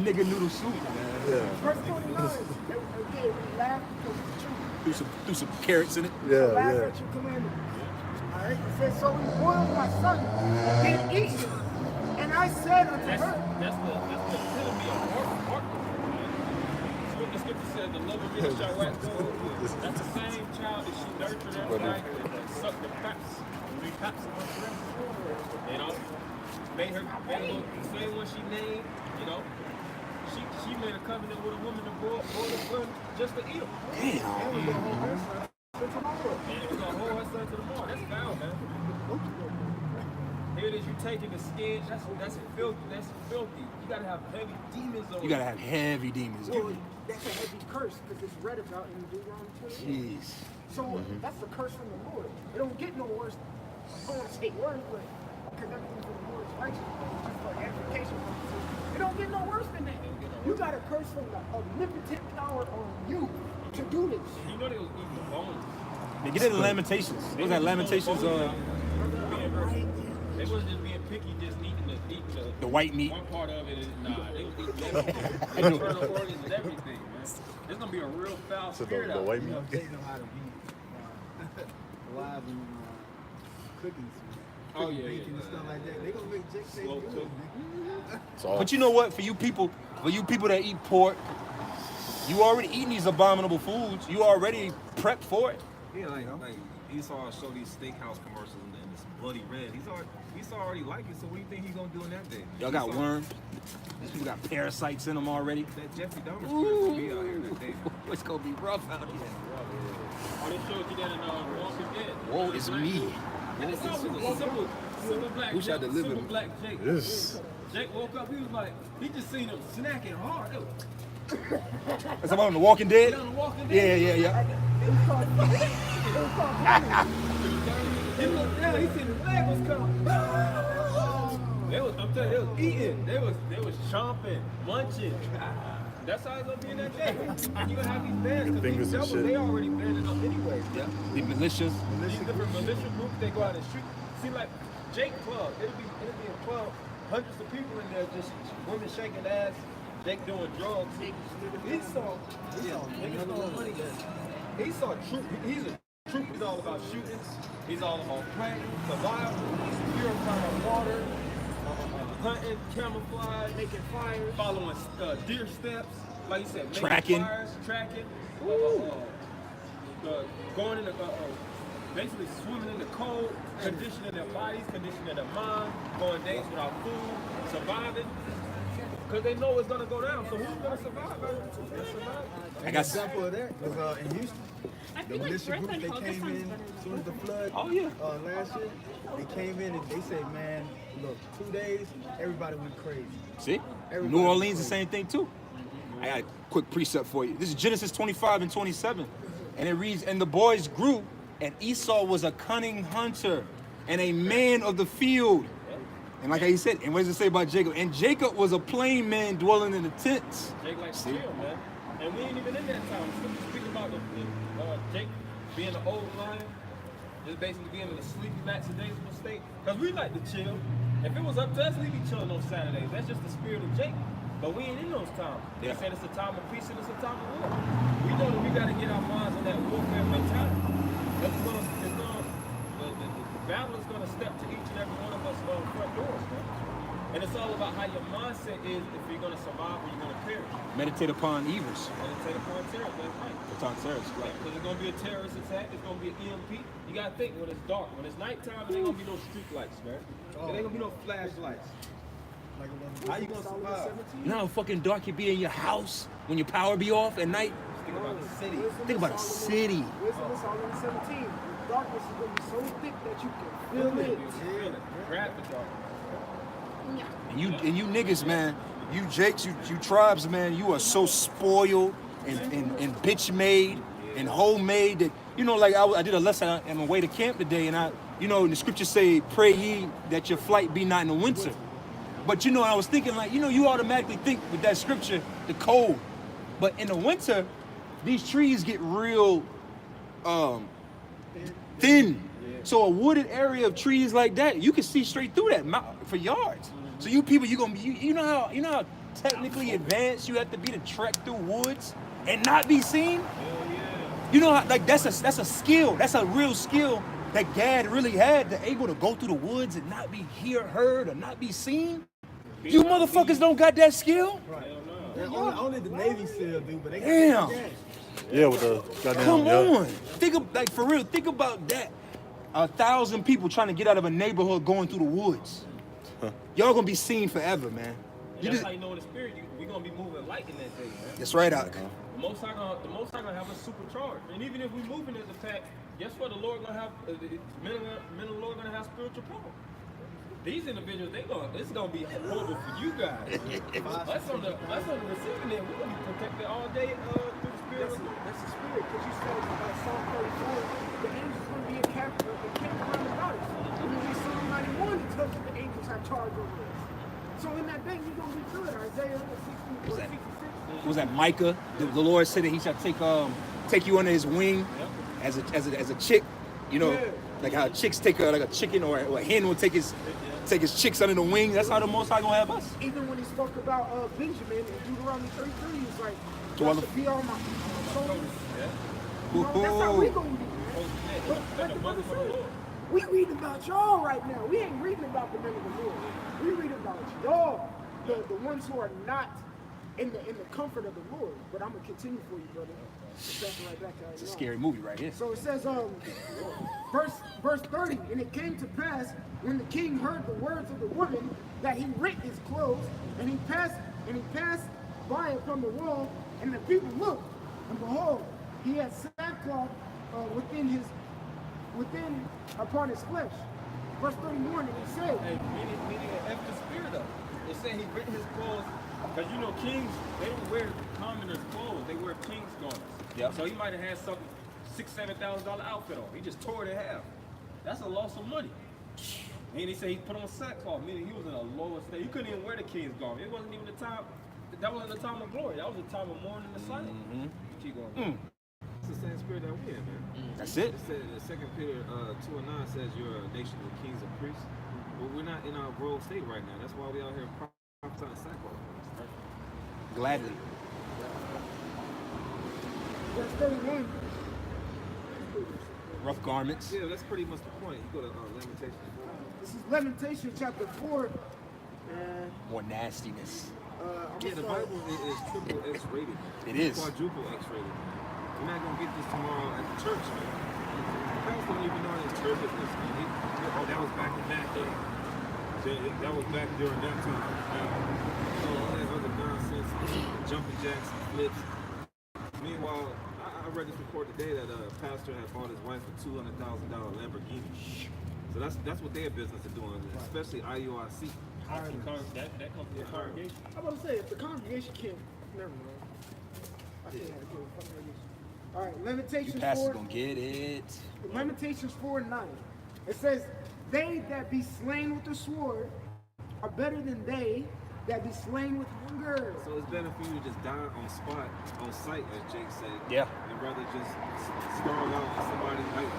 Nigga noodle soup, man. Verse 29. Again, we laughed because it's true. Threw some carrots in it. So laugh at your commandment. Alright, it says, so we boiled my son and eat him. And I said unto her, That's the epitome of work. What the scripture said, the love of it shall wax cold. That's the same child that she nurtured every night and sucked the paps, 3 paps of her breast. You know, made her the same one she named. You know, she made a covenant with a woman to boil the blood just to eat him. Damn. And it was gonna hold her son to the morning. That's foul, man. Here it is, you taking the skin, that's filthy. You gotta have heavy demons over You gotta have heavy demons. well, that's a heavy curse because it's read about in Deuteronomy 28. Jeez. So that's the curse from the Lord. It don't get no worse. I don't want to say worse, but because everything from the Lord is righteous, but just for edification purposes, it don't get no worse than that. You got a curse from the omnipotent power on you to do this. You know they was eating the bones. Man, get into Lamentations. What was that Lamentations? They wasn't just being picky, just eating The white meat. one part of it. Nah, they was eating everything. Internal organs and everything, man. There's gonna be a real foul spirit out there. They know how to be live and cooking. Oh yeah, Bacon and stuff like that. They gonna make Jake say Slow good. cook. But you know what? For you people that eat pork, you already eating these abominable foods. You already prepped for it. Yeah, like Esau show these steakhouse commercials and this bloody red. Esau already like it, so what do you think he's gonna do in that day? Y'all got worms. These people got parasites in them already. That Jeffrey Dahmer spirit gonna be out here that day. It's gonna be rough out here. Oh, they showed you that in Walking Dead. Woe is me. And it's simple black Wish I Jake. delivered Simple it. black Jake. Yes. Jake woke up, he was like, he just seen him snacking hard. It was- That's about on The Walking Dead? Yeah, on The Walking Dead. Yeah. He looked down, he seen his leg was coming. I'm telling you, they was eating. They was chomping, munching. That's how it's gonna be in that day. And you gonna have these bands, because Fingers these and devils, shit. they already banded up anyway. Yeah. The militias. These different militia groups, they go out and street. See, like Jake Club, it'll be a club, hundreds of people in there, just women shaking ass, Jake doing drugs. He saw money. He saw truth. He's a truth. He's all about shootings. He's all about praying, survival, purifying water, hunting, camouflage, making fires, following deer steps, like you said, making Tracking. fires, tracking, going in the basically swimming in the cold, conditioning their bodies, conditioning their mind, going days without food, surviving. Because they know it's gonna go down. So who's gonna survive? An example of that was in Houston. The militia group, they came in as soon as the flood last year. They came in and they said, man, look, 2 days, everybody went crazy. See? Everybody New Orleans, went the crazy. same thing too. I got a quick precept for you. This is Genesis 25 and 27. And it reads, and the boys grew, and Esau was a cunning hunter and a man of the field. And like he said, and what does it say about Jacob? And Jacob was a plain man dwelling in the tents. Jake likes to chill, man. And we ain't even in that time. So speaking about Jake being the old lion, just basically being in a sleepy, lackadaisical state. Because we like to chill. If it was up to us, we'd be chilling on Saturdays. That's just the spirit of Jake. But we ain't in those times. They said it's a time of peace and it's a time of war. We know that we got to get our minds on that warfare mentality. The battle is going to step to each and every one of us on front doors, man. And it's all about how your mindset is if you're going to survive or you're going to perish. Meditate upon evils. Meditate upon terror, that's right. Upon terrorists, right. Because it's going to be a terrorist attack, it's going to be an EMP. You got to think when it's dark, when it's nighttime, there ain't going to be no street lights, man. There ain't going to be no flashlights. How you going to survive? You know how fucking dark you be in your house when your power be off at night? Think about the city. Think about a city. Wisdom is all in 17. Darkness is going to be so thick that you can feel it. Grab the dark. And you niggas, man, you Jakes, you tribes, man, you are so spoiled and bitch made and homemade that, you know, like I did a lesson on my way to camp today, and the scriptures say, pray ye that your flight be not in the winter. But I was thinking, like, you automatically think with that scripture, the cold. But in the winter, these trees get real thin. So a wooded area of trees like that, you can see straight through that for yards. So you people, you know how technically advanced you have to be to trek through woods and not be seen. You know how, like, that's a skill. That's a real skill that Gad really had, to able to go through the woods and not be heard or not be seen. You motherfuckers don't got that skill. Right. Only the Navy SEAL do, but they Damn. Yeah, with the goddamn. Come on. For real, think about that. 1,000 people trying to get out of a neighborhood going through the woods. Y'all gonna be seen forever, man. That's how you know in the spirit, we're gonna be moving light in that day, man. That's right, Doc. The Most High gonna have us supercharged. And even if we moving as a pack, guess what? The Lord gonna have, men of the Lord gonna have spiritual power. These individuals, it's gonna be horrible for you guys. Us on the receiving end, we're gonna be protected all day through the spirit. That's the spirit, because you said Psalm 34, the angels going to be encamped around about us. And then in Psalm 91, it tells us the angels have charge over us. So in that day, you're going to be good. Isaiah 66. Was that Micah? The Lord said that he shall take you under his wing as a chick. Like how chicks take like a chicken or a hen will take his chicks under the wing. That's how the Most High gonna have us. Even when he spoke about Benjamin in Deuteronomy 33, he was like, Dwell- should be on my shoulders. That's how we gonna be. But the brother said, we reading about y'all right now. We ain't reading about the men of the Lord. We reading about y'all, the ones who are not in the comfort of the Lord. But I'm gonna continue for you, brother. Right back to It's a scary movie right here. So it says, verse 30, and it came to pass when the king heard the words of the woman that he rent his clothes, and he passed by upon the wall, and the people looked, and behold, he had sackcloth within upon his flesh. Verse 31, and he said, meaning an F the spirit up. It's saying he rent his clothes, because kings, they don't wear commoners' clothes, they wear king's garments. Yep. So he might have had something $6,000-$7,000 outfit on. He just tore it in half. That's a loss of money. And he said he put on sackcloth, meaning he was in a lower state. He couldn't even wear the king's garment. It wasn't even the time. That wasn't the time of glory. That was the time of mourning and silence. Keep going. It's the same spirit that we in, man. That's it. It said in 2 Peter 2:9 says you're a nation of kings and priests. But we're not in our royal state right now. That's why we out here prophesying sackcloth. Gladly. verse 31. Rough garments. Yeah, that's pretty much the point. You go to Lamentations 4. This is Lamentation chapter 4. More nastiness. Yeah, the Bible is triple X rated. It is. Quadruple X rated. We're not gonna get this tomorrow at the church, man. The pastor don't even know how to interpret this, man. That was back in that day. That was back during that time. All that other nonsense, jumping jacks and flips. Meanwhile, I read this report today that a pastor had bought his wife a $200,000 Lamborghini. So that's what their business is doing, especially IUIC. That comes from the congregation. I'm about to say, if the congregation can't, never mind. I can't have good congregation. All right, Lamentations 4. Gonna get it. Lamentations 4:9. It says, "They that be slain with the sword are better than they that be slain with hunger." So it's better for you to just die on spot, on sight, as Jake said. Yeah. And rather just starve out with somebody like,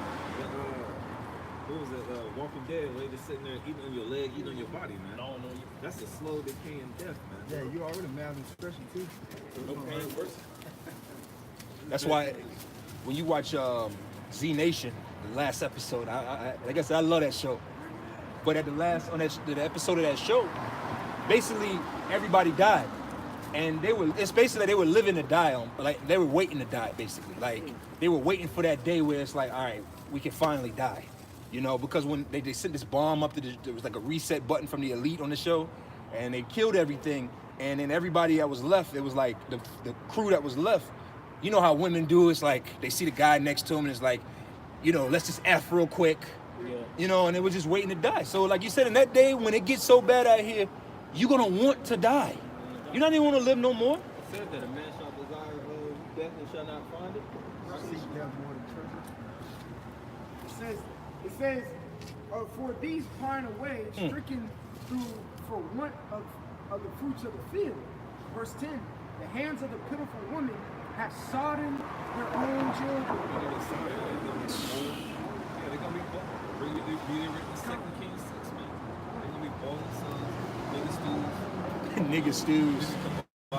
what was it, Walking Dead, where they just sitting there eating on your leg, eating on your body, man. No. That's a slow decaying death, man. Yeah, you already malnutrition too. No pain worse. That's why when you watch Z Nation, the last episode, like I said, I love that show. But at the episode of that show, basically everybody died, and it's basically they were living to die on, like they were waiting to die, basically. Like they were waiting for that day where it's like, all right, we can finally die, you know, because when they sent this bomb up there was like a reset button from the elite on the show, and they killed everything, and then everybody that was left, it was like the crew that was left. You know how women do, it's like they see the guy next to them and it's like, you know, let's just F real quick. Yeah. You know, and they were just waiting to die. So like you said, in that day when it gets so bad out here, you're gonna want to die. You're not even want to live no more. It says that a man shall desire death and shall not find it. Seek death more than treasure. It says, "For these pine away, stricken through for want of the fruits of the field." Verse 10, "The hands of the pitiful woman have sodden their own children." Yeah, they're gonna be born. Read it in 2 Kings 6, man. They're gonna be born sons, nigga stews. Nigga stews. The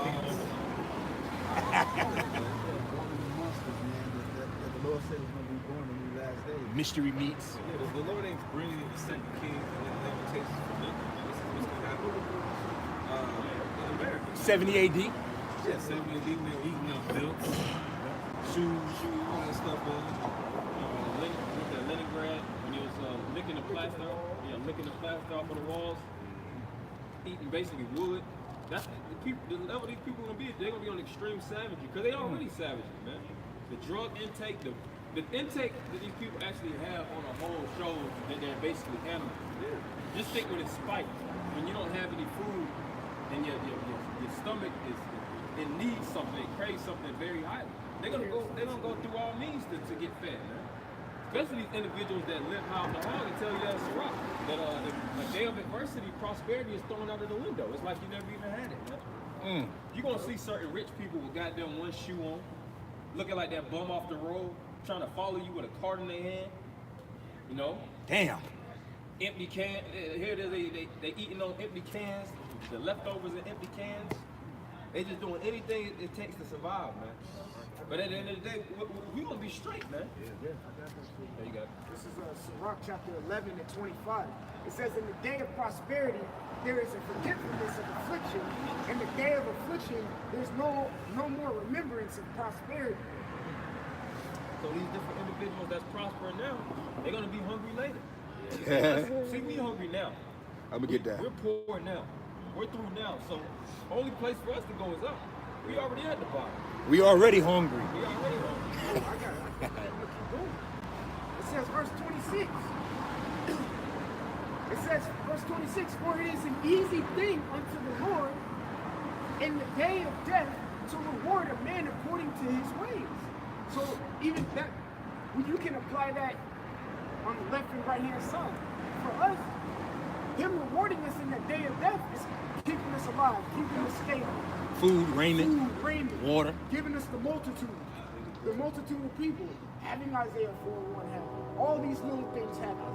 Lord said it's gonna be born in these last days. Mystery meats. Yeah, the Lord ain't bringing the 2 Kings and then Lamentations from nothing. This is what's gonna happen in America. 70 AD. Yeah, 70 AD when they're eating up belts, shoes, all that stuff on. With the Leningrad, when he was licking the plaster off of the walls, eating basically wood. That's the level these people gonna be. They're gonna be on extreme savagery because they already savagery, man. The drug intake, the intake that these people actually have on a whole shows that they're basically animals. Just think when it's spiked, when you don't have any food and your stomach it needs something, it craves something very highly. They're gonna go through all means to get fed, man. Especially these individuals that live high on the hog and tell you that's a rock. That a day of adversity, prosperity is thrown out of the window. It's like you never even had it, man. You're gonna see certain rich people with goddamn one shoe on, looking like that bum off the road, trying to follow you with a cart in their hand. You know? Damn. Empty can. Here it is, they eating on empty cans, the leftovers in empty cans. They just doing anything it takes to survive, man. But at the end of the day, we gonna be straight, man. Yeah. There you go. This is Sirach chapter 11 and 25. It says, "In the day of prosperity, there is a forgetfulness of affliction. In the day of affliction, there's no more remembrance of prosperity." So these different individuals that's prospering now, they're gonna be hungry later. See, we hungry now. I'm gonna get that. We're poor now. We're through now. So only place for us to go is up. We already at the bottom. We already hungry. We already hungry. I got it. It says, verse 26. It says, verse 26, "For it is an easy thing unto the Lord in the day of death to reward a man according to his ways." So even that, you can apply that on the left and right hand side. For us, him rewarding us in the day of death is keeping us alive, keeping us stable. Food, raiment, water. Giving us the multitude of people, having Isaiah 4:1 happen. All these little things happen.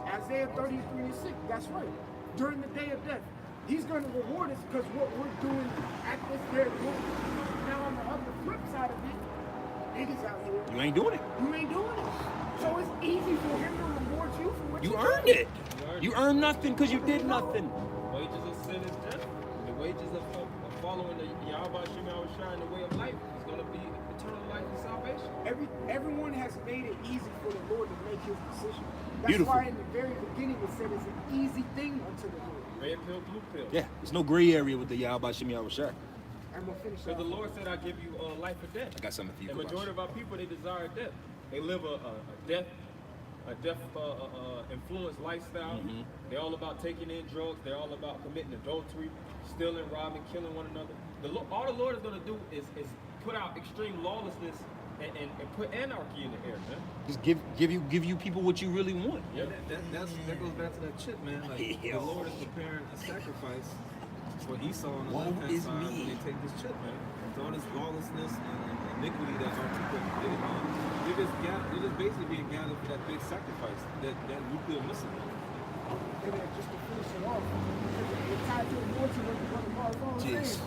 Isaiah 33:6. That's right. During the day of death, he's going to reward us because what we're doing at this very moment. Now on the other flip side of it, niggas out here. You ain't doing it. You ain't doing it. So it's easy for him to reward you for what You you earned did. it. You earned nothing because you did nothing. Wages of sin is death. The wages of following the Yahweh Shem Shine, the way of life, is going to be eternal life. life and salvation. Everyone has made it easy for the Lord to make his decision. That's Beautiful. why in the very beginning it said it's an easy thing unto the Lord. Red pill, blue pill. Yeah, there's no gray area with the Yahweh Shem Yahushua. I'm gonna finish Because that. the Lord said, I give you life or death. I got something for you. The majority of our people, they desire death. They live a death influenced lifestyle. They're all about taking in drugs. They're all about committing adultery, stealing, robbing, killing one another. All the Lord is going to do is put out extreme lawlessness and put anarchy in the air, man. Just give you people what you really want. Yeah, that goes back to that chip, man. Like the Lord is preparing a sacrifice for Esau on the left-hand side when they take this chip, man. So all this lawlessness and iniquity that our people are committing on, they're just basically being gathered for that big sacrifice, that nuclear missile. And then just to finish it off, it tied to the more to what the Brother Paul was saying.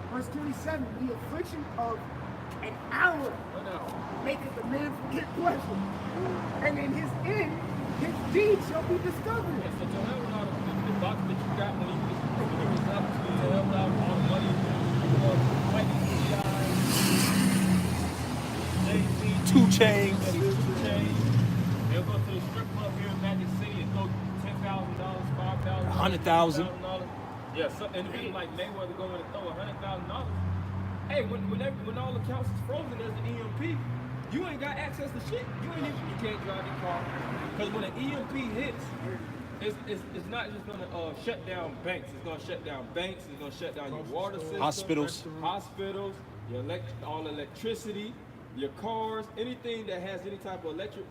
Verse 27, the affliction of an hour maketh the man forget pleasure. And in his end, his deed shall be discovered. Yeah, so to hell with all the bucks that you got when you was up, to hell with all the money, fighting Jay-Z, 2 Chainz. They'll go to the strip club here in Magic City and throw $10,000, $5,000, $100,000. Yeah, so, and people like Mayweather go in and throw $100,000. Hey, when all accounts is frozen as an EMP, you ain't got access to shit. You can't drive your car. Because when an EMP hits, it's not just gonna shut down banks. It's gonna shut down banks. It's gonna shut down your water system, Hospitals, your all electricity, your cars, anything that has any type of electric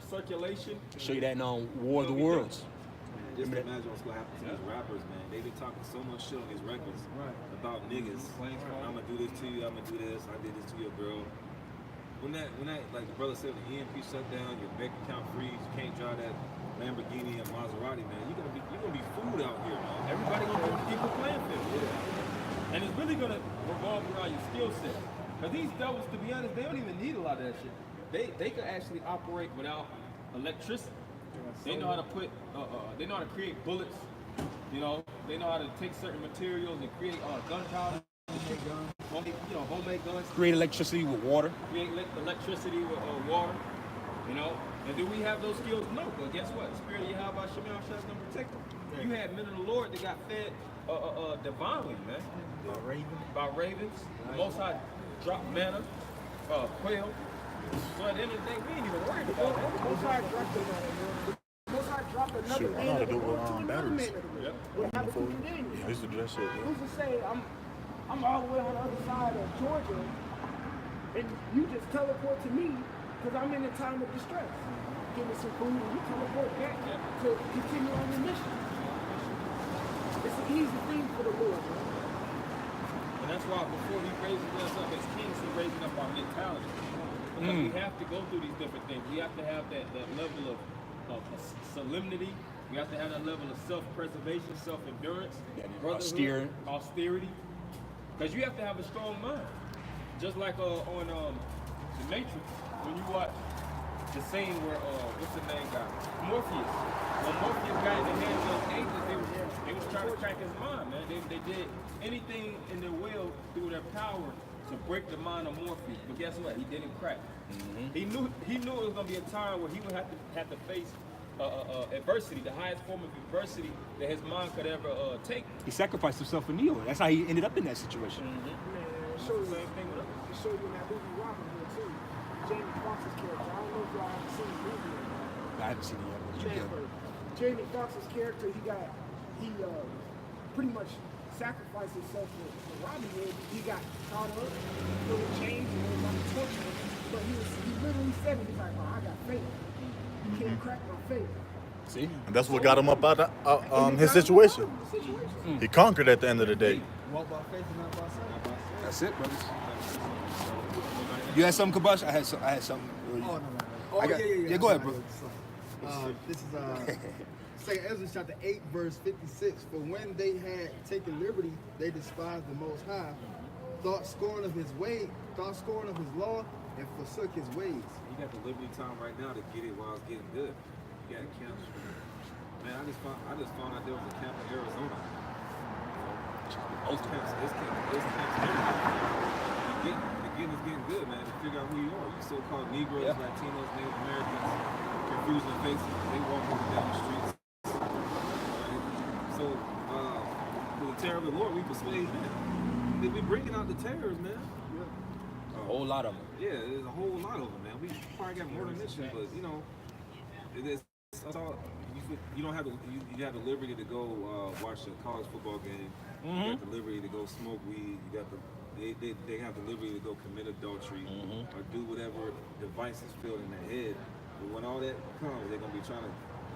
circulation. Show you that on War of the Worlds. Just imagine what's gonna happen to these rappers, man. They be talking so much shit on these records about niggas. I'm gonna do this to you. I'm gonna do this. I did this to your girl. When that, like the brother said, the EMP shut down, your bank account freeze, you can't drive that Lamborghini and Maserati, man. You're gonna be fooled out here, man. Everybody gonna be on equal playing field. Yeah. And it's really gonna revolve around your skill set. Cause these devils, to be honest, they don't even need a lot of that shit. They can actually operate without electricity. They know how to put, they know how to create bullets. You know, they know how to take certain materials and create gunpowder. Homemade guns. Create electricity with water. Create electricity with water. You know, and do we have those skills? No, but guess what? The Spirit of Yahweh Shem Yahushua is going to protect them. You had men of the Lord that got fed divinely, man. By ravens. The Most High dropped manna, quail. So at the end of the day, we ain't even worried about that. The Most High dropped another Shoot, I know how to do it with batteries. What happened to Daniel? I used to do that shit. Yeah. Who's to say I'm all the way on the other side of Georgia, and you just teleport to me because I'm in a time of distress. Give me some food, and you teleport back to continue on your mission. It's an easy thing for the Lord, man. And that's why before he raises us up as kings, he's raising up our mentality. Because we have to go through these different things. We have to have that level of solemnity. We have to have that level of self-preservation, self-endurance, austerity. Because you have to have a strong mind. Just like on The Matrix, when you watch the scene where, what's the name guy? Morpheus. When Morpheus got in the hands of angels, they was trying to crack his mind, man. They did anything in their will through their power to break the mind of Morpheus. But guess what? He didn't crack. He knew it was going to be a time where he would have to face adversity, the highest form of adversity that his mind could ever take. He sacrificed himself for Neo. That's how he ended up in that situation. Show you same thing with us. Show you in that movie Robin Hood too. Jamie Foxx's character. I don't know if y'all haven't seen the movie yet. I haven't seen it yet. But you did. Jamie Foxx's character, he pretty much sacrificed himself for Robin Hood. He got caught up, with chains, and everybody tortured him. But he literally said it. He's like, I got faith. You can't crack my faith. See? And that's what got him up out of his situation. He conquered at the end of the day. Walk by faith and not by sight. That's it, brothers. You had something, Kabash? I had something. Oh, no. Yeah, go ahead, bro. This is 2 Ezra chapter 8, verse 56. For when they had taken liberty, they despised the Most High, thought scorn of his law, and forsook his ways. You got the liberty time right now to get it while it's getting good. You got camps. Man, I just found out there was a camp in Arizona. It's camps everywhere. The it's getting good, man. To figure out who you are. You so-called Negroes, Latinos, Native Americans, confusing faces. They walk up and down the streets. Right? So, with the terror of the Lord, we persuade men. They be bringing out the terrors, man. A whole lot of them. Yeah, there's a whole lot of them, man. We probably got more than this, but you know, it's all, you don't have the you have the liberty to go watch a college football game. You got the liberty to go smoke weed. You got they have the liberty to go commit adultery or do whatever devices feel in their head. But when all that comes, they're gonna be trying to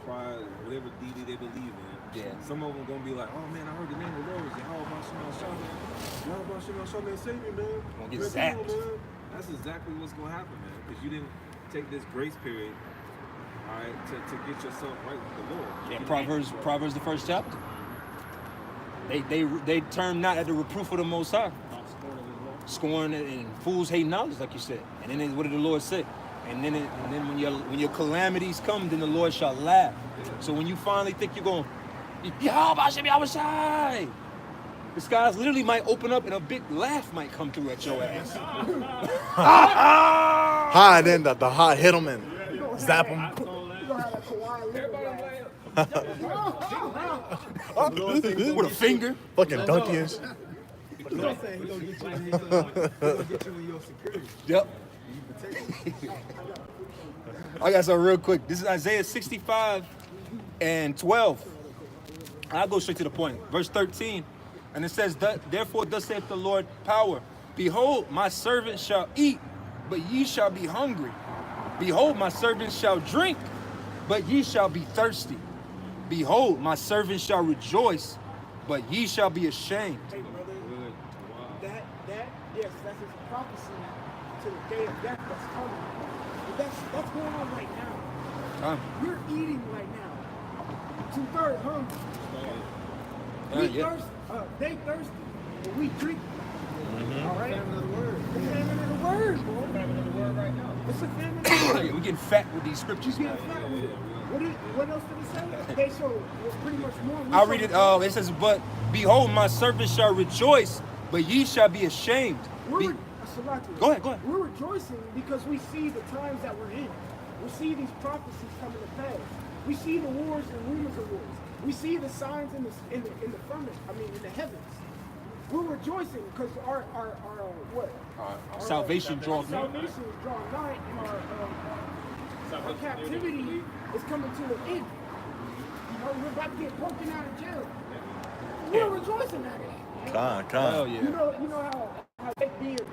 cry whatever deity they believe in. Yeah. Some of them gonna be like, oh man, I heard the name of the Lord is Yahweh Shema man. Yahweh Shema man, save me, man. Gonna get zapped. Man. That's exactly what's gonna happen, man. Because you didn't take this grace period, all right, to get yourself right with the Lord. Yeah, Proverbs the first chapter. They term not at the reproof of the Most High. Scorn and fools hate knowledge, like you said. And then what did the Lord say? And then when your calamities come, then the Lord shall laugh. So when you finally think you're going, Yahweh, the skies literally might open up and a big laugh might come through at your ass. Hide in the hot hit him and zap him. With a finger. Fucking donkey-ish. Yep. I got something real quick. This is Isaiah 65 and 12. I'll go straight to the point. Verse 13. And it says, therefore thus saith the Lord power. Behold, my servant shall eat, but ye shall be hungry. Behold, my servant shall drink, but ye shall be thirsty. Behold, my servant shall rejoice, but ye shall be ashamed. Hey, brother, yes, that's his prophecy to the day of death that's coming. But that's going on right now. We're eating right now. 2/3 hungry. They thirsty, but we drink. All right? Famine of the word. The famine of the word, bro. Famine of the word right now. It's a famine of the word. We're getting fat with these scriptures. You getting fat with it. What else did it say? They show pretty much more. I'll read it. It says, but behold, my servant shall rejoice, but ye shall be ashamed. Go ahead. We're rejoicing because we see the times that we're in. We see these prophecies coming to pass. We see the wars and rumors of wars. We see the signs in the firmament. I mean, in the heavens. We're rejoicing because our salvation draws nigh. Salvation is drawing nigh, and our captivity is coming to an end. You know, we're about to get broken out of jail. We're rejoicing at it. Hell yeah. You know how they be in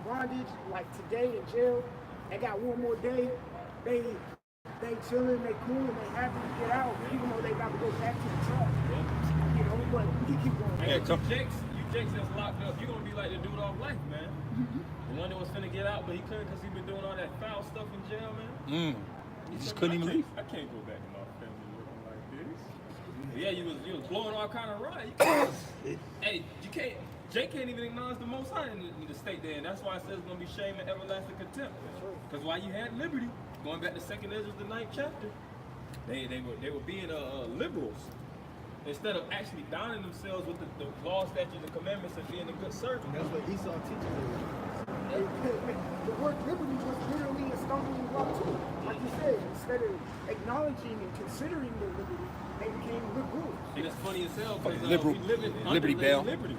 bondage, like today in jail, they got one more day, they chilling, they cool, and they happy to get out, even though they got to go back to the trap. You know, but we keep going. Hey, you Jakes that's locked up, you're gonna be like the dude off life, man. The one that was finna get out, but he couldn't because he been doing all that foul stuff in jail, man. He just couldn't even leave. I can't go back to my family looking like this. Yeah, you was blowing all kind of right. Hey, you can't. Jake can't even acknowledge the Most High in the state there, and that's why it says it's gonna be shame and everlasting contempt. Because while you had liberty, going back to 2nd Ezra, the 9th chapter, they were being liberals instead of actually downing themselves with the law, statutes, and commandments and being a good servant. That's what Esau teaches them. The word liberty was literally a stumbling block too. Like you said, instead of acknowledging and considering their liberty, they became liberals. And it's funny as hell because Liberal, we live in Liberty Bell. Liberty.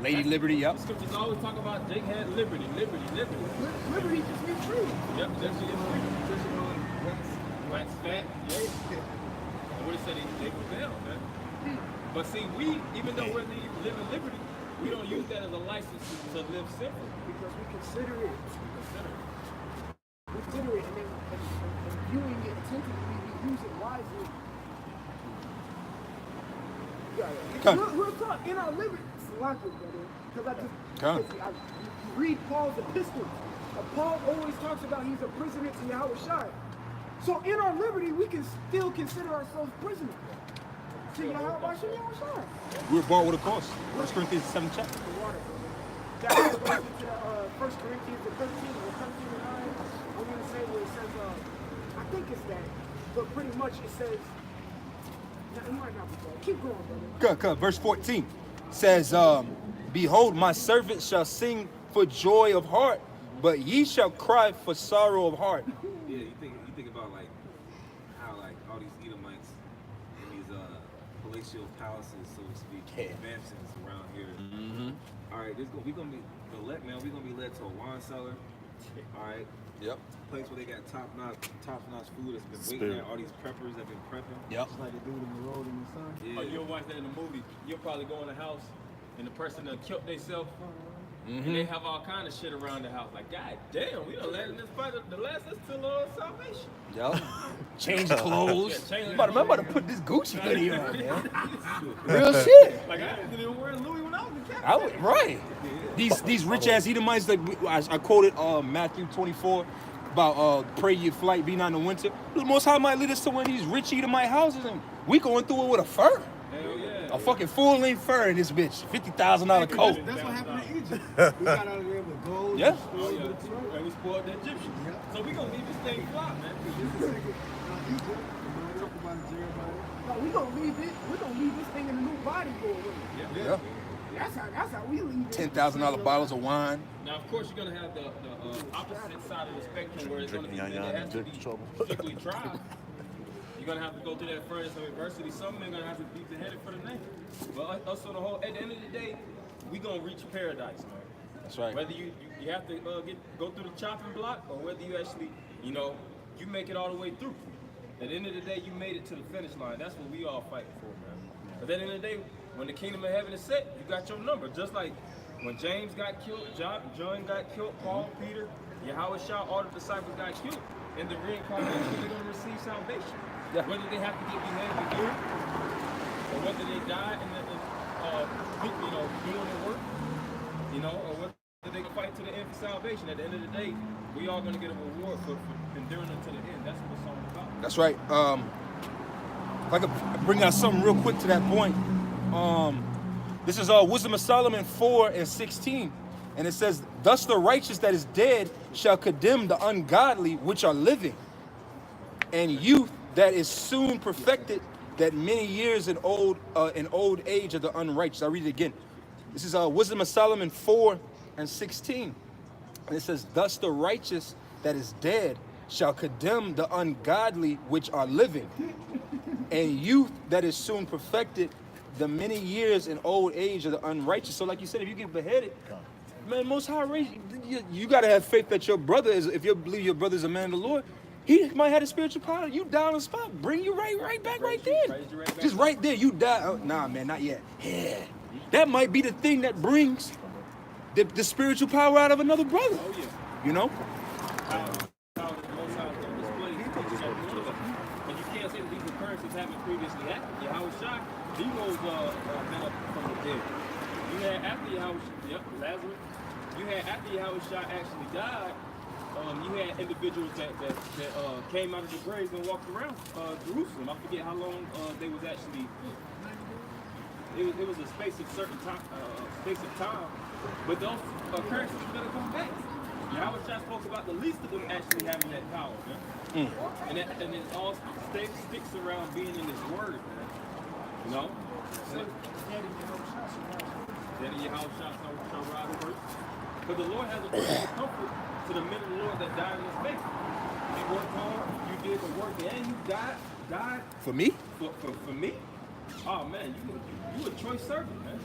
Lady Liberty, yep. The scriptures always talk about Jake had liberty. Liberty just means free. Yep, that's just free. Wax fat, yeah. And what it said, they rebelled, man. But see, even though we're living liberty, we don't use that as a license to live simple. Because we consider it. We consider it, and then and viewing it attentively, we use it wisely. We're taught in our liberty. Logic, brother. Because you read Paul's epistles. Paul always talks about he's a prisoner to Yahweh Shai. So in our liberty, we can still consider ourselves prisoners. See Yahweh Shai. We were born with a cost. 1 Corinthians 7th chapter. That goes to 1 Corinthians 13 or 13 and 9. I'm going to say where it says, I think it's that, but pretty much it says, it might not be that. Keep going, brother. Good. Verse 14 says, behold, my servant shall sing for joy of heart. but ye shall cry for sorrow of heart. Yeah, you think about like how like all these Edomites and these palatial palaces, so to speak, mansions around here. All right, we gonna be the let man. We gonna be led to a wine cellar. All right. Yep. Place where they got top notch food that's been waiting there. All these preppers that been prepping. Yep. Just like the dude in the road in the sun. Yeah. Oh, you'll watch that in the movie. You'll probably go in the house and the person that killed themselves. And they have all kind of shit around the house. Like, God damn, we done letting this fight the last us till salvation. Yup. Change clothes. Yeah, I'm about to put this Gucci hoodie on, man. Real shit. Like, I didn't even wear Louis when I was a cat. Right. These rich ass Edomites that I quoted Matthew 24 about pray your flight be not in the winter. The Most High might lead us to one of these rich Edomite houses and we going through it with a fur. Hell yeah. A fucking full-length fur in this bitch. $50,000 coat. That's what happened in Egypt. We got out of there with gold. Yeah. And we spoiled the Egyptians. So we gonna leave this thing fly, man. No, we gonna leave it. We gonna leave this thing in a new body going with it. Yeah. That's how we leave it. $10,000 bottles of wine. Now, of course, you're gonna have the opposite side of the spectrum where it's gonna be men that has to be strictly tried. You're gonna have to go through that furnace of adversity. Some men gonna have to be beheaded for the name. But us on the whole, at the end of the day, we gonna reach paradise, man. That's right. Whether you have to go through the chopping block or whether you actually, you make it all the way through. At the end of the day, you made it to the finish line. That's what we all fighting for, man. But at the end of the day, when the kingdom of heaven is set, you got your number. Just like when James got killed, John got killed, Paul, Peter, Yahweh Shah, all the disciples got killed. In the reincarnation, they're going to receive salvation. Yeah. Whether they have to get beheaded again, or whether they die in doing the work, or whether they can fight to the end for salvation. At the end of the day, we all going to get a reward for enduring until the end. That's what it's all about. That's right. If I could bring out something real quick to that point. This is Wisdom of Solomon 4:16. And it says, thus the righteous that is dead shall condemn the ungodly which are living. And youth that is soon perfected, that many years in old age of the unrighteous. I'll read it again. This is Wisdom of Solomon 4:16. And it says, thus the righteous that is dead shall condemn the ungodly which are living. And youth that is soon perfected, the many years in old age of the unrighteous. So like you said, if you get beheaded, man, Most High, you got to have faith that your brother is, if you believe your brother is a man of the Lord, he might have the spiritual power. You die on the spot, bring you right back right then. Just right there, you die. Oh, nah, man, not yet. Yeah. That might be the thing that brings the spiritual power out of another brother. Oh, yeah. You know? How the Most High is going to display his power. And you can't say that these occurrences haven't previously happened. Yahweh Shai, he rose men up from the dead. You had after Lazarus. You had after Yahweh Shai actually died. You had individuals that came out of the graves and walked around Jerusalem. I forget how long they was actually. It was a space of certain time, but those occurrences are gonna come back. Yahweh Shai spoke about the least of them actually having that power, man. And it all sticks around being in His Word, man. You know. That Yahweh Shai shall rise first. But the Lord has a word of comfort to the men of the Lord that died in His faith. You worked hard, you did the work, and you died. For me? For me? Oh man, you a choice servant, man.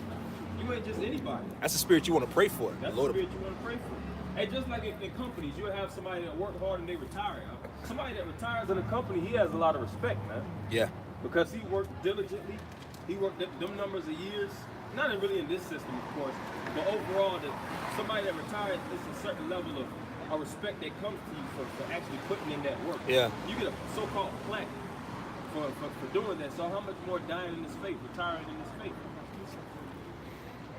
You ain't just anybody. That's the spirit you want to pray for. That's the spirit you want to pray for. Hey, just like in companies, you'll have somebody that worked hard and they retire. Somebody that retires in a company, he has a lot of respect, man. Yeah. Because he worked diligently. He worked them numbers of years. Not really in this system, of course, but overall, somebody that retires, it's a certain level of respect that comes to you for actually putting in that work. Yeah. You get a so-called plaque for doing that. So how much more dying in this faith, retiring in this faith?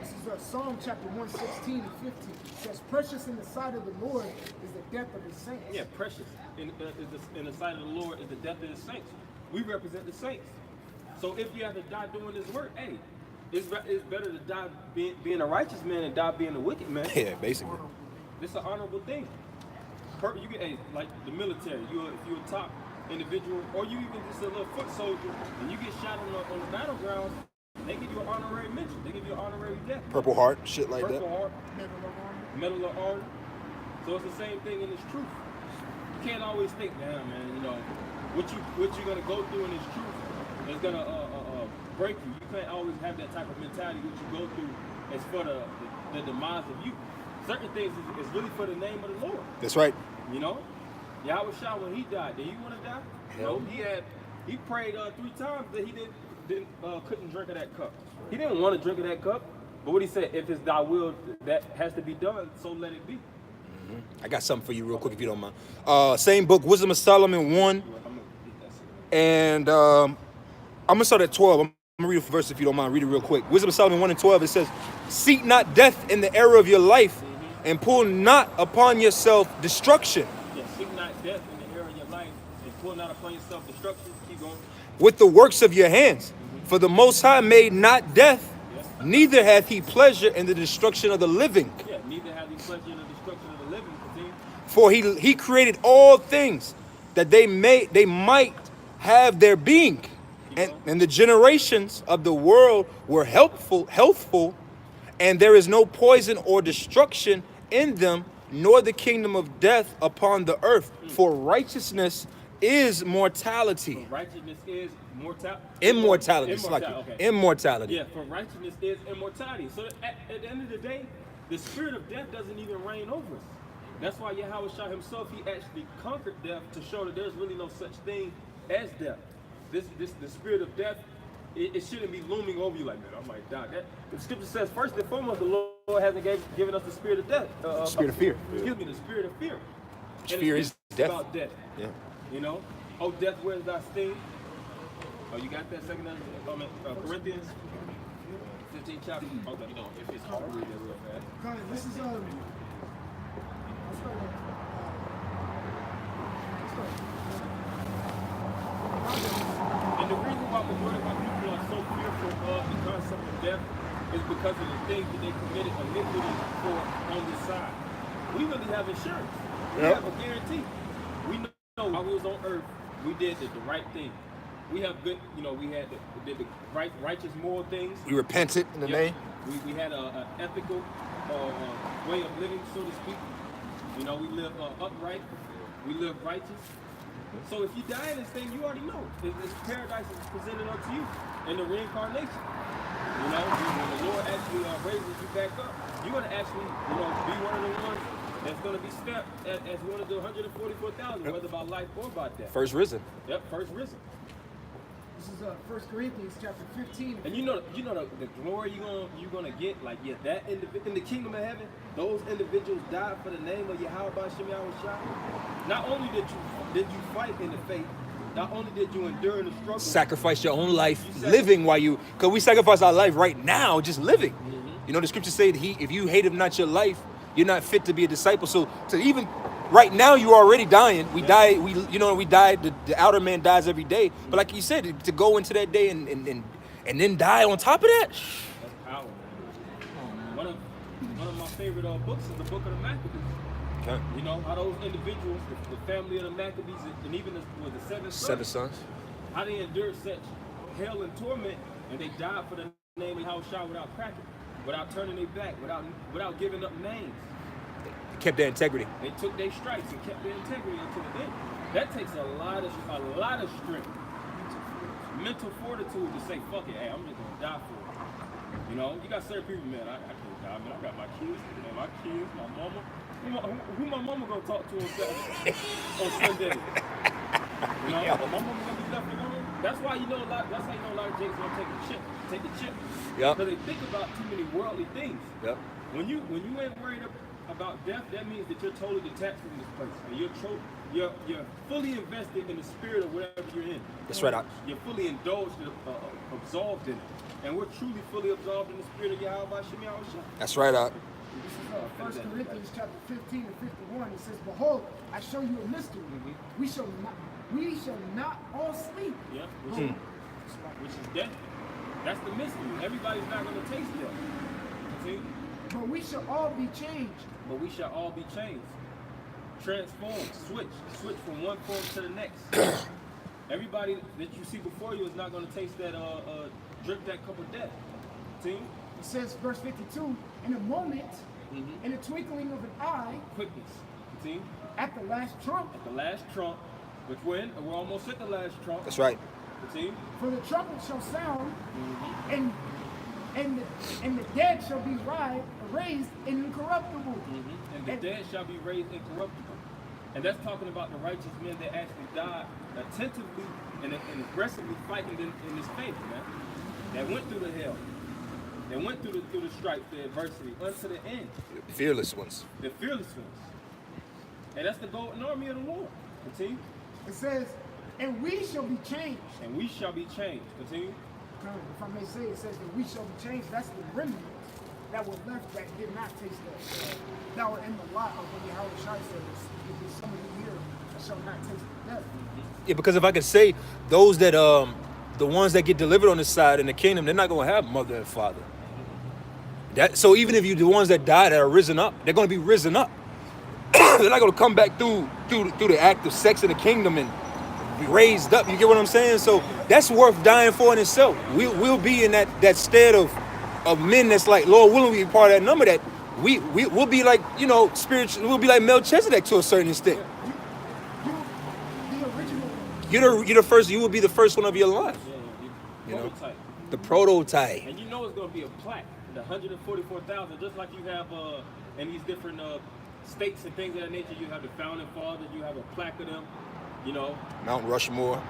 This is Psalm chapter 116 and 15. It says, precious in the sight of the Lord is the death of His saints. Yeah, precious in the sight of the Lord is the death of His saints. We represent the saints. So if you have to die doing this work, hey, it's better to die being a righteous man than die being a wicked man. Yeah, basically. This is an honorable thing. You get like the military. If you're a top individual, or you even just a little foot soldier, and you get shot on the battlegrounds, they give you an honorary mention. They give you an honorary death. Purple Heart, shit like that. Purple Heart, Medal of Honor. So it's the same thing in this truth. You can't always think, damn man, you know, what you're gonna go through in this truth is gonna break you. You can't always have that type of mentality. What you go through is for the demise of you. Certain things is really for the name of the Lord. That's right. You know, Yahweh Shah, when he died, did he want to die? No, he prayed 3 times that he couldn't drink of that cup. He didn't want to drink of that cup, but what he said, if it's thy will that has to be done, so let it be. I got something for you real quick if you don't mind. Same book, Wisdom of Solomon 1. And I'm going to start at 12. I'm going to read a verse if you don't mind. Read it real quick. Wisdom of Solomon 1 and 12. It says, seek not death in the era of your life, and pull not upon yourself destruction. Yeah, seek not death in the era of your life, and pull not upon yourself destruction. Keep going. With the works of your hands. For the Most High made not death, neither hath he pleasure in the destruction of the living. Yeah, neither hath he pleasure in the destruction of the living. Continue. For he created all things that they might have their being. And the generations of the world were healthful, and there is no poison or destruction in them, nor the kingdom of death upon the earth. For righteousness is mortality. For righteousness is Immortality. Immortality. Yeah, for righteousness is immortality. So at the end of the day, the spirit of death doesn't even reign over us. That's why Yahweh Shah himself, he actually conquered death to show that there's really no such thing as death. The spirit of death, it shouldn't be looming over you like that. I'm like, dog, the scripture says, first and foremost, the Lord hasn't given us the spirit of death. Spirit of fear. Excuse me, the spirit of fear. And fear is death. About death. Yeah. You know, oh, death, where's thy sting? Oh, you got that second Corinthians 15 chapter. Okay, you know, if it's hard, read that real fast. This is And the reason why majority of our people are so fearful of the concept of death is because of the things that they committed iniquity for on this side. We really have insurance. We have a guarantee. We know while we was on earth, we did the right thing. We have good, you know, we did the righteous moral things. We repented in the name. We had an ethical way of living, so to speak. You know, we live upright. We live righteous. So if you die in this thing, you already know. This paradise is presented unto you in the reincarnation. You know, when the Lord actually raises you back up, you're going to actually, you know, be one of the ones that's going to be stamped as one of the 144,000, whether by life or by death. First risen. Yep, first risen. This is 1 Corinthians chapter 15. And you know the glory you're gonna get, like that in the kingdom of heaven, those individuals died for the name of Yahweh Shem Yahweh Shah. Not only did you fight in the faith, not only did you endure in the struggle, sacrifice your own life, living while you, because we sacrifice our life right now, just living. You know, the scriptures say that if you hate not your life, you're not fit to be a disciple. So to even right now, you're already dying. We die. We died. The outer man dies every day. But like you said, to go into that day and then die on top of that. That's power, man. One of my favorite books is the Book of the Maccabees. Okay. You know how those individuals, the family of the Maccabees, and even the seven sons, how they endured such hell and torment, and they died for the name of Yahushua without cracking, without turning their back, without giving up names. Kept their integrity. They took their stripes and kept their integrity until the end. That takes a lot of strength, mental fortitude to say, "Fuck it, hey, I'm just gonna die for it." You know, you got certain people, man. I can't die, man. I got my kids, man. My kids, my mama. Who my mama gonna talk to on Saturday, on Sunday? You know, my mama gonna be left alone. That's why you know a lot. That's how you know a lot of Jakes gonna take the chip. Yeah. Because they think about too many worldly things. Yep. When you ain't worried about death, that means that you're totally detached from this place, and you're fully invested in the spirit of whatever you're in. That's right. You're fully indulged, absorbed in it, and we're truly fully absorbed in the spirit of Yahweh Shem Yahweh Shah. That's right. This is 1 Corinthians chapter 15 and 51. It says, "Behold, I show you a mystery. We shall not all sleep." Yeah. Which is death. That's the mystery. Everybody's not going to taste death. See? But we shall all be changed. But we shall all be changed. Transformed. Switch from one form to the next. Everybody that you see before you is not going to taste that, drink that cup of death. See? It says, verse 52, in a moment, in the twinkling of an eye, quickness. See? At the last trump. At the last trump, which when we're almost at the last trump. That's right. See? For the trumpet shall sound, and the dead shall be raised incorruptible. And the dead shall be raised incorruptible. And that's talking about the righteous men that actually died attentively and aggressively fighting in this faith, man. That went through the hell. That went through the strife, the adversity, unto the end. The fearless ones. The fearless ones. And that's the golden army of the Lord. Continue. It says, and we shall be changed. And we shall be changed. Continue. If I may say, it says that we shall be changed. That's the remnant that were left that did not taste death. That were in the lot of when Yahweh Shai said, "If be some of you here that shall not taste death." Yeah, because if I could say, those that the ones that get delivered on this side in the kingdom, they're not gonna have mother and father. So even if you the ones that died that are risen up, they're gonna be risen up. They're not gonna come back through the act of sex in the kingdom and be raised up. You get what I'm saying? So that's worth dying for in itself. We'll be in that stead of men that's like, Lord willing, we be part of that number that we'll be like, you know, spiritual. We'll be like Melchizedek to a certain extent. You're the first. You will be the first one of your line. You know, prototype. The prototype. And you know it's going to be a plaque. The 144,000, just like you have in these different states and things of that nature. You have the founding fathers. You have a plaque of them. You know, Mount Rushmore,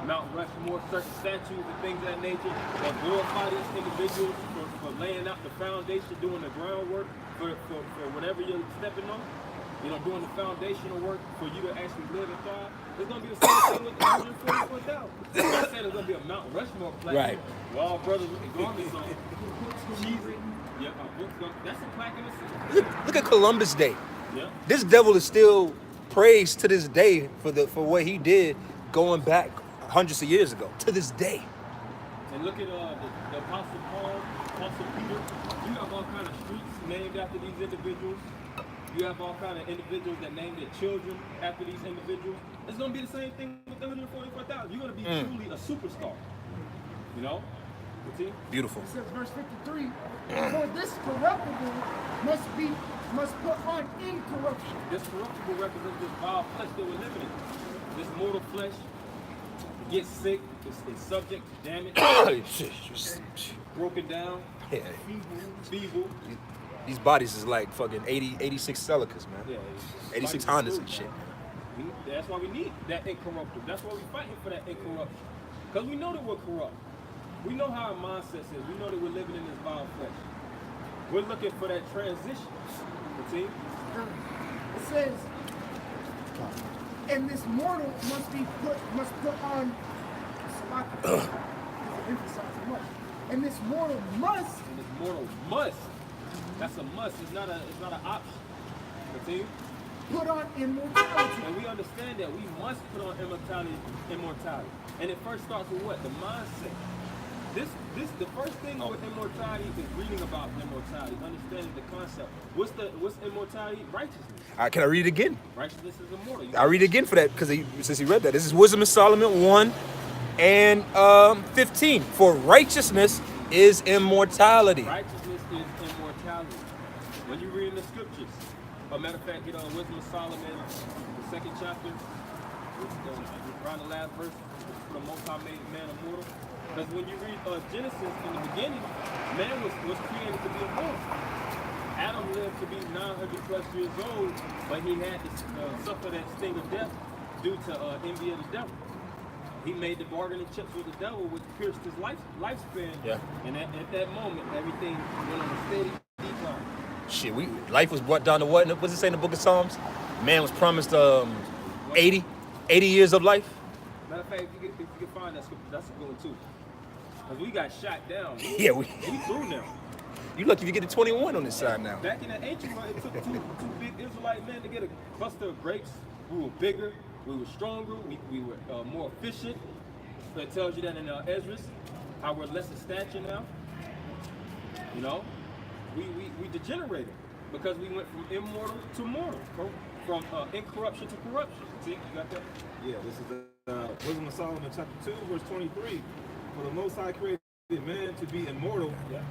certain statues and things of that nature that glorify these individuals for laying out the foundation, doing the groundwork for whatever you're stepping on. You know, doing the foundational work for you to actually live and thrive. It's going to be the same thing with the 144,000. I said it's going to be a Mount Rushmore plaque. Right. With all brothers with the garments on. Cheesy. Yeah, that's a plaque in itself. Look at Columbus Day. Yeah. This devil is still praised to this day for what he did going back hundreds of years ago. To this day. And look at the Apostle Paul, Apostle Peter. You have all kind of streets named after these individuals. You have all kind of individuals that name their children after these individuals. It's going to be the same thing with the 144,000. You're going to be truly a superstar. You know? Beautiful. It says, verse 53, for this corruptible must put on incorruption. This corruptible represents this vile flesh that we're living in. This mortal flesh gets sick, it's subject to damage, broken down, feeble. These bodies is like fucking 86 Celicas, man. Yeah, 86 Hondas and shit. That's why we need that incorruptible. That's why we're fighting for that incorruption. Because we know that we're corrupt. We know how our mindset is. We know that we're living in this vile flesh. We're looking for that transition. See? It says, and this mortal must put on and this mortal must. And this mortal must. That's a must. It's not an option. See? Put on immortality. And we understand that we must put on immortality. And it first starts with what? The mindset. The first thing with immortality is reading about immortality, understanding the concept. What's immortality? Righteousness. Can I read it again? Righteousness is immortal. I'll read it again for that, because since he read that. This is Wisdom of Solomon 1 and 15. For righteousness is immortality. Righteousness is immortality. When you read in the scriptures, a matter of fact, get on Wisdom of Solomon, the 2nd chapter, around the last verse, for the Most High made man immortal. Because when you read Genesis, in the beginning, man was created to be immortal. Adam lived to be 900 plus years old, but he had to suffer that sting of death due to envy of the devil. He made the bargaining chips with the devil, which pierced his lifespan. Yeah. And at that moment, everything went on a steady decline. Shit, life was brought down to what? What's it say in the book of Psalms? Man was promised 80 years of life. Matter of fact, if you can find that scripture, that's a good one too. Because we got shot down. We through now. You lucky if you get to 21 on this side now. Back in the ancient world, it took two big Israelite men to get a cluster of grapes. We were bigger, we were stronger, we were more efficient. So it tells you that in Ezra, how we're less in stature now. You know, we degenerated because we went from immortal to mortal, from incorruption to corruption. See, you got that? Yeah, this is the Wisdom of Solomon chapter 2, verse 23. For the Most High created man to be immortal. Yeah.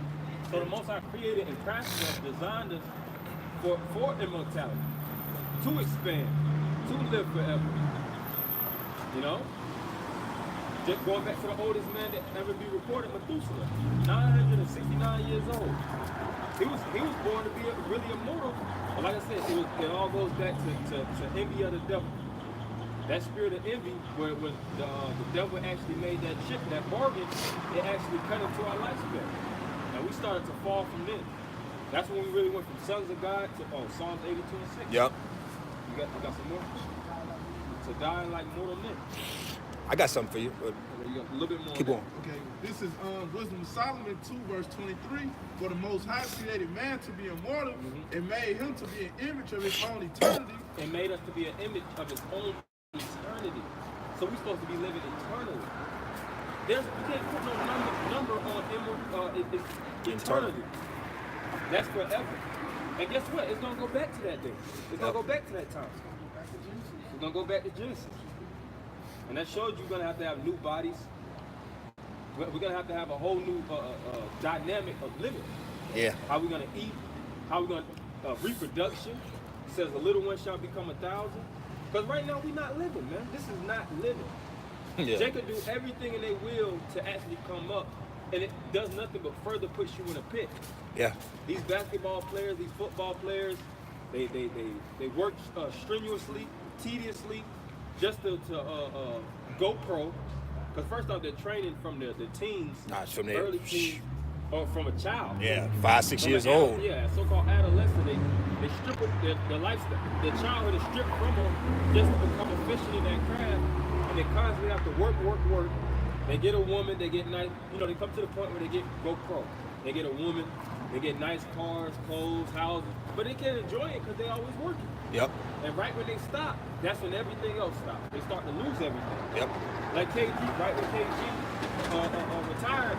So the Most High created and crafted us, designed us for immortality, to expand, to live forever. You know? Just going back to the oldest man that ever be recorded, Methuselah, 969 years old. He was born to be really immortal. But like I said, it all goes back to envy of the devil. That spirit of envy, where when the devil actually made that chip, that bargain, it actually cut into our lifespan. And we started to fall from then. That's when we really went from sons of God to Psalms 82 and 6. Yep. You got some more? To die like mortal men. I got something for you. But You got a little bit more. keep on. Okay, this is Wisdom of Solomon 2, verse 23. For the Most High created man to be immortal and made him to be an image of his own eternity. And made us to be an image of his own eternity. So we're supposed to be living eternally. You can't put no number on eternity. That's forever. And guess what? It's going to go back to that day. It's going to go back to that time. It's going to go back to Genesis. And that shows you're going to have new bodies. We're going to have a whole new dynamic of living. Yeah. How we're going to eat. How we're going to reproduction. It says the little one shall become 1,000. Because right now we're not living, man. This is not living. Yeah. They could do everything in their will to actually come up, and it does nothing but further push you in a pit. Yeah. These basketball players, these football players, they work strenuously, tediously, just to go pro. Because first off, they're training from the teens, early teens, or from a child. Yeah, 5, 6 From years an old. Yeah, so-called adolescent. They strip their lifestyle, their childhood is stripped from them just to become efficient in that craft. And they constantly have to work. They get a woman, they get nice, they come to the point where they go pro. They get a woman, they get nice cars, clothes, houses, but they can't enjoy it because they always working. Yep. And right when they stop, that's when everything else stops. They start to lose everything. Yep. Like KG, right when KG retired,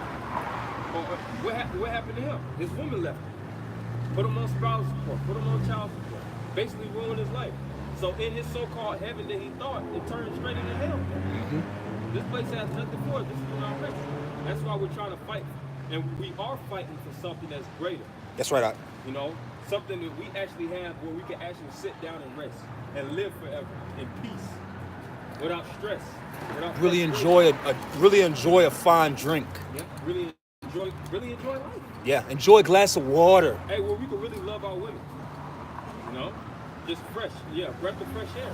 what happened to him? His woman left him. Put him on spousal support, put him on child support. Basically ruined his life. So in his so-called heaven that he thought, it turned straight into hell. Mm-hmm. This place has nothing for us. This is our race. That's why we're trying to fight. And we are fighting for something that's greater. That's right. Something that we actually have where we can actually sit down and rest and live forever in peace, without stress. Really enjoy a fine drink. Yeah, really enjoy life. Yeah, enjoy a glass of water. Hey, well, we can really love our women. Just fresh. Yeah, breath of fresh air,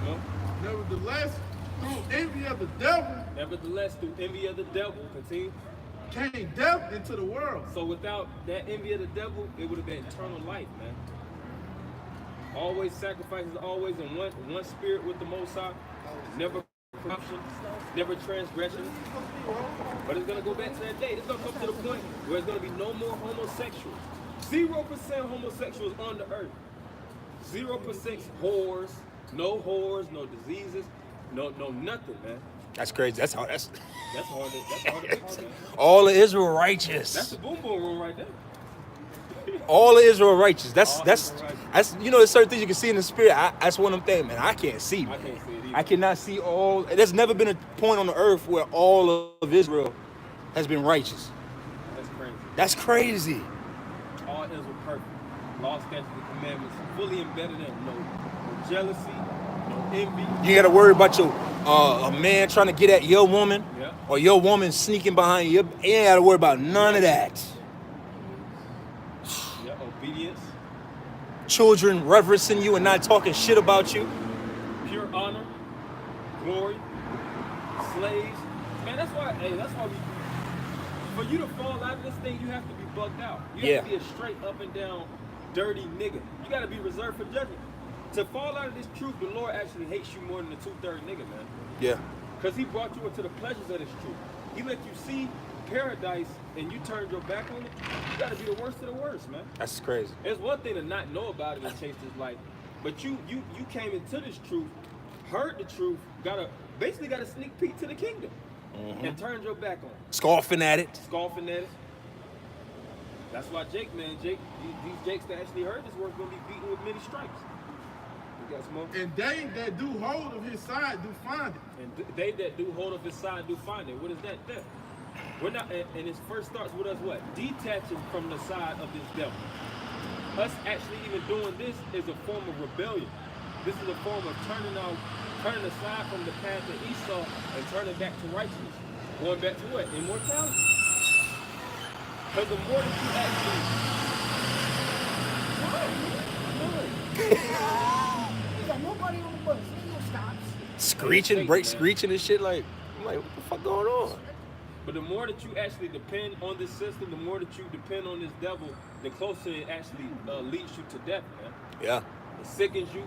man. Nevertheless, through envy of the devil, continue. Came death into the world. So without that envy of the devil, it would have been eternal life, man. Always sacrifices, always in one spirit with the Most High. Never corruption, never transgression. But it's gonna go back to that day. It's gonna come to the point where it's gonna be no more homosexuals. 0% homosexuals on the earth. 0% whores, no diseases, no nothing, man. That's crazy. That's hard. That's hard to all of Israel righteous. That's the boom boom room right there. All of Israel righteous. That's there's certain things you can see in the spirit. That's one of them things, man. I can't see. Man. I can't see it either. I cannot see all. There's never been a point on the earth where all of Israel has been righteous. That's crazy. That's crazy. All Israel perfect. Law, statutes, and commandments fully embedded in them. No jealousy, no envy. You got to worry about a man trying to get at your woman, yeah, or your woman sneaking behind you. You ain't got to worry about none of that. Yeah, obedience. Children reverencing you and not talking shit about you. Pure honor, glory, slaves. Man, that's why for you to fall out of this thing, you have to be bugged out. You have to be a straight up and down dirty nigga. You got to be reserved for judgment. To fall out of this truth, the Lord actually hates you more than the 2/3 nigga, man. Yeah. Because he brought you into the pleasures of this truth. He let you see paradise and you turned your back on it. You got to be the worst of the worst, man. That's crazy. It's one thing to not know about it and chase this life, but you came into this truth, heard the truth, basically got a sneak peek to the kingdom, and turned your back on it. Scoffing at it. That's why these Jakes that actually heard this word going to be beaten with many stripes. You got some more? And they that do hold of his side do find it. And they that do hold of his side do find it. What is that then? We're not, and it first starts with us what? Detaching from the side of this devil. us actually even doing this is a form of rebellion. This is a form of turning aside from the path of Esau and turning back to righteousness. Going back to what? Immortality. Because the more that you actually... You got nobody on the bus. Ain't no stops. Screeching and shit. Like, I'm like, what the fuck going on? But the more that you actually depend on this system, the more that you depend on this devil, the closer it actually leads you to death, man. Yeah. It sickens you.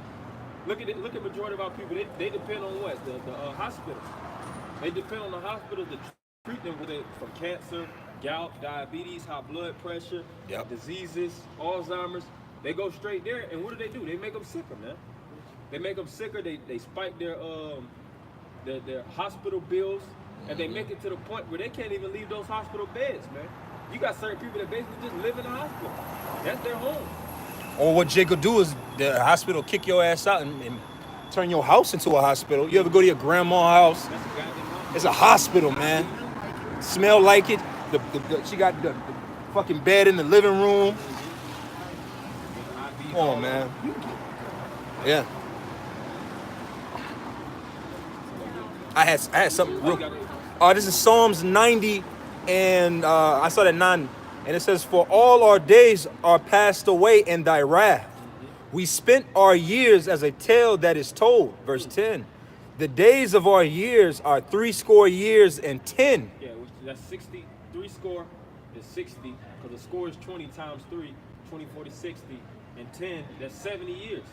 Look at majority of our people. They depend on what? The hospitals. They depend on the hospitals to treat them from cancer, gout, diabetes, high blood pressure, diseases, Alzheimer's. They go straight there, and what do? They make them sicker, man. They make them sicker. They spike their hospital bills, and they make it to the point where they can't even leave those hospital beds, man. You got certain people that basically just live in the hospital. That's their home. Or what Jake will do is the hospital kick your ass out and turn your house into a hospital. You ever go to your grandma's house? It's a hospital, man. Smell like it. She got the fucking bed in the living room. Come on, man. Yeah. I had something real. This is Psalms 90, and I saw that 9, and it says, "For all our days are passed away in thy wrath. We spent our years as a tale that is told." Verse 10. The days of our years are 60 years and 10. Yeah, that's 60. 3 score is 60, because the score is 20 times 3, 20, 40, 60, and 10, that's 70 years.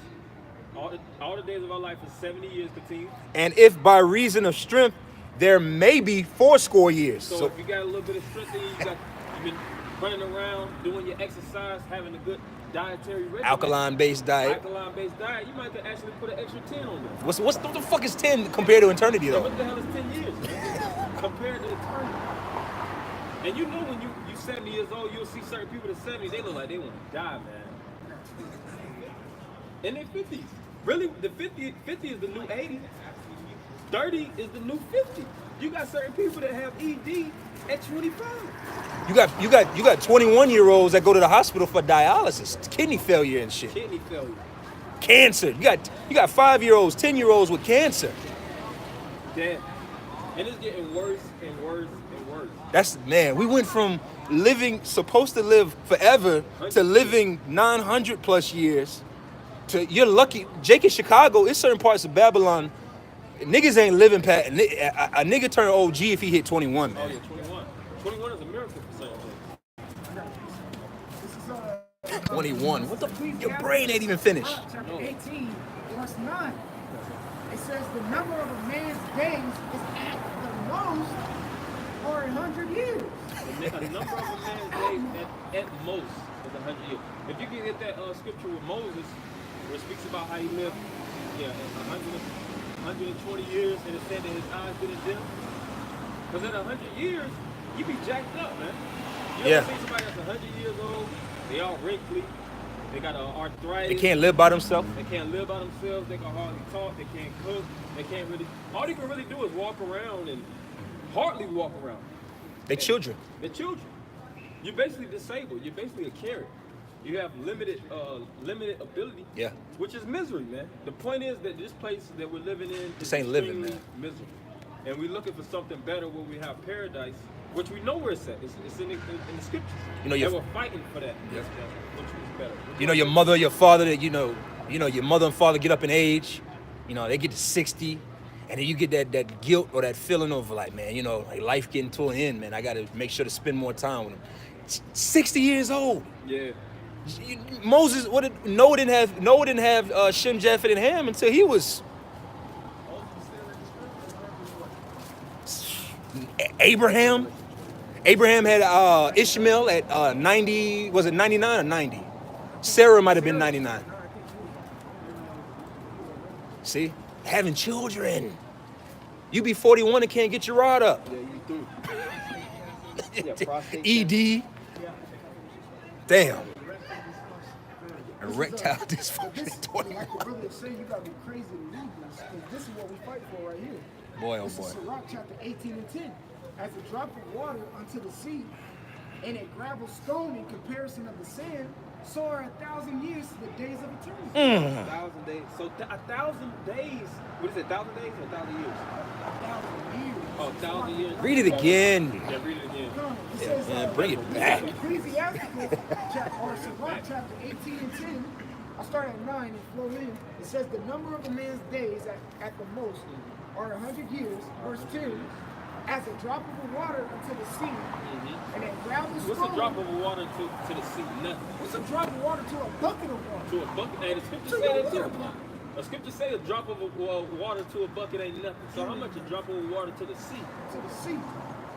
All the days of our life is 70 years continue. And if by reason of strength, there may be 80 years. So if you got a little bit of strength in you, you've been running around, doing your exercise, having a good dietary regimen. Alkaline-based diet. Alkaline-based diet, you might actually put an extra 10 on there. What the fuck is 10 compared to eternity, though? What the hell is 10 years, man? Compared to eternity. And you know when you 70 years old, you'll see certain people that's 70, they look like they want to die, man. In their 50s. Really, the 50 is the new 80. 30 is the new 50. You got certain people that have ED at 25. You got 21-year-olds that go to the hospital for dialysis, kidney failure and shit. Kidney failure. Cancer. You got 5-year-olds, 10-year-olds with cancer. Damn. And it's getting worse and worse and worse. We went from supposed to live forever to living 900 plus years. You're lucky. Jake in Chicago, it's certain parts of Babylon, niggas ain't living past. A nigga turn OG if he hit 21, man. Oh, yeah, 21. 21 is a miracle for certain things. 21. What the? Your brain ain't even finished. Chapter 18, verse 9. It says the number of a man's days is at the most or 100 years. The number of a man's days at most is 100 years. If you can get that scripture with Moses, where it speaks about how he lived, 120 years, and it said that his eyes didn't dim. Because at 100 years, you be jacked up, man. You ever see somebody that's 100 years old, they all wrinkly, they got arthritis. They can't live by themselves. They can't live by themselves, they can hardly talk, they can't cook, they can't really, all they can really do is walk around and hardly walk around. They're children. They're children. You're basically disabled, you're basically a carrier. You have limited ability, which is misery, man. The point is that this place that we're living in this ain't living, man. Miserable. And we're looking for something better where we have paradise, which we know where it's at. It's in the scriptures. And we're fighting for that. Yes, which is better. Your mother, your father, that your mother and father get up in age, they get to 60, and then you get that guilt or that feeling of like, man, like life getting to an end, man. I got to make sure to spend more time with them. 60 years old. Yeah. Moses, Noah didn't have Shem, Japheth, and Ham until he was Abraham. Abraham had Ishmael at 90. Was it 99 or 90? Sarah might have been 99. See, having children. You be 41 and can't get your rod up. Yeah, you through. ED. Damn. Erectile dysfunction. 21. Like the brother said, you gotta be crazy to read this, because this is what we fight for right here. Boy, oh this boy. This is Sirach chapter 18 and 10. As a drop of water unto the sea, and a gravel stone in comparison of the sand, so are 1,000 years to the days of eternity. 1,000 days. So 1,000 days. What is it? 1,000 days or 1,000 years? 1,000 years. Oh, 1,000 years. Read it again. Yeah, read it again. It says, Man, bring it back. Ecclesiasticus, Sirach, chapter 18 and 10. I start at 9 and flow in. It says the number of a man's days at the most are 100 years. Verse 10. As a drop of water unto the sea, and a gravel stone. What's a drop of water to the sea? Nothing. What's a drop of water to a bucket of water? To a bucket. And the scripture say that too. The scripture say a drop of water to a bucket ain't nothing. So how much a drop of water to the sea? To the sea.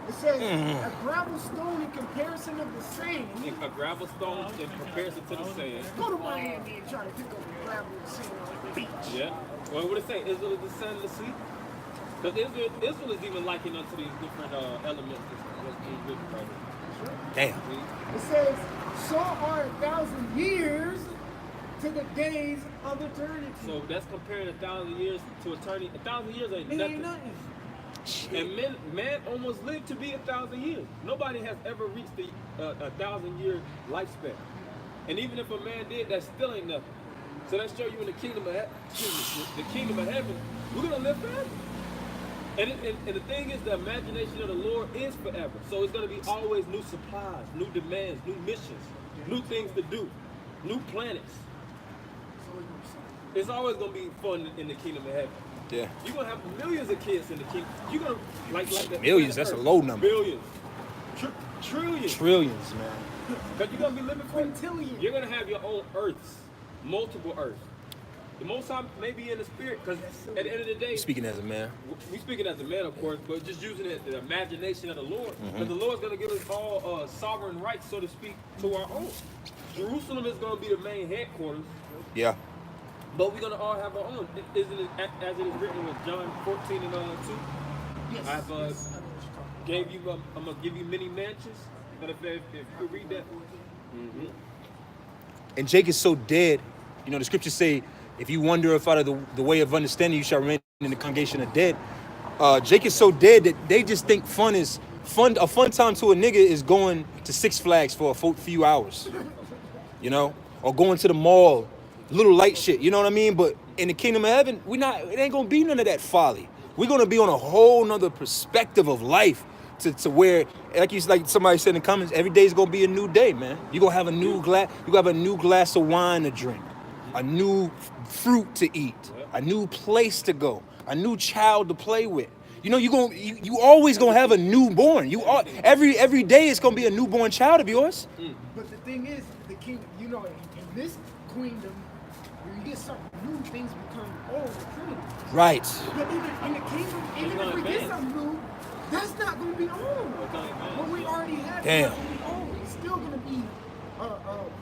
It says a gravel stone in comparison of the sand. A gravel stone in comparison to the sand. Go to Miami and try to pick up a gravel and sand on the beach. Yeah. Well, what it say? Israel is the sand of the sea. Because Israel is even likened unto these different elements that's being written right here. Damn. It says, so are 1,000 years to the days of eternity. So that's comparing 1,000 years to eternity. 1,000 years ain't It nothing. ain't nothing. And man almost lived to be 1,000 years. Nobody has ever reached the 1,000-year lifespan. And even if a man did, that still ain't nothing. So that show you in the kingdom of heaven, we're gonna live forever. And the thing is, the imagination of the Lord is forever. So it's going to be always new supplies, new demands, new missions, new things to do, new planets. It's always going to be fun in the kingdom of heaven. Yeah. You're going to have millions of kids in the kingdom. You're going to, like the Millions, that's a low number. Billions. Trillions. Trillions, man. Because you're going to be living for quintillions. You're going to have your own earths, multiple earths. The Most High may be in the spirit, because at the end of the day, Speaking as a man. we speaking as a man, of course, but just using the imagination of the Lord. Because the Lord's going to give us all sovereign rights, so to speak, to our own. Jerusalem is going to be the main headquarters, Yeah. but we're going to all have our own. Isn't it, as it is written with John 14 and 2? Yes. I've I'm going to give you many mansions. But if you read that. And Jake is so dead. You know, the scriptures say, if you wander out of the way of understanding, you shall remain in the congregation of dead. Jake is so dead that they just think fun is fun. A fun time to a nigga is going to Six Flags for a few hours, you know, or going to the mall, little light shit. You know what I mean? But in the kingdom of heaven, it ain't gonna be none of that folly. We're gonna be on a whole nother perspective of life to where, like somebody said in the comments, every day is gonna be a new day, man. You're gonna have a new glass of wine to drink, a new fruit to eat, a new place to go, a new child to play with. You know, you always gonna have a newborn. Every day it's gonna be a newborn child of yours. But the thing is, the kingdom, you know, in this queendom, when you get something new, things become old and primitive. Right. But even in the kingdom, even if we get something new, that's not gonna be old. What we already have is not gonna be old. It's still gonna be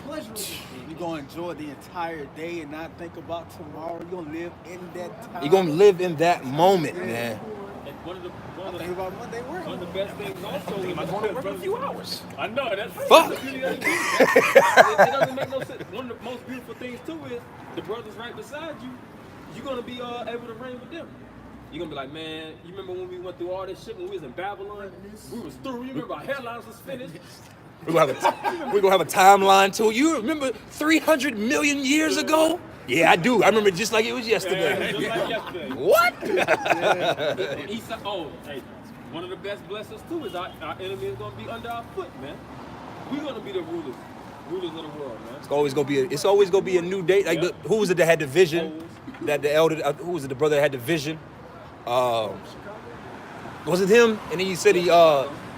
pleasurable. You're going to enjoy the entire day and not think about tomorrow. You're going to live in that time. You're gonna live in that moment, man. And one of the best things also is I'm going to work in a few hours. I know that's Fuck. It doesn't make no sense. One of the most beautiful things too is the brothers right beside you. You're gonna be able to reign with them. You're gonna be like, man, you remember when we went through all this shit when we was in Babylon? We was through. You remember our hairlines was finished? We're gonna have a timeline too. You remember 300 million years ago? Yeah, I do. I remember it just like it was yesterday. Just like yesterday. What? Hey, one of the best blessings too is our enemy is gonna be under our foot, man. We're gonna be the rulers of the world, man. It's always gonna be a new day. Like who was it that had the vision? That the elder, who was it? The brother that had the vision. Was it him? And then he said he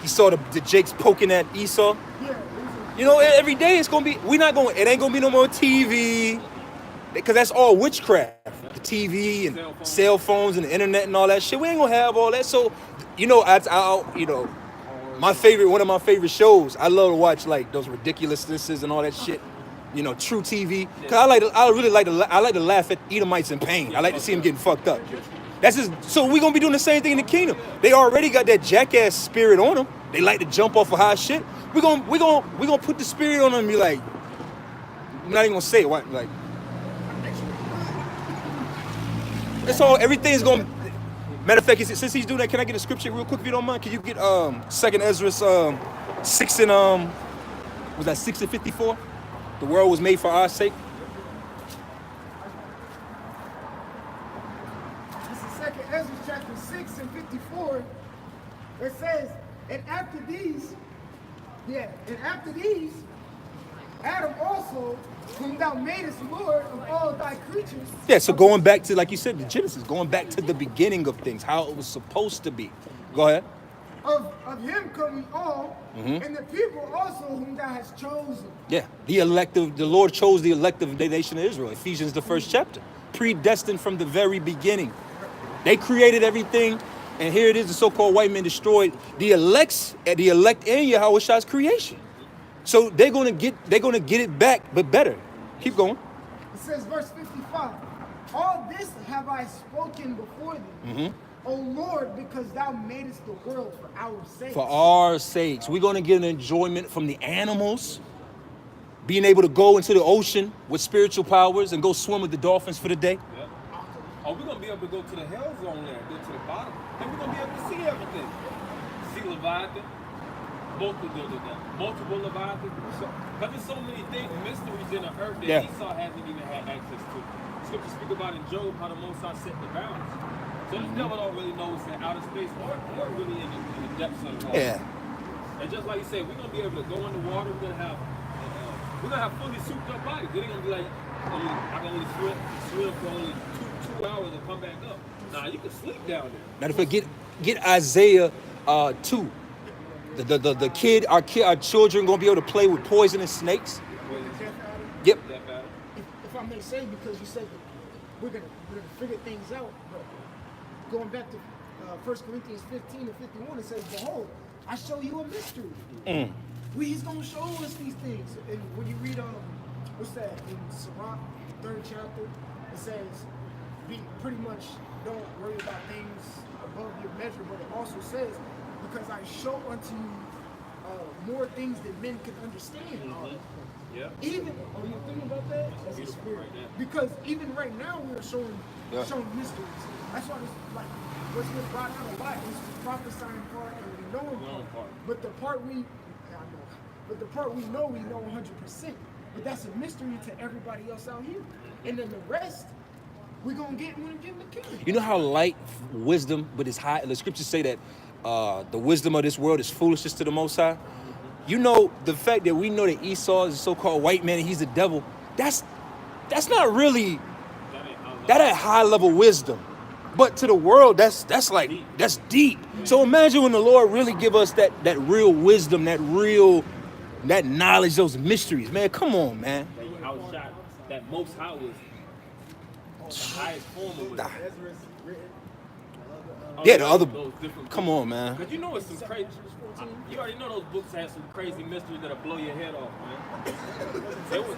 saw the Jakes poking at Esau. You know, every day it's gonna be. It ain't gonna be no more TV, because that's all witchcraft. The TV and cell phones and the internet and all that shit. We ain't gonna have all that. So, you know, one of my favorite shows. I love to watch like those ridiculousnesses and all that shit. You know, True TV. Cause I like to laugh at Edomites in pain. I like to see them getting fucked up. So we gonna be doing the same thing in the kingdom. They already got that jackass spirit on them. They like to jump off of high shit. We gonna put the spirit on them and be like, I'm not even gonna say it. What, like, it's all, everything's gonna. Matter of fact, since he's doing that, can I get a scripture real quick if you don't mind? Can you get 2nd Ezra 6 and was that 6 and 54? The world was made for our sake. This is 2nd Ezra chapter 6 and 54. It says, and after these, Adam also, whom thou madest Lord of all thy creatures. Yeah, so going back to, like you said, the Genesis, going back to the beginning of things, how it was supposed to be. Go ahead. Of him come we all, and the people also whom thou hast chosen. Yeah, the Lord chose the elect of the nation of Israel. Ephesians, the 1st chapter. Predestined from the very beginning. They created everything, and here it is, the so-called white men destroyed the elect and Yahweh's creation. So they're gonna get it back, but better. Keep going. It says, verse 55, all this have I spoken before thee, O Lord, because thou madest the world for our sakes. For our sakes. We're gonna get an enjoyment from the animals, being able to go into the ocean with spiritual powers and go swim with the dolphins for the day. Yeah. Oh, we're gonna be able to go to the hell zone there, go to the bottom. Then we're gonna be able to see everything. See Leviathan, multiple Leviathan. Because there's so many things, mysteries in the earth that Esau hasn't even had access to. Scripture speak about in Job how the Most High set the bounds. So the devil don't really know what's in outer space or really in the depths of the water. Yeah. And just like you said, we're gonna be able to go in the water. We're gonna have fully souped up bodies. It ain't gonna be like I can only swim for only two hours and come back up. Nah, you can sleep down there. Matter of fact, get Isaiah 2. Our children gonna be able to play with poisonous snakes. Yep. If I may say, because you said that we're gonna figure things out, but going back to 1 Corinthians 15 and 51, it says, behold, I show you a mystery. He's gonna show us these things. And when you read what's that in Sirach, 3rd chapter, it says, be pretty much don't worry about things above your measure, but it also says, because I show unto you more things than men can understand. Yeah. Even, are you thinking about that? As a spirit. Because even right now we are showing mysteries. That's why it's like what's been brought out a lot is prophesying part and we knowing part. But the part we know 100%. But that's a mystery to everybody else out here. And then the rest we're gonna get when we get in the kingdom. You know how light wisdom, but it's high. The scriptures say that the wisdom of this world is foolishness to the Most High. You know, the fact that we know that Esau is a so-called white man and he's the devil, that's not really that ain't high level wisdom. But to the world, that's deep. So imagine when the Lord really give us that real wisdom, that knowledge, those mysteries. Man, come on, man. Outshot that Most High was the highest form of wisdom. Yeah, the other. Come on, man. Because you know it's some crazy. You already know those books have some crazy mysteries that'll blow your head off, man.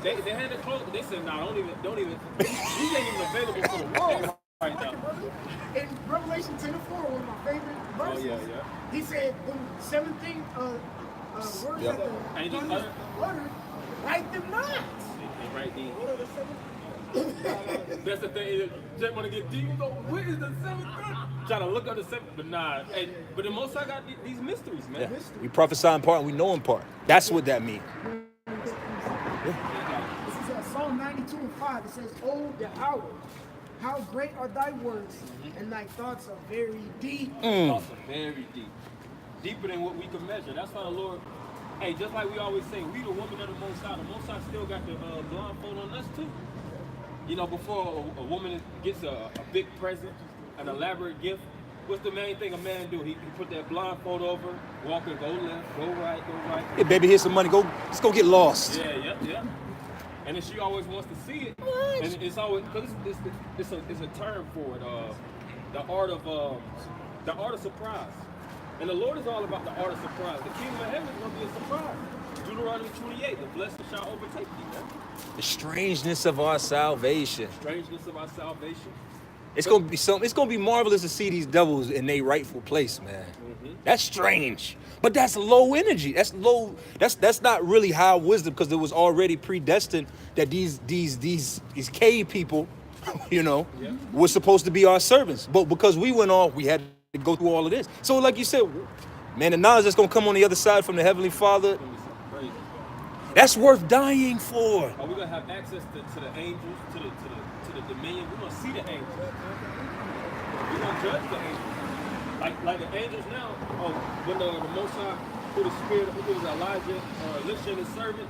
They had to close. They said, "Nah, don't even. These ain't even available for the world right now." In Revelation 10:4, one of my favorite verses, he said, "The 7 things words that the angels uttered, write them not." They write these. That's the thing. Just want to get deep. Go, what is the 7th? Trying to look up the 7th, but nah. Hey, but the Most High got these mysteries, man. Yeah. We prophesy in part and we know in part. That's what that means. This is Psalm 92 and 5. It says, "Oh, Yahweh, how great are thy works, and thy thoughts are very deep." Thoughts are very deep. Deeper than what we can measure. That's why the Lord, hey, just like we always say, we the woman of the Most High. The Most High still got the blindfold on us too. You know, before a woman gets a big present, an elaborate gift, what's the main thing a man do? He put that blindfold over, walk and go left, go right, go right. Hey, baby, here's some money. Let's go get lost. Yeah. And then she always wants to see it. And it's always, because it's a term for it, the art of surprise. And the Lord is all about the art of surprise. The kingdom of heaven is going to be a surprise. Deuteronomy 28, the blessing shall overtake thee, man. The strangeness of our salvation. Strangeness of our salvation. It's gonna be something. It's gonna be marvelous to see these devils in their rightful place, man. That's strange, but that's low energy. That's low. That's not really high wisdom because it was already predestined that these cave people, you know, were supposed to be our servants. But because we went off, we had to go through all of this. So, like you said, man, the knowledge that's gonna come on the other side from the Heavenly Father. That's worth dying for. Are we gonna have access to the angels, to the dominion? We're gonna see the angels. We're gonna judge the angels. Like the angels now. When the Most High put the spirit, it was Elijah, Elisha, his servant.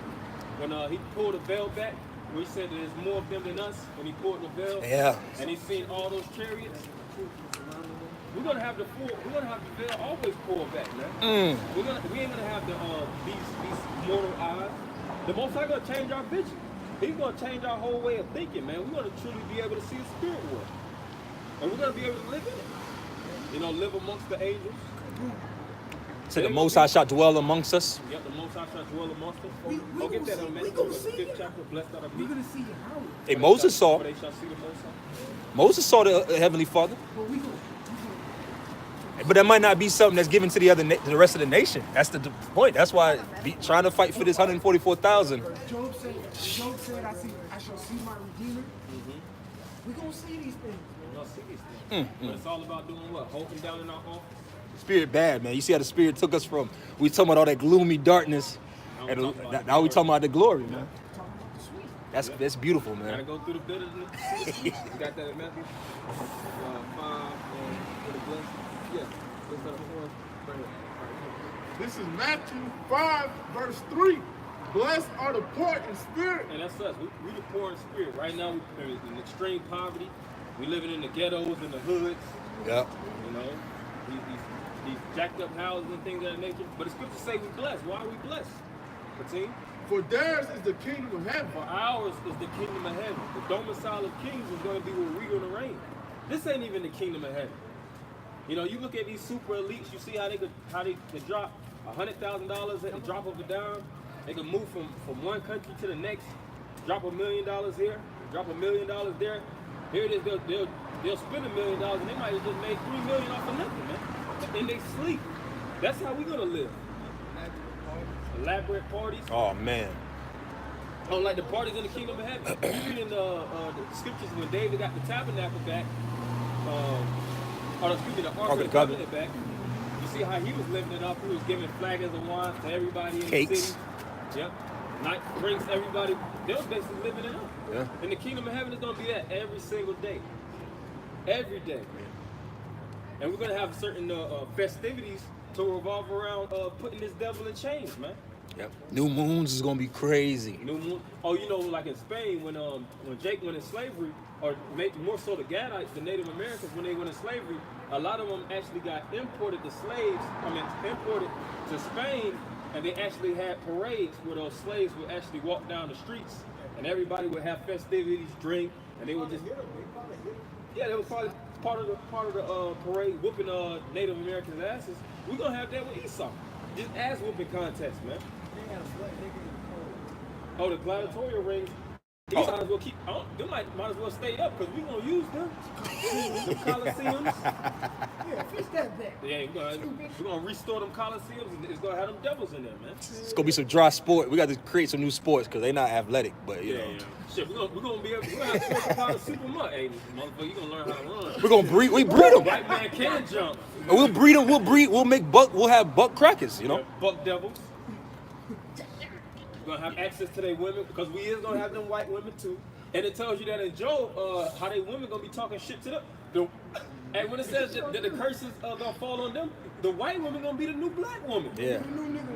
When he pulled the veil back, where he said that there's more of them than us. When he pulled the veil, and he seen all those chariots. We're gonna have the veil always pulled back, man. We ain't gonna have these mortal eyes. The Most High gonna change our vision. He's gonna change our whole way of thinking, man. We're gonna truly be able to see a spirit world, and we're gonna be able to live in it. You know, live amongst the angels. So the Most High shall dwell amongst us. Yep, the Most High shall dwell amongst us. Go get that on Matthew 5th chapter. Blessed are the meek. We're gonna see your house. Hey, Moses saw. For they shall see the Most High. Moses saw the Heavenly Father. But that might not be something that's given to the rest of the nation. That's the point. That's why trying to fight for this 144,000. Job said, I shall see my Redeemer. We're gonna see these things. We're gonna see these things. But it's all about doing what? Hoping down in our office. Spirit bad, man. You see how the Spirit took us from, we talking about all that gloomy darkness, and now we talking about the glory, man. That's beautiful, man. Gotta go through the bitterness. You got that in Matthew 5 for the blessing. Yeah. This is Matthew 5, verse 3. Blessed are the poor in spirit. And that's us. We the poor in spirit. Right now, we're in extreme poverty. We living in the ghettos and the hoods. Yep. You know, these jacked up houses and things of that nature. But the scriptures say we blessed. Why are we blessed? 15. For theirs is the kingdom of heaven. For ours is the kingdom of heaven. The domicile of kings is going to be where we're going to reign. This ain't even the kingdom of heaven. You know, you look at these super elites, you see how they could drop $100,000 at the drop of a dime. They can move from one country to the next, drop $1 million here, drop $1 million there. Here it is, they'll spend $1 million and they might have just made $3 million off of nothing, man. And they sleep. That's how we gonna live. Elaborate parties. Oh man. Oh, like the parties in the kingdom of heaven. You read in the scriptures when David got the tabernacle back. The Ark of the Covenant back. You see how he was living it up. He was giving flagons of wine to everybody in the city. Yep. Night drinks, everybody. They was basically living it up. Yeah. And the kingdom of heaven is going to be that every single day. Every day. And we're going to have certain festivities to revolve around putting this devil in chains, man. Yep. New moons is gonna be crazy. New moon. Oh, you know, like in Spain when Jake went in slavery, or more so the Gadites, the Native Americans, when they went in slavery, a lot of them actually got imported to Spain, and they actually had parades where those slaves would actually walk down the streets, and everybody would have festivities, drink, and they would just they was probably part of the parade whooping Native Americans' asses. We're gonna have that with Esau. Just ass whooping contest, man. Oh, the gladiatorial rings. These might as well keep. They might as well stay up because we gonna use them. Coliseums. Yeah, fish that back. Yeah, we're gonna restore them coliseums. And it's gonna have them devils in there, man. It's gonna be some dry sport. We got to create some new sports because they're not athletic, but you know. Shit, we're gonna be able. We're gonna have sports about super much. Hey, motherfucker, you gonna learn how to run. We're gonna breed. We breed them. White man can jump. And we'll breed them. We'll make buck. We'll have buck crackers. You know. Buck devils. We're gonna have access to their women because we is gonna have them white women too. And it tells you that in Job, how they women gonna be talking shit to them. And when it says that the curses are gonna fall on them, the white woman gonna be the new black woman. Yeah.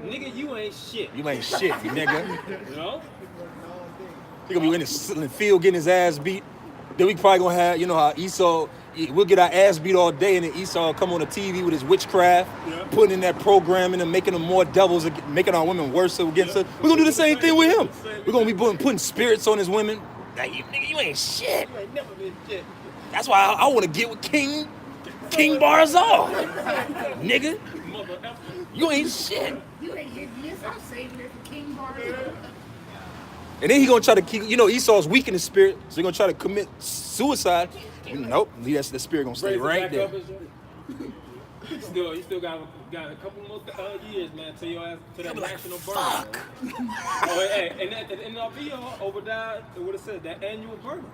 Nigga, you ain't shit. You ain't shit, you nigga. You know? He gonna be in the field getting his ass beat. Then we probably gonna have, you know how Esau, we'll get our ass beat all day, and then Esau will come on the TV with his witchcraft, putting in that programming and making them more devils, making our women worse against us. We're gonna do the same thing with him. We're gonna be putting spirits on his women. Like, nigga, you ain't shit. You ain't never been shit. That's why I want to get with King Barzal. Nigga, you ain't shit. You ain't getting this. I'm saving it for King Barzal. And then he gonna try to keep, you know, Esau's weak in the spirit, so he gonna try to commit suicide. Nope, the spirit gonna stay right there. You still got a couple more years, man, till your ass to that national burn. Fuck. And our video Obadiah, what it said, that annual burning.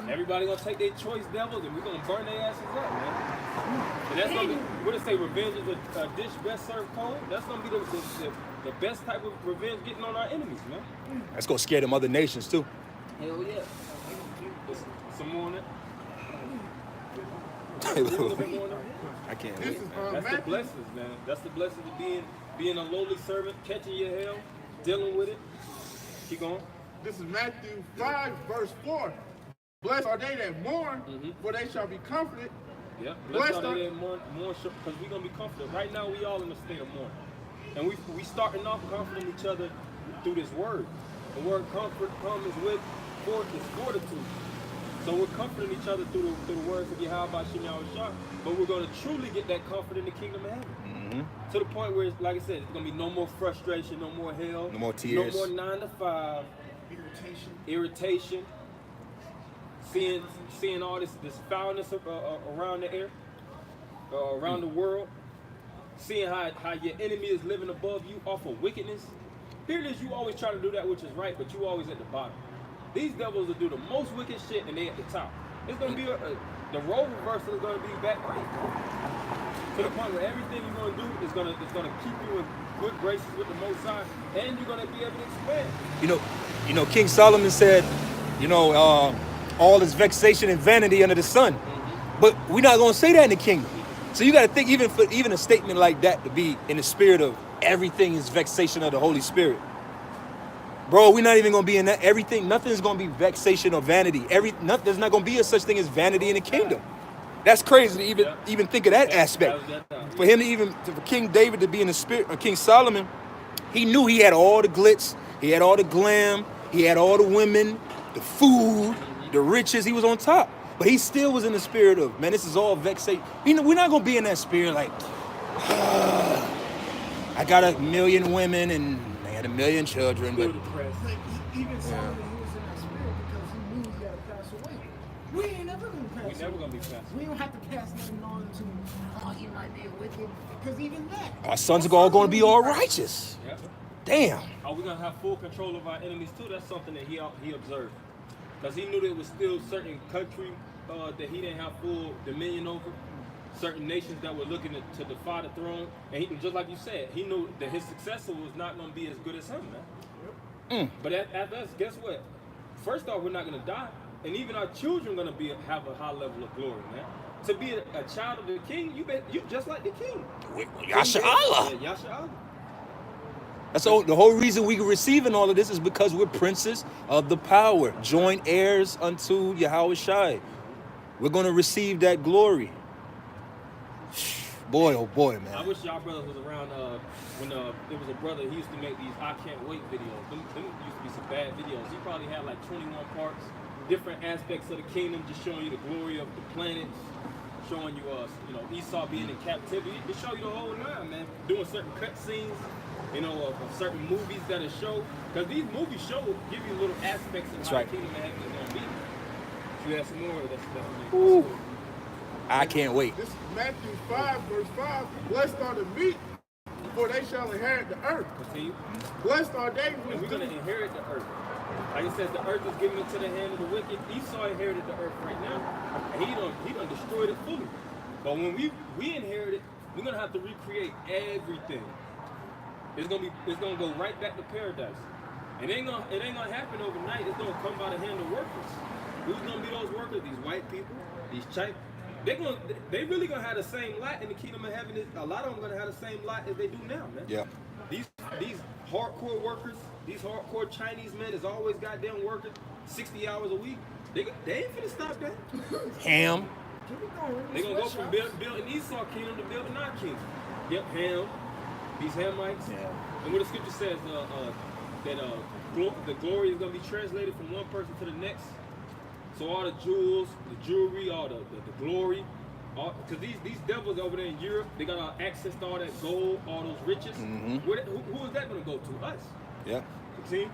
Everybody gonna take their choice devils and we're gonna burn their asses up, man. And that's gonna be, what it say, revenge is a dish best served cold. That's gonna be the the best type of revenge getting on our enemies, man. That's gonna scare them other nations too. Hell yeah. Some more on it. I can't This wait. is That's the Matthew. blessings, man. That's the blessings of being a lowly servant, catching your hell, dealing with it. Keep going. This is Matthew 5, verse 4. Blessed are they that mourn, for they shall be comforted. Yeah. Blessed Blessed are are they that mourn, because we're gonna be comforted. Right now, we all in a state of mourning, and we starting off comforting each other through this word. The word comfort comes with fortitude. So we're comforting each other through the words of Yahweh Shem Yahweh, but we're going to truly get that comfort in the kingdom of heaven. To the point where, like I said, it's going to be no more frustration, no more hell, No more tears. no more 9 to 5, irritation, seeing all this foulness around the air, around the world, seeing how your enemy is living above you off of wickedness. Here it is, you always try to do that which is right, but you always at the bottom. These devils will do the most wicked shit and they at the top. It's gonna be the role reversal is gonna be back right. To the point where everything you're gonna do is gonna keep you in good graces with the Most High, and you're gonna be able to expand. You know, King Solomon said, all is vexation and vanity under the sun. But we're not gonna say that in the kingdom. So you gotta think even a statement like that to be in the spirit of everything is vexation of the Holy Spirit. Bro, we're not even gonna be in that. Nothing's gonna be vexation or vanity. There's not gonna be a such thing as vanity in the kingdom. That's crazy to even think of that aspect. For King David to be in the spirit, or King Solomon, he knew he had all the glitz, he had all the glam, he had all the women, the food, the riches. He was on top, but he still was in the spirit of, man, this is all vexation. We're not gonna be in that spirit like, I got 1 million women and I had 1 million children, but. Like, even Solomon, he was in that spirit because he knew he had to pass away. We ain't never gonna pass away. We're never gonna be passed. We don't have to pass nothing on to, he might be wicked, because even that. Our sons are all going to be all righteous. Yep. Damn. Are we gonna have full control of our enemies too? That's something that he observed, because he knew there was still certain country that he didn't have full dominion over, certain nations that were looking to defy the throne, and just like you said, he knew that his successor was not gonna be as good as him, man. But at us, guess what? First off, we're not gonna die, and even our children are gonna have a high level of glory, man. To be a child of the king, you just like the king. Yasha Allah. Yeah, Yasha Allah. That's the whole reason we receiving all of this is because we're princes of the power, joint heirs unto Yahweh Shai. We're going to receive that glory. Boy, oh boy, man. I wish y'all brothers was around when there was a brother, he used to make these I can't wait videos. Them used to be some bad videos. He probably had like 21 parts, different aspects of the kingdom, just showing you the glory of the planets, showing you Esau being in captivity. It show you the whole nine, man. Doing certain cut scenes, of certain movies that it show. Because these movies give you little aspects of how the kingdom of heaven is gonna be. So you have some more, that's I can't wait. This is Matthew 5, verse 5. Blessed are the meek, for they shall inherit the earth. Continue. Blessed are they And we're going to inherit the earth. Like it says, the earth is given into the hand of the wicked. Esau inherited the earth right now, and he done destroyed it fully. But when we inherit it, we're going to have to recreate everything. It's gonna go right back to paradise. It ain't gonna happen overnight. It's gonna come by the hand of workers. Who's gonna be those workers? These white people, these Chinese. They really gonna have the same lot in the kingdom of heaven. A lot of them gonna have the same lot as they do now, man. Yeah. These hardcore workers, these hardcore Chinese men is always goddamn working 60 hours a week. They ain't finna stop that. Ham. They gonna go from building Esau kingdom to building our kingdom. Yep, Ham. These Hamites. Yeah. And what the scripture says that the glory is gonna be translated from one person to the next. So all the jewels, the jewelry, all the glory, because these devils over there in Europe, they got access to all that gold, all those riches. Mm-hmm. Who is that going to go to? Us. Yeah. See?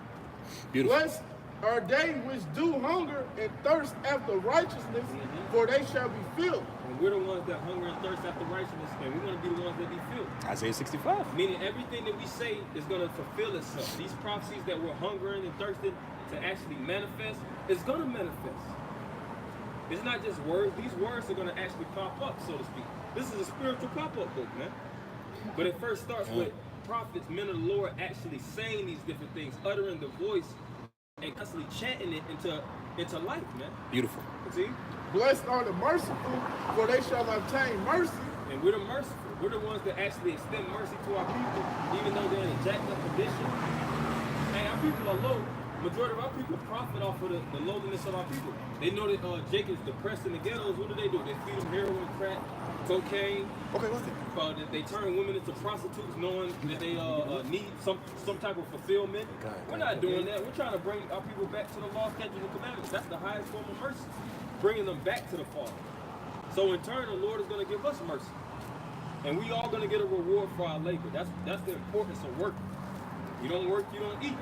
Beautiful. Blessed are they which do hunger and thirst after righteousness, for they shall be filled. And we're the ones that hunger and thirst after righteousness, and we're going to be the ones that be filled. Isaiah 65. Meaning everything that we say is going to fulfill itself. These prophecies that we're hungering and thirsting to actually manifest, it's going to manifest. It's not just words. These words are going to actually pop up, so to speak. This is a spiritual pop-up book, man. But it first starts with prophets, men of the Lord, actually saying these different things, uttering the voice, and constantly chanting it into life, man. Beautiful. See? Blessed are the merciful, for they shall obtain mercy. And we're the merciful. We're the ones that actually extend mercy to our people, even though they're in a jacked up condition. Hey, our people are low. Majority of our people profit off of the lowliness of our people. They know that Jacob's depressed in the ghettos. What do? They feed them heroin, crack, cocaine. Okay, what's that? They turn women into prostitutes, knowing that they need some type of fulfillment. We're not doing that. We're trying to bring our people back to the law, statutes, and commandments. That's the highest form of mercy, bringing them back to the Father. So in turn, the Lord is going to give us mercy, and we all going to get a reward for our labor. That's the importance of work. You don't work, you don't eat.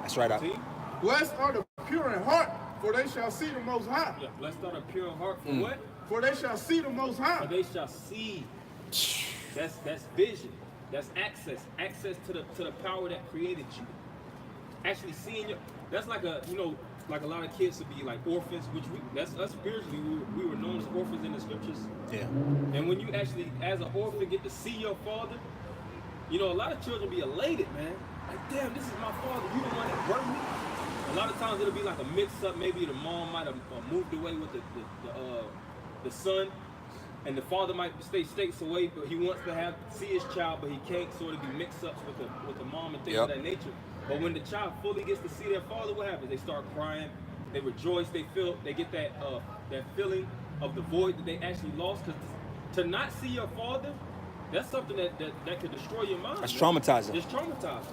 That's right. See? Blessed are the pure in heart, for they shall see the Most High. Yeah, blessed are the pure in heart. For what? For they shall see the Most High. For they shall see. That's vision. That's access to the power that created you. Actually seeing your. That's like like a lot of kids would be like orphans, which that's us spiritually. We were known as orphans in the scriptures. Yeah. And when you actually, as an orphan, get to see your father, a lot of children be elated, man. Like, damn, this is my father. You the one that birthed me. A lot of times it'll be like a mix-up. Maybe the mom might have moved away with the son, and the father might stay states away, but he wants to see his child, but he can't. So it'll be mix-ups with the mom and things of that nature. But when the child fully gets to see their father, what happens? They start crying. They rejoice. They get that feeling of the void that they actually lost. Because to not see your father, that's something that could destroy your mind. That's traumatizing. It's traumatizing.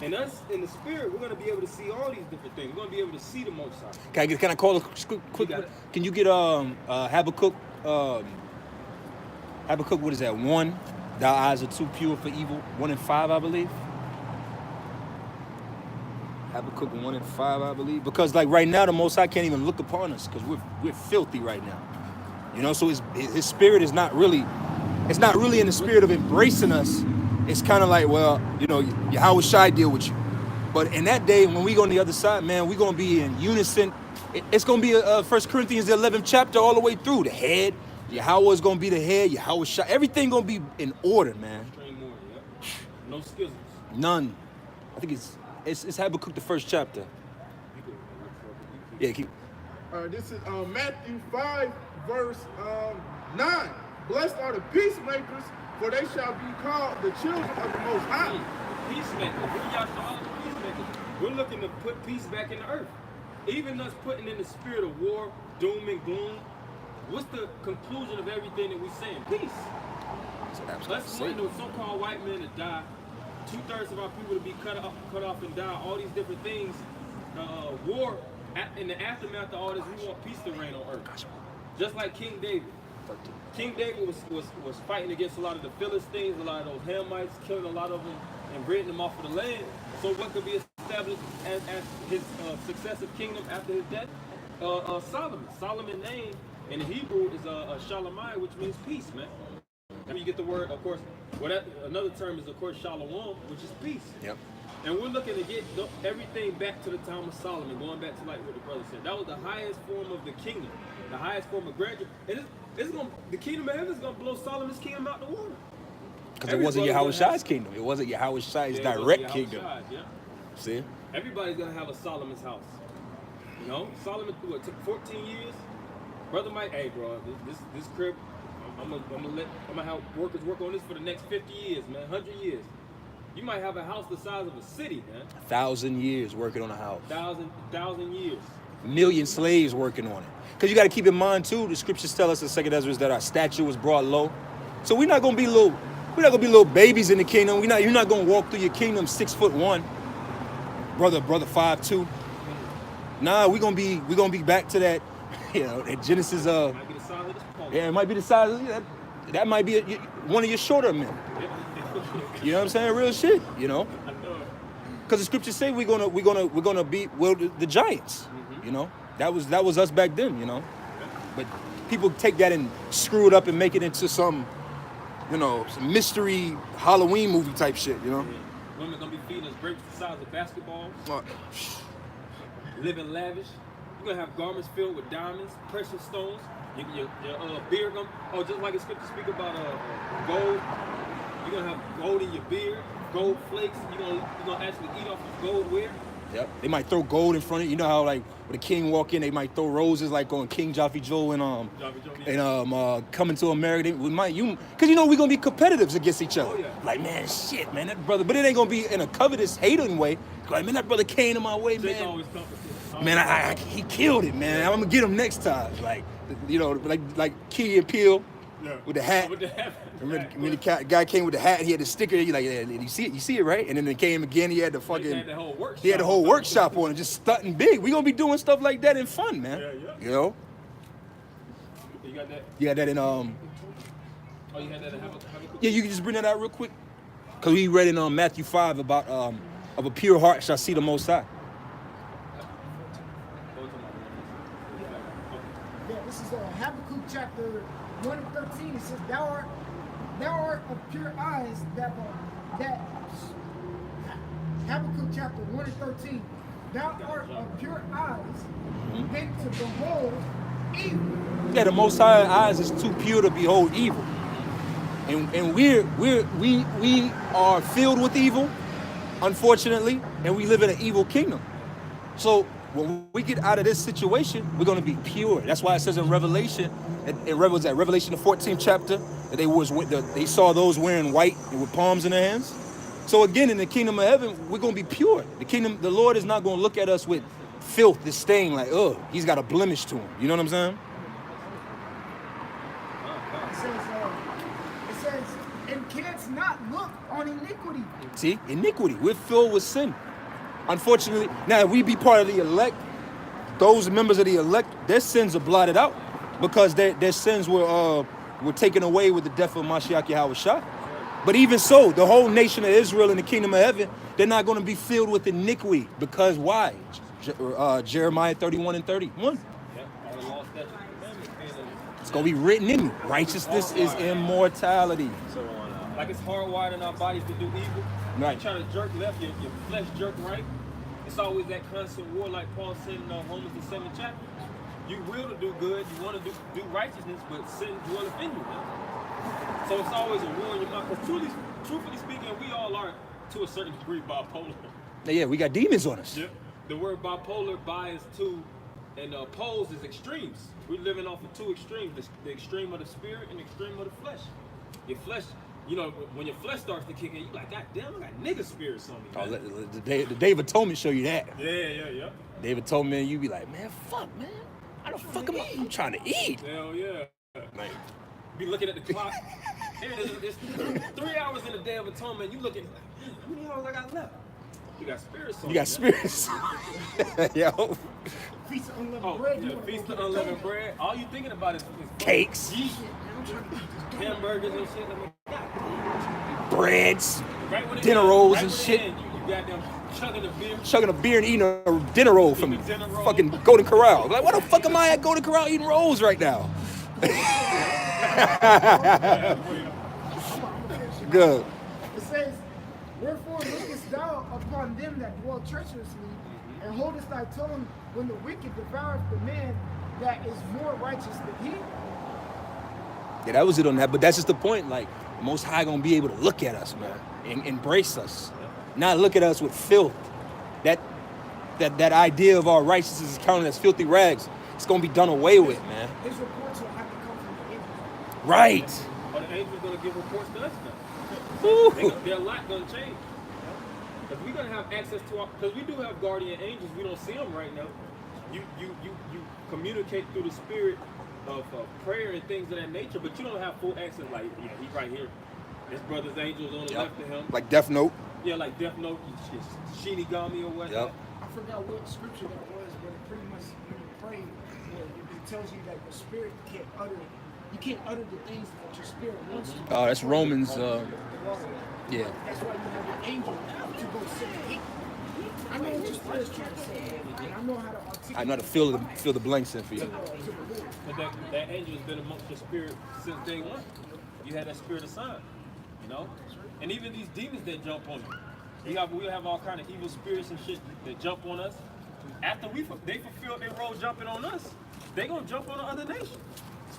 And us, in the spirit, we're going to be able to see all these different things. We're going to be able to see the Most High. Can I call a quick? Can you get Habakkuk? Habakkuk, what is that? 1, thy eyes are too pure for evil. 1 and 5, I believe. Habakkuk 1 and 5, I believe. Because like right now, the Most High can't even look upon us because we're filthy right now. So his spirit is not really. It's not really in the spirit of embracing us. It's kind of like, well, Yahweh Shai deal with you. But in that day, when we go on the other side, man, we're going to be in unison. It's going to be 1 Corinthians, the 11th chapter, all the way through. The head, Yahweh is going to be the head, Yahweh Shai. Everything going to be in order, man. No schisms. None. I think it's Habakkuk, the 1st chapter. Yeah, keep. This is Matthew 5, verse 9. Blessed are the peacemakers, for they shall be called the children of the Most High. Peacemakers. We're looking to put peace back in the earth. Even us putting in the spirit of war, doom and gloom. What's the conclusion of everything that we're saying? Peace. Let's want those so-called white men to die. 2/3 of our people to be cut off and die. All these different things. War. In the aftermath of all this, we want peace to reign on earth. Just like King David. King David was fighting against a lot of the Philistines, a lot of those Hamites, killing a lot of them and ridding them off of the land. So what could be established as his successive kingdom after his death? Solomon. Solomon's name in Hebrew is Shalamai, which means peace, man. And you get the word, of course, another term is, of course, Shalom, which is peace. Yep. And we're looking to get everything back to the time of Solomon, going back to like what the brother said. That was the highest form of the kingdom, the highest form of grandeur. And the kingdom of heaven is going to blow Solomon's kingdom out the water. Because it wasn't Yahweh Shai's kingdom. It wasn't Yahweh Shai's direct kingdom. See? Everybody's going to have a Solomon's house. Solomon, took 14 years? Brother Mike, hey, bro, this crib, I'm gonna have workers work on this for the next 50 years, man, 100 years. You might have a house the size of a city, man. 1,000 years working on a house. 1,000 years. 1 million slaves working on it. Because you got to keep in mind too, the scriptures tell us in 2 Ezra that our stature was brought low. So we're not gonna be little babies in the kingdom. You're not gonna walk through your kingdom 6'1", brother 5'2". Nah, we're gonna be back to that, that Genesis Might be the size of this pole. Yeah, it might be the size of that might be one of your shorter men. You know what I'm saying? Real shit, Because the scriptures say we're gonna be the giants. That was us back then, But people take that and screw it up and make it into some mystery Halloween movie type shit, Women gonna be feeding us grapes the size of basketballs. Living lavish. You're gonna have garments filled with diamonds, precious stones. Your beard gonna, just like the scriptures speak about gold. You're gonna have gold in your beard, gold flakes. You're gonna actually eat off of gold ware. Yep. They might throw gold in front of you. You know how like when a king walk in, they might throw roses like on King Jaffe Joe and Coming to America. Because you know we're gonna be competitors against each other. Oh, yeah. Like man, shit, man, that brother. But it ain't gonna be in a covetous, hating way. Like man, that brother came to my way, Jake man. always competition. Man, he killed it, man. I'm gonna get him next time. Like, you know, like Key and Peele with the hat. With the hat. Remember when the guy came with the hat, he had the sticker. He like, yeah, you see it, right? And then it came again. He had the fucking. He had the whole workshop on it, just stunting big. We gonna be doing stuff like that and fun, man. Yeah. You know. You got that? You got that in Oh, you had that in Habakkuk? Yeah, you can just bring that out real quick. Cause we read in Matthew 5 about of a pure heart shall see the Most High. Yeah, this is Habakkuk chapter 1 and 13. It says, Thou art of pure eyes that Habakkuk chapter 1 and 13. Thou art of pure eyes, then to behold evil. Yeah, the Most High eyes is too pure to behold evil. And we are filled with evil, unfortunately, and we live in an evil kingdom. So when we get out of this situation, we're going to be pure. That's why it says in Revelation, Revelation the 14th chapter, that they saw those wearing white and with palms in their hands. So again, in the kingdom of heaven, we're going to be pure. The Lord is not going to look at us with filth, this stain, like, oh, he's got a blemish to him. You know what I'm saying? It says, and canst not look on iniquity. See, iniquity. We're filled with sin. Unfortunately, now if we be part of the elect, those members of the elect, their sins are blotted out because their sins were taken away with the death of Mashiach Yahushua. But even so, the whole nation of Israel in the kingdom of heaven, they're not going to be filled with iniquity. Because why? Jeremiah 31 and 31. It's going to be written in you. Righteousness is immortality. So, like it's hardwired in our bodies to do evil. Right. You try to jerk left, your flesh jerk right. It's always that constant war, like Paul said in Romans the 7th chapter. You will to do good, you want to do righteousness, but sin dwelleth in you, man. So it's always a war in your mind. Because truthfully speaking, we all are, to a certain degree, bipolar. Yeah, we got demons on us. Yep. The word bipolar, bi is two, and poles is extremes. We're living off of two extremes, the extreme of the spirit and the extreme of the flesh. Your flesh, you know, when your flesh starts to kick in, you're like, God damn, I got nigga spirits on me, man. The David told me to show you that. Yeah. David told me, and you be like, man, fuck, man. How the fuck am I? I'm trying to eat. Hell yeah. Like, be looking at the clock. It's 3 hours in the Day of Atonement. You looking, how many hours I got left? You got spirits on You got spirits. Yo. Feast of unleavened bread. Yeah, feast of unleavened bread. All you thinking about is cakes, hamburgers and shit. Breads, dinner rolls and shit. You got them chugging a beer and eating a dinner roll from fucking Golden Corral. Like, why the fuck am I at Golden Corral eating rolls right now? Good. It says, wherefore lookest thou upon them that dwell treacherously, and holdest thy tongue when the wicked devoureth the man that is more righteous than he? Yeah, that was it on that. But that's just the point. Like, Most High gonna be able to look at us, man, and embrace us, not look at us with filth. That idea of our righteousness is counted as filthy rags. It's gonna be done away with, man. His reports will have to come from the angels. Right. Or the angels gonna give reports to us now. Their lot gonna change. Because we're gonna have access to our, because we do have guardian angels. We don't see them right now. You communicate through the spirit of prayer and things of that nature, but you don't have full access. Like, yeah, he's right here. His brother's angels on the left of him. Like Death Note. Yeah, like Death Note, Shinigami or whatnot. Yep. I forgot what scripture that was, but it pretty much when you pray, it tells you that your spirit can't utter the things that your spirit wants to. Oh, that's Romans. Yeah. That's why you have an angel to go sit and eat. I know what your spirit's trying to say, and I know how to articulate. I know how to fill the blanks in for you. But that angel has been amongst your spirit since day one. You had that spirit assigned, you know? And even these demons that jump on you. We have all kind of evil spirits and shit that jump on us. After they fulfill their role jumping on us, they gonna jump on the other nation.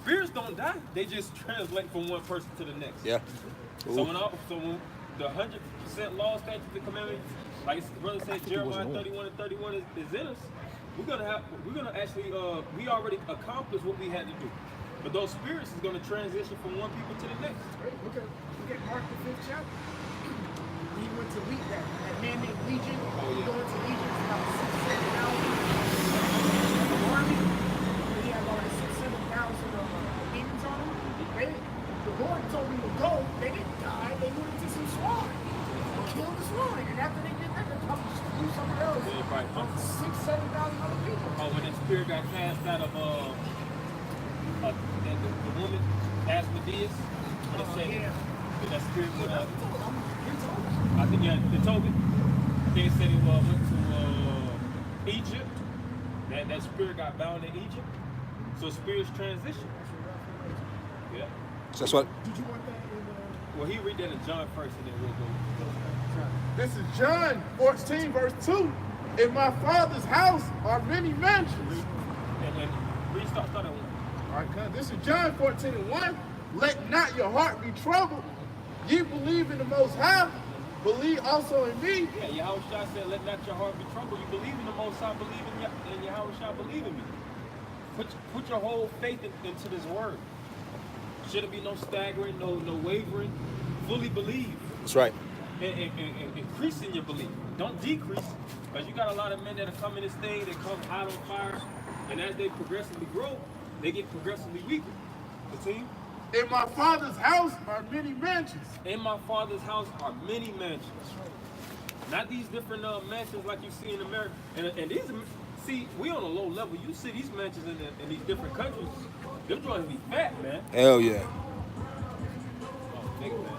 spirits don't die. They just translate from one person to the next. Yeah. So when the 100% law, statutes, and commandments, like brother said, Jeremiah 31 and 31 is in us. We're gonna actually we already accomplished what we had to do. But those spirits is gonna transition from one people to the next. Look at Mark the 5th chapter. He went to lead that man named Legion. He went to Legion for about 6,000 army. He had about 6,000-7,000 demons on him. The Lord told me to go. They didn't die. They went into some swine. Killed the swine. And after they did that, they probably should do something else. 6,000-7,000 other people. Oh, when that spirit got cast out of the woman, Asmodeus, when it said that spirit went up. I think the token. I think it said it went to Egypt. That spirit got bound in Egypt. So spirits transition. Yeah. So that's what. Did you want that in Well, he read that in John first, and then we'll go. This is John 14, verse 2. In my Father's house are many mansions. And read start at 1. All right, this is John 14 and 1. Let not your heart be troubled. Ye believe in the Most High, believe also in me. Yeah, Yahushua said, let not your heart be troubled. You believe in the Most High, believe in Yahushua, believe in me. Put your whole faith into this word. Shouldn't be no staggering, no wavering. Fully believe. That's right. And increase in your belief. Don't decrease. Because you got a lot of men that are coming this thing, they come hot on fire, and as they progressively grow, they get progressively weaker. Continue. In my Father's house are many mansions. In my Father's house are many mansions. Not these different mansions like you see in America. And these, see, we on a low level. You see these mansions in these different countries. Them joints be fat, man. Hell yeah. Oh, nigga, man.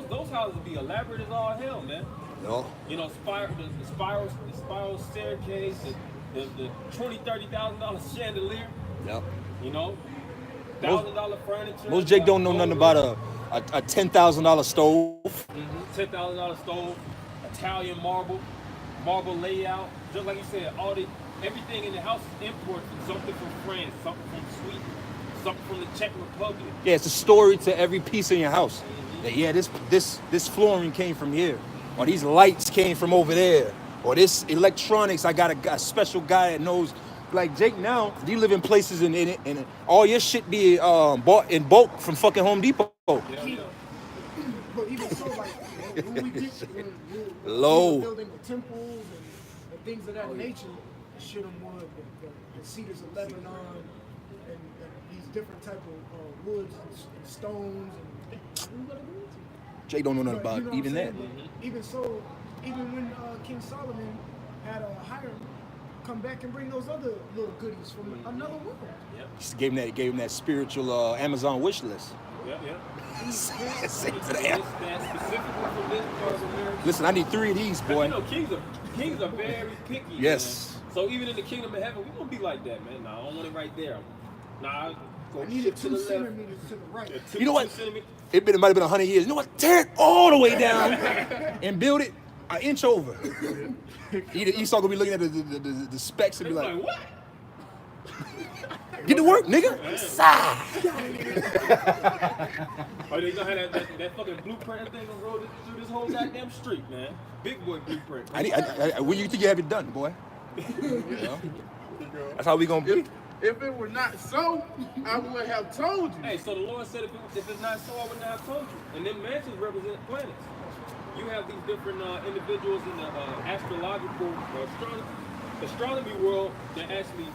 Those houses be elaborate as all hell, man. No. You know, the spiral staircase, the $20,000-$30,000 chandelier. Yep. You know, $1,000 furniture. Most Jake don't know nothing about a $10,000 stove. $10,000 stove, Italian marble layout. Just like you said, everything in the house is imported. Something from France, something from Sweden, something from the Czech Republic. Yeah, it's a story to every piece in your house. Yeah, this flooring came from here, or these lights came from over there, or this electronics. I got a special guy that knows. Like Jake now, you live in places and all your shit be bought in bulk from fucking Home Depot. But even so, like when we Low. we're building the temples and things of that nature, the shittim wood, the cedars of Lebanon, and these different type of woods and stones, and we gotta do it. Jake don't know nothing about You know what even I'm that. saying? Even so, even when King Solomon had a Hiram come back and bring those other little goodies from another world. Yep. Just gave him that spiritual Amazon wish list. Yeah. Same to That's them. specifically from this part of America. Listen, I need 3 of these, boy. You know, kings are very picky. Yes. Man. So even in the kingdom of heaven, we gonna be like that, man. Nah, I don't want it right there. Nah, go I needed shift to 2 the left. centimeters to the right. Yeah, You know what? 2 centimeters. It might have been 100 years. You know what? Tear it all the way down and build it an inch over. Esau gonna be looking at the specs and be like, what? Get to work, nigga. Oh, they gonna have that fucking blueprint that thing gonna roll through this whole goddamn street, man. Big boy blueprint. When you think you have it done, boy? You know? That's how we gonna be. If it were not so, I would have told you. Hey, so the Lord said if it's not so, I would not have told you. And then mansions represent planets. You have these different individuals in the astrological astronomy world that actually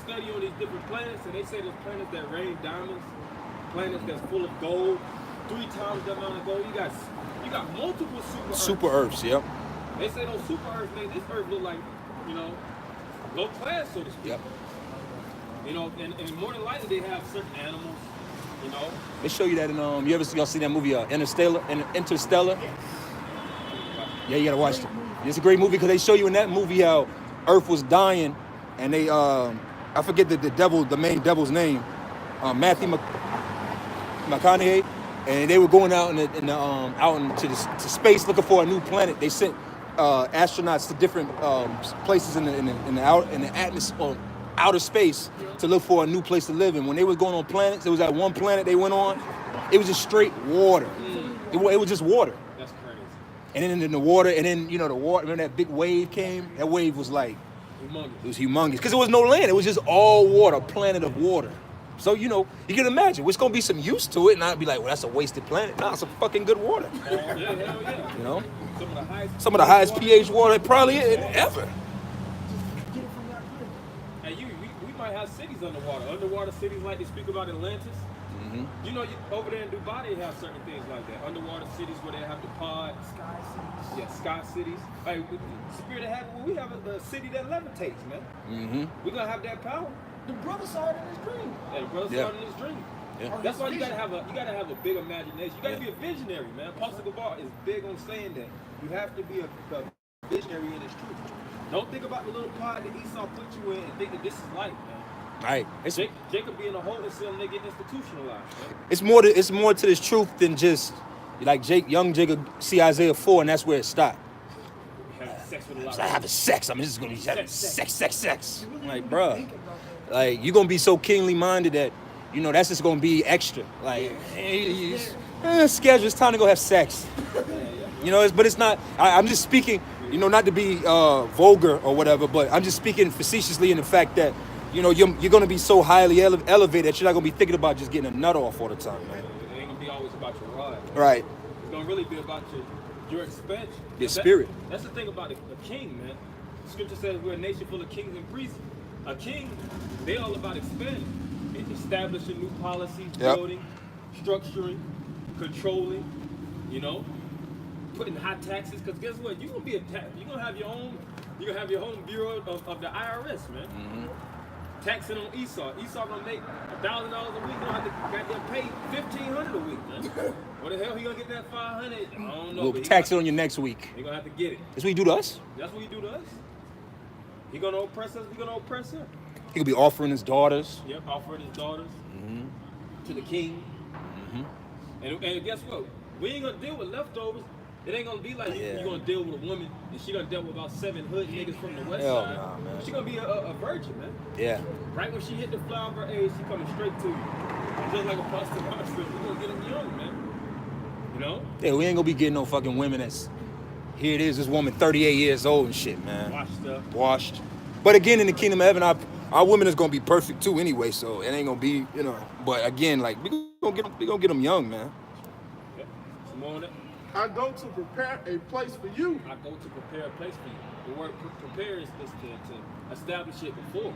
study on these different planets, and they say there's planets that rain diamonds, planets that's full of gold, 3 times the amount of gold. You got multiple Super Earths, yep. They say those super Earths make this Earth look like, you know, low class, so to speak. Yep. You know, and more than likely they have certain animals. You know, They show you that in y'all seen that movie Interstellar? Yeah, you gotta watch it. It's a great movie because they show you in that movie how Earth was dying, and they I forget the main devil's name, Matthew McConaughey, and they were going out to space looking for a new planet. They sent astronauts to different places in the outer space to look for a new place to live in. When they was going on planets, there was that one planet they went on. It was just straight water. It was just water. That's crazy. And then in the water, and then the water. Remember that big wave came? That wave was like, Humongous. it was humongous because there was no land. It was just all water, a planet of water. So you can imagine there's gonna be some use to it, and I'd be like, well, that's a wasted planet. Nah, it's a fucking good water. Yeah, hell yeah. Some of the highest pH water probably ever. And we might have cities underwater. Underwater cities like they speak about Atlantis. Mm-hmm. You know, over there in Dubai, they have certain things like that. Underwater cities where they have the pods. Sky cities. Yeah, sky cities. Hey, Spirit of Heaven, we have a city that levitates, man. Mm-hmm. We're going to have that power. The brother saw it in his dream. Yeah, the brother saw it in his dream. Yeah. That's why you gotta have a big imagination. You gotta be a visionary, man. Apostle Gabar is big on saying that. You have to be a visionary in his truth. Don't think about the little pod that Esau put you in and think that this is life, man. Right. Jacob being a hole until they get institutionalized, man. It's more to this truth than just like young Jacob see Isaiah 4 and that's where it stopped. Having sex with a lot I of have sex. I mean, this is gonna be sex. I'm like, bruh, like you're gonna be so keenly minded that that's just gonna be extra. Like, schedule. It's time to go have sex. But it's not. I'm just speaking. Not to be vulgar or whatever, but I'm just speaking facetiously in the fact that you're gonna be so highly elevated that you're not gonna be thinking about just getting a nut off all the time, man. It ain't gonna be always about your ride. Right. It's gonna really be about your expansion. Your spirit. That's the thing about a king, man. Scripture says we're a nation full of kings and priests. A king, they all about expanding, establishing new policies, building, structuring, controlling, putting high taxes. Because guess what? You're gonna have your own bureau of the IRS, man. Mm-hmm. Taxing on Esau. Esau gonna make $1,000 a week. Gonna have to goddamn pay $1,500 a week, man. Where the hell he gonna get that $500? I don't know. We'll tax it on you next week. He gonna have to get it. That's what he do to us. That's what he do to us. He gonna oppress us. We gonna oppress him. He could be offering his daughters. Yep, offering his daughters to the king. Mm-hmm. And guess what? We ain't gonna deal with leftovers. It ain't gonna be like you're gonna deal with a woman and she gonna deal with about 7 hood niggas from the west side. Nah, man. She gonna be a virgin, man. Yeah. Right when she hit the flower of her age, she coming straight to you. Just like a prostitute, we gonna get them young, man. Yeah, we ain't gonna be getting no fucking women that's. Here it is, this woman 38 years old and shit, man. Washed. But again, in the kingdom of heaven, our women is gonna be perfect too anyway, so it ain't gonna be, But again, like we gonna get them young, man. Yeah. Some more on that. I go to prepare a place for you. I go to prepare a place for you. The word prepare is to establish it before.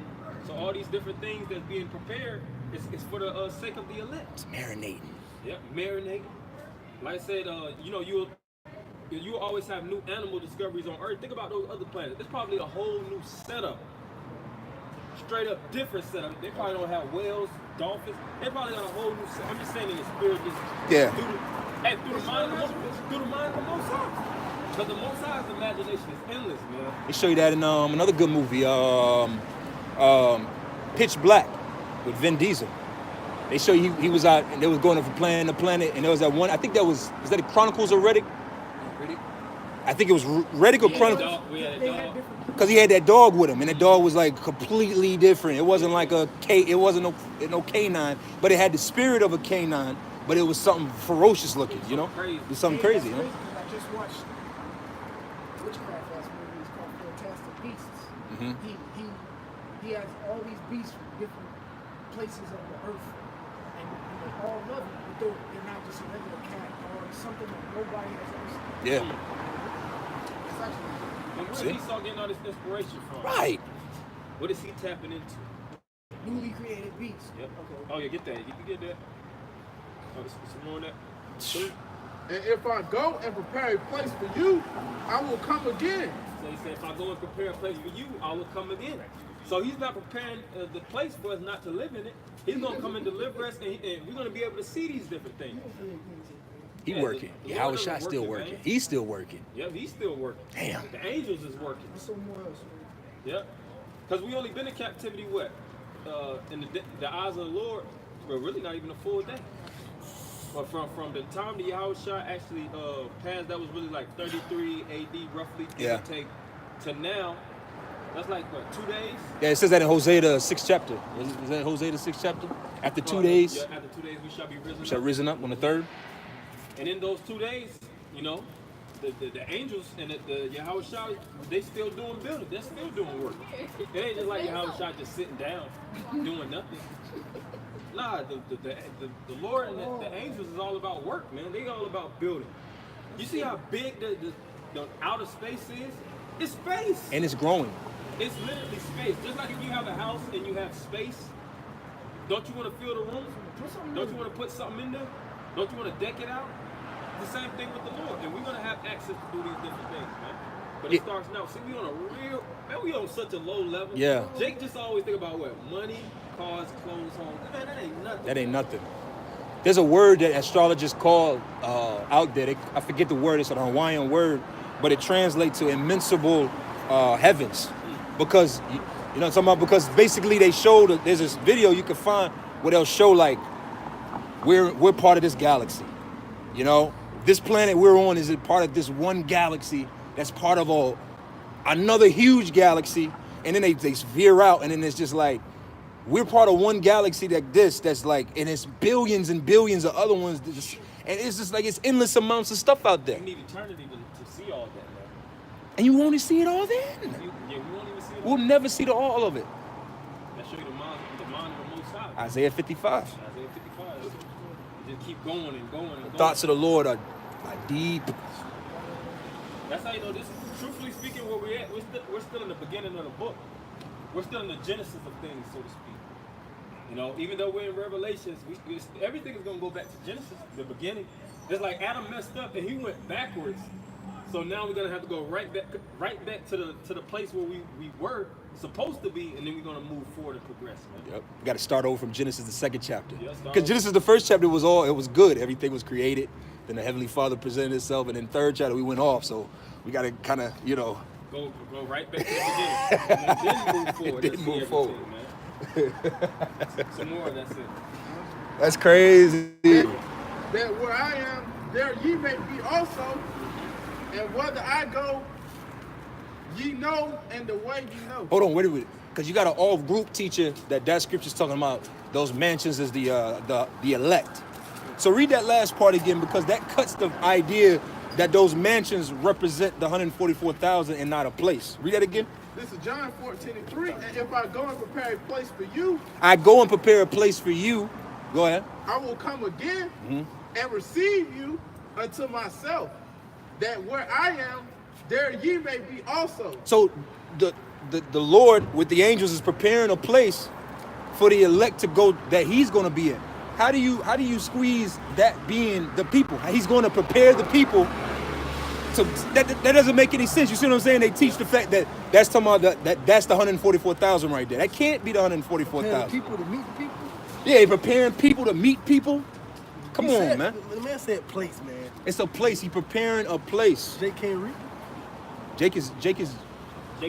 So all these different things that's being prepared is for the sake of the elect. It's marinating. Yep, marinating. Like I said, you'll always have new animal discoveries on Earth. Think about those other planets. There's probably a whole new setup. Straight up different setup. They probably don't have whales, dolphins. They probably got a whole new setup. I'm just saying in the spirit, through the mind of the Most High. Because the Most High's imagination is endless, man. They show you that in another good movie, Pitch Black with Vin Diesel. They show you he was out and they was going to plan the planet, and there was that one. I think was that the Chronicles of Riddick? I think it was Riddick or Chronicles. Because he had that dog with him, and the dog was like completely different. It wasn't like it wasn't no canine, but it had the spirit of a canine, but it was something ferocious looking, It was something crazy, I just watched Witchcraft last movie. It's called Fantastic Beasts. Mm-hmm. He has all these beasts from different places of the earth, and they all love him, but they're not just a regular cat or something that nobody has ever seen. Yeah. Where's Esau getting all this inspiration from? Right. What is he tapping into? Newly created beasts. Yep. Okay. Oh, yeah, get that. You can get that. Oh, some more on that. And if I go and prepare a place for you, I will come again. So he said, if I go and prepare a place for you, I will come again. So he's not preparing the place for us not to live in it. He's going to come and deliver us, and we're going to be able to see these different things. He working. Howard Shot still working. He's still working. Yep, he's still working. Damn. The angels is working. Yep. Because we only been in captivity, what? In the eyes of the Lord, well, really not even a full day. But from the time the Yahweh Shah actually passed, that was really like 33 AD roughly, give or take, to now, That's like what, 2 days? Yeah, it says that in Hosea the 6th chapter. Is that Hosea the 6th chapter? After 2 days, Yeah, after 2 days we shall be risen we shall up. risen up on the 3rd. And in those 2 days, you know, the angels and the Yahweh Shah, they still doing building. They're still doing work. It ain't just like Yahweh Shah just sitting down, doing nothing. Nah, the Lord and the angels is all about work, man. They all about building. You see how big the outer space is? It's space. And it's growing. It's literally space. Just like if you have a house and you have space, don't you want to fill the room? Don't you want to put something in there? Don't you want to deck it out? It's the same thing with the Lord. And we're going to have access to do these different things, man. But it starts now. See, we on a real, man, we on such a low level. Yeah. Jake just always think about what? Money, cars, clothes, homes. Man, that ain't nothing. That ain't nothing. There's a word that astrologers call out there. I forget the word. It's a Hawaiian word, but it translates to immensible heavens. Because, you know what I'm talking about? Because basically they show, there's this video you can find where they'll show like, we're part of this galaxy. You know, this planet we're on is a part of this one galaxy that's part of another huge galaxy. And then they veer out, and then it's just like, we're part of one galaxy that's like, and it's billions and billions of other ones. And it's just like, it's endless amounts of stuff out there. You need eternity to see all that, man. And you won't see it all then. Yeah, we won't even see it all. We'll never see all of it. That show you the mind of the Most High. Isaiah 55. Isaiah 55. You just keep going and going and going. Thoughts of the Lord are deep. That's how you know this. Truthfully speaking, where we're at, we're still in the beginning of the book. We're still in the genesis of things, so to speak. You know, even though we're in Revelations, everything is going to go back to Genesis, the beginning. It's like Adam messed up and he went backwards. So now we're going to have to go right back to the place where we were supposed to be, and then we're going to move forward and progress, man. Yep. We got to start over from Genesis, the 2nd chapter. Yeah, Because Genesis, the 1st chapter, it was good. Everything was created. Then the Heavenly Father presented itself, and then 3rd chapter, we went off. So we got to kind of, you know. Go right back to the beginning. And then move forward. Then move forward. Man. Some more, that's it. That's crazy. That where I am, there ye may be also, and whether I go, ye know, and the way ye know. Hold on, wait a minute. Because you got an all-group teacher that scripture's talking about those mansions as the elect. So read that last part again, because that cuts the idea that those mansions represent the 144,000 and not a place. Read that again. This is John 14:3. And if I go and prepare a place for you, I go and prepare a place for you. Go ahead. I will come again and receive you unto myself, that where I am, there ye may be also. So the Lord with the angels is preparing a place for the elect to go that he's going to be in. How do you squeeze that being the people? He's going to prepare the people. So that doesn't make any sense. You see what I'm saying? They teach the fact that that's talking about that's the 144,000 right there. That can't be the 144,000. People to meet people. Yeah, preparing people to meet people. Come on, man. The man said place, man. It's a place. He preparing a place. Jake can't read. Jake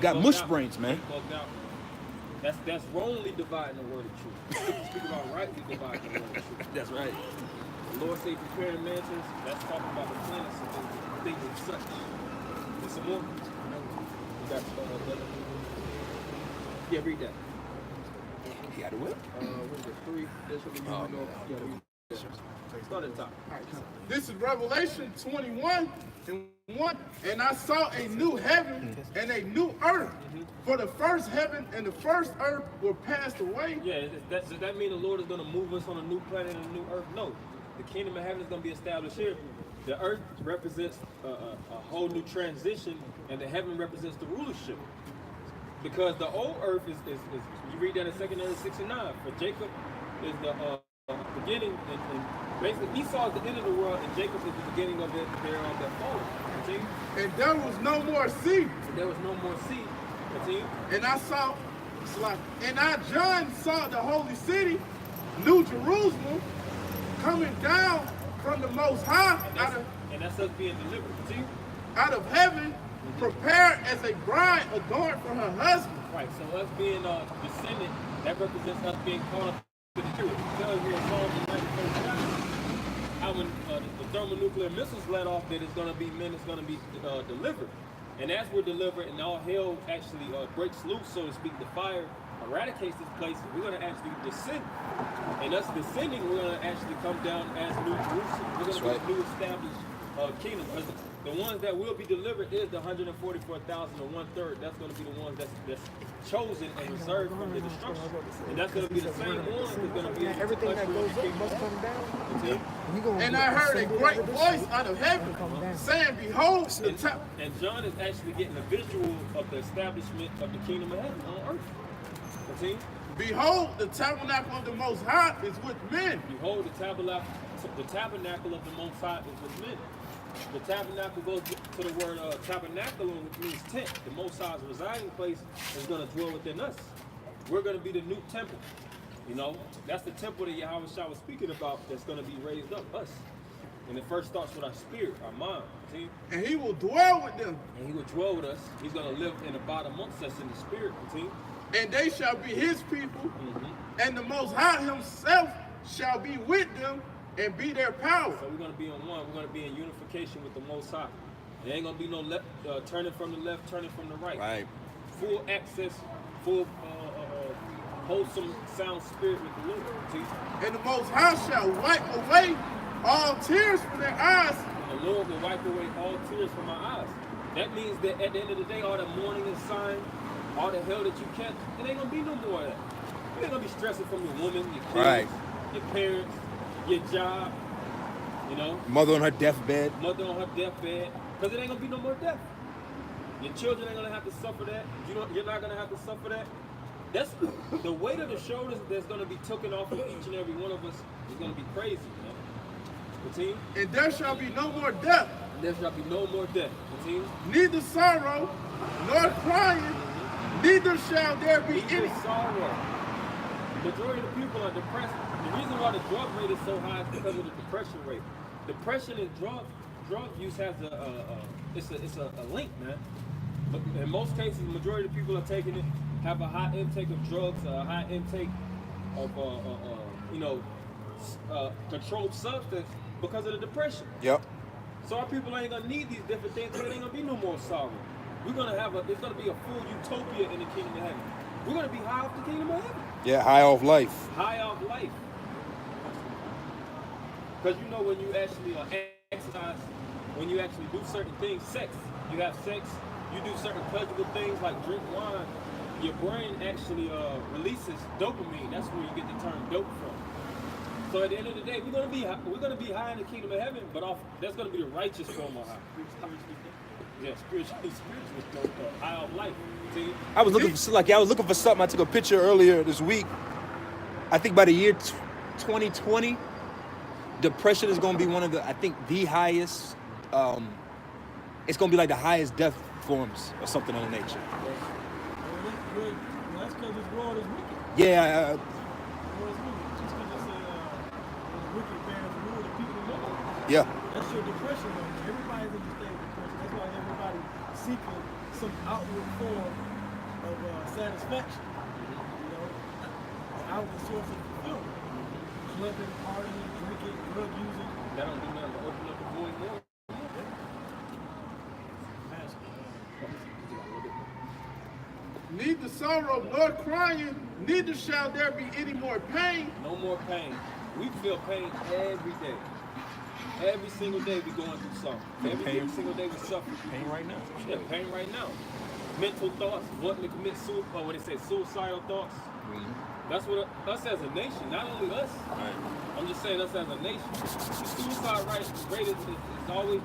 got mush brains, man. That's wrongly dividing the word of truth. Speak about rightly dividing the word of truth. That's right. The Lord say preparing mansions. That's talking about the planets and things of such. There's some more. You got yeah, read that. You got it what? What is it? 3. That's what we know. Yeah, read that. Start at the top. This is Revelation 21:1. And I saw a new heaven and a new earth. For the first heaven and the first earth were passed away. Yeah, does that mean the Lord is going to move us on a new planet and a new earth? No. The kingdom of heaven is going to be established here. The earth represents a whole new transition, and the heaven represents the rulership. Because the old earth is you read that in 2 Kings 6 and 9. For Jacob is the beginning, and basically Esau is the end of the world, and Jacob is the beginning of it thereof that fallen. Continue. And there was no more sea. And there was no more sea. Continue. And I, John, saw the holy city, New Jerusalem, coming down from the Most High, and that's us being delivered. Continue. Out of heaven, prepared as a bride adorned for her husband. Right. So us being descendant, that represents us being called up to the truth. It tells you in Psalms 91 how when the thermonuclear missiles let off that it's going to be men that's going to be delivered. And as we're delivered and all hell actually breaks loose, so to speak, the fire eradicates this place, we're going to actually descend. And us descending, we're going to actually come down as New Jerusalem. We're going to be a new established kingdom. Because the ones that will be delivered is the 144,000 or 1/3. That's going to be the ones that's chosen and reserved from the destruction. And that's going to be the same ones that's going to be everything that goes up must come down. And I heard a great voice out of heaven saying, behold, and John is actually getting a visual of the establishment of the kingdom of heaven on earth. Continue. Behold, the tabernacle of the Most High is with men. Behold, the tabernacle of the Most High is with men. The tabernacle goes to the word tabernacle, which means tent. The Most High's residing place is going to dwell within us. We're going to be the new temple. You know, that's the temple that Yahweh Shah was speaking about that's going to be raised up, us. And it first starts with our spirit, our mind. See? And he will dwell with them. And he will dwell with us. He's going to live and abide amongst us in the spirit. See? And they shall be his people. And the Most High himself shall be with them and be their power. So we're going to be on one. We're going to be in unification with the Most High. There ain't going to be no left, turning from the left, turning from the right. Right. Full access, full wholesome, sound spirit with the Lord. See? And the Most High shall wipe away all tears from their eyes. And the Lord will wipe away all tears from our eyes. That means that at the end of the day, all the mourning and sighing, all the hell that you catch, it ain't going to be no more of that. You ain't going to be stressing from your woman, your kids, your parents, your job, you know. Mother on her deathbed. Mother on her deathbed. Because it ain't going to be no more death. Your children ain't going to have to suffer that. You're not going to have to suffer that. That's the weight of the shoulders that's going to be taken off of each and every one of us is going to be crazy, man. Continue. And there shall be no more death. There shall be no more death. Continue. Neither sorrow, nor crying, neither shall there be any sorrow. The majority of the people are depressed. The reason why the drug rate is so high is because of the depression rate. Depression and drug use has it's a link, man. But in most cases, the majority of the people are taking it, have a high intake of drugs, a high intake of controlled substance because of the depression. Yep. So our people ain't gonna need these different things. There ain't gonna be no more sorrow. We're gonna have it's gonna be a full utopia in the kingdom of heaven. We're gonna be high off the kingdom of heaven. Yeah, high off life. High off life. Because you know when you actually exercise, when you actually do certain things, you have sex, you do certain pleasurable things like drink wine, your brain actually releases dopamine. That's where you get the term dope from. So at the end of the day, we're gonna be high in the kingdom of heaven, but that's gonna be the righteous form of high. Yeah, spiritually dope, high off life. See? I was looking for something. I took a picture earlier this week. I think by the year 2020, depression is going to be one of the highest. It's going to be like the highest death forms or something of the nature. That's because this world is wicked. Yeah. Yeah. That's your depression. Everybody's in the state of depression. That's why everybody's seeking some outward form of satisfaction. You know, an outward source of fulfillment. Clubbing, partying, drinking, drug using. That don't do nothing to open up the void more. Neither sorrow nor crying, neither shall there be any more pain. No more pain. We feel pain every day. Every single day we going through something. Every single day we suffer. Pain right now. Yeah, pain right now. Mental thoughts, wanting to commit suicide, or what they say, suicidal thoughts. That's what us as a nation, not only us. I'm just saying us as a nation. The suicide rate is always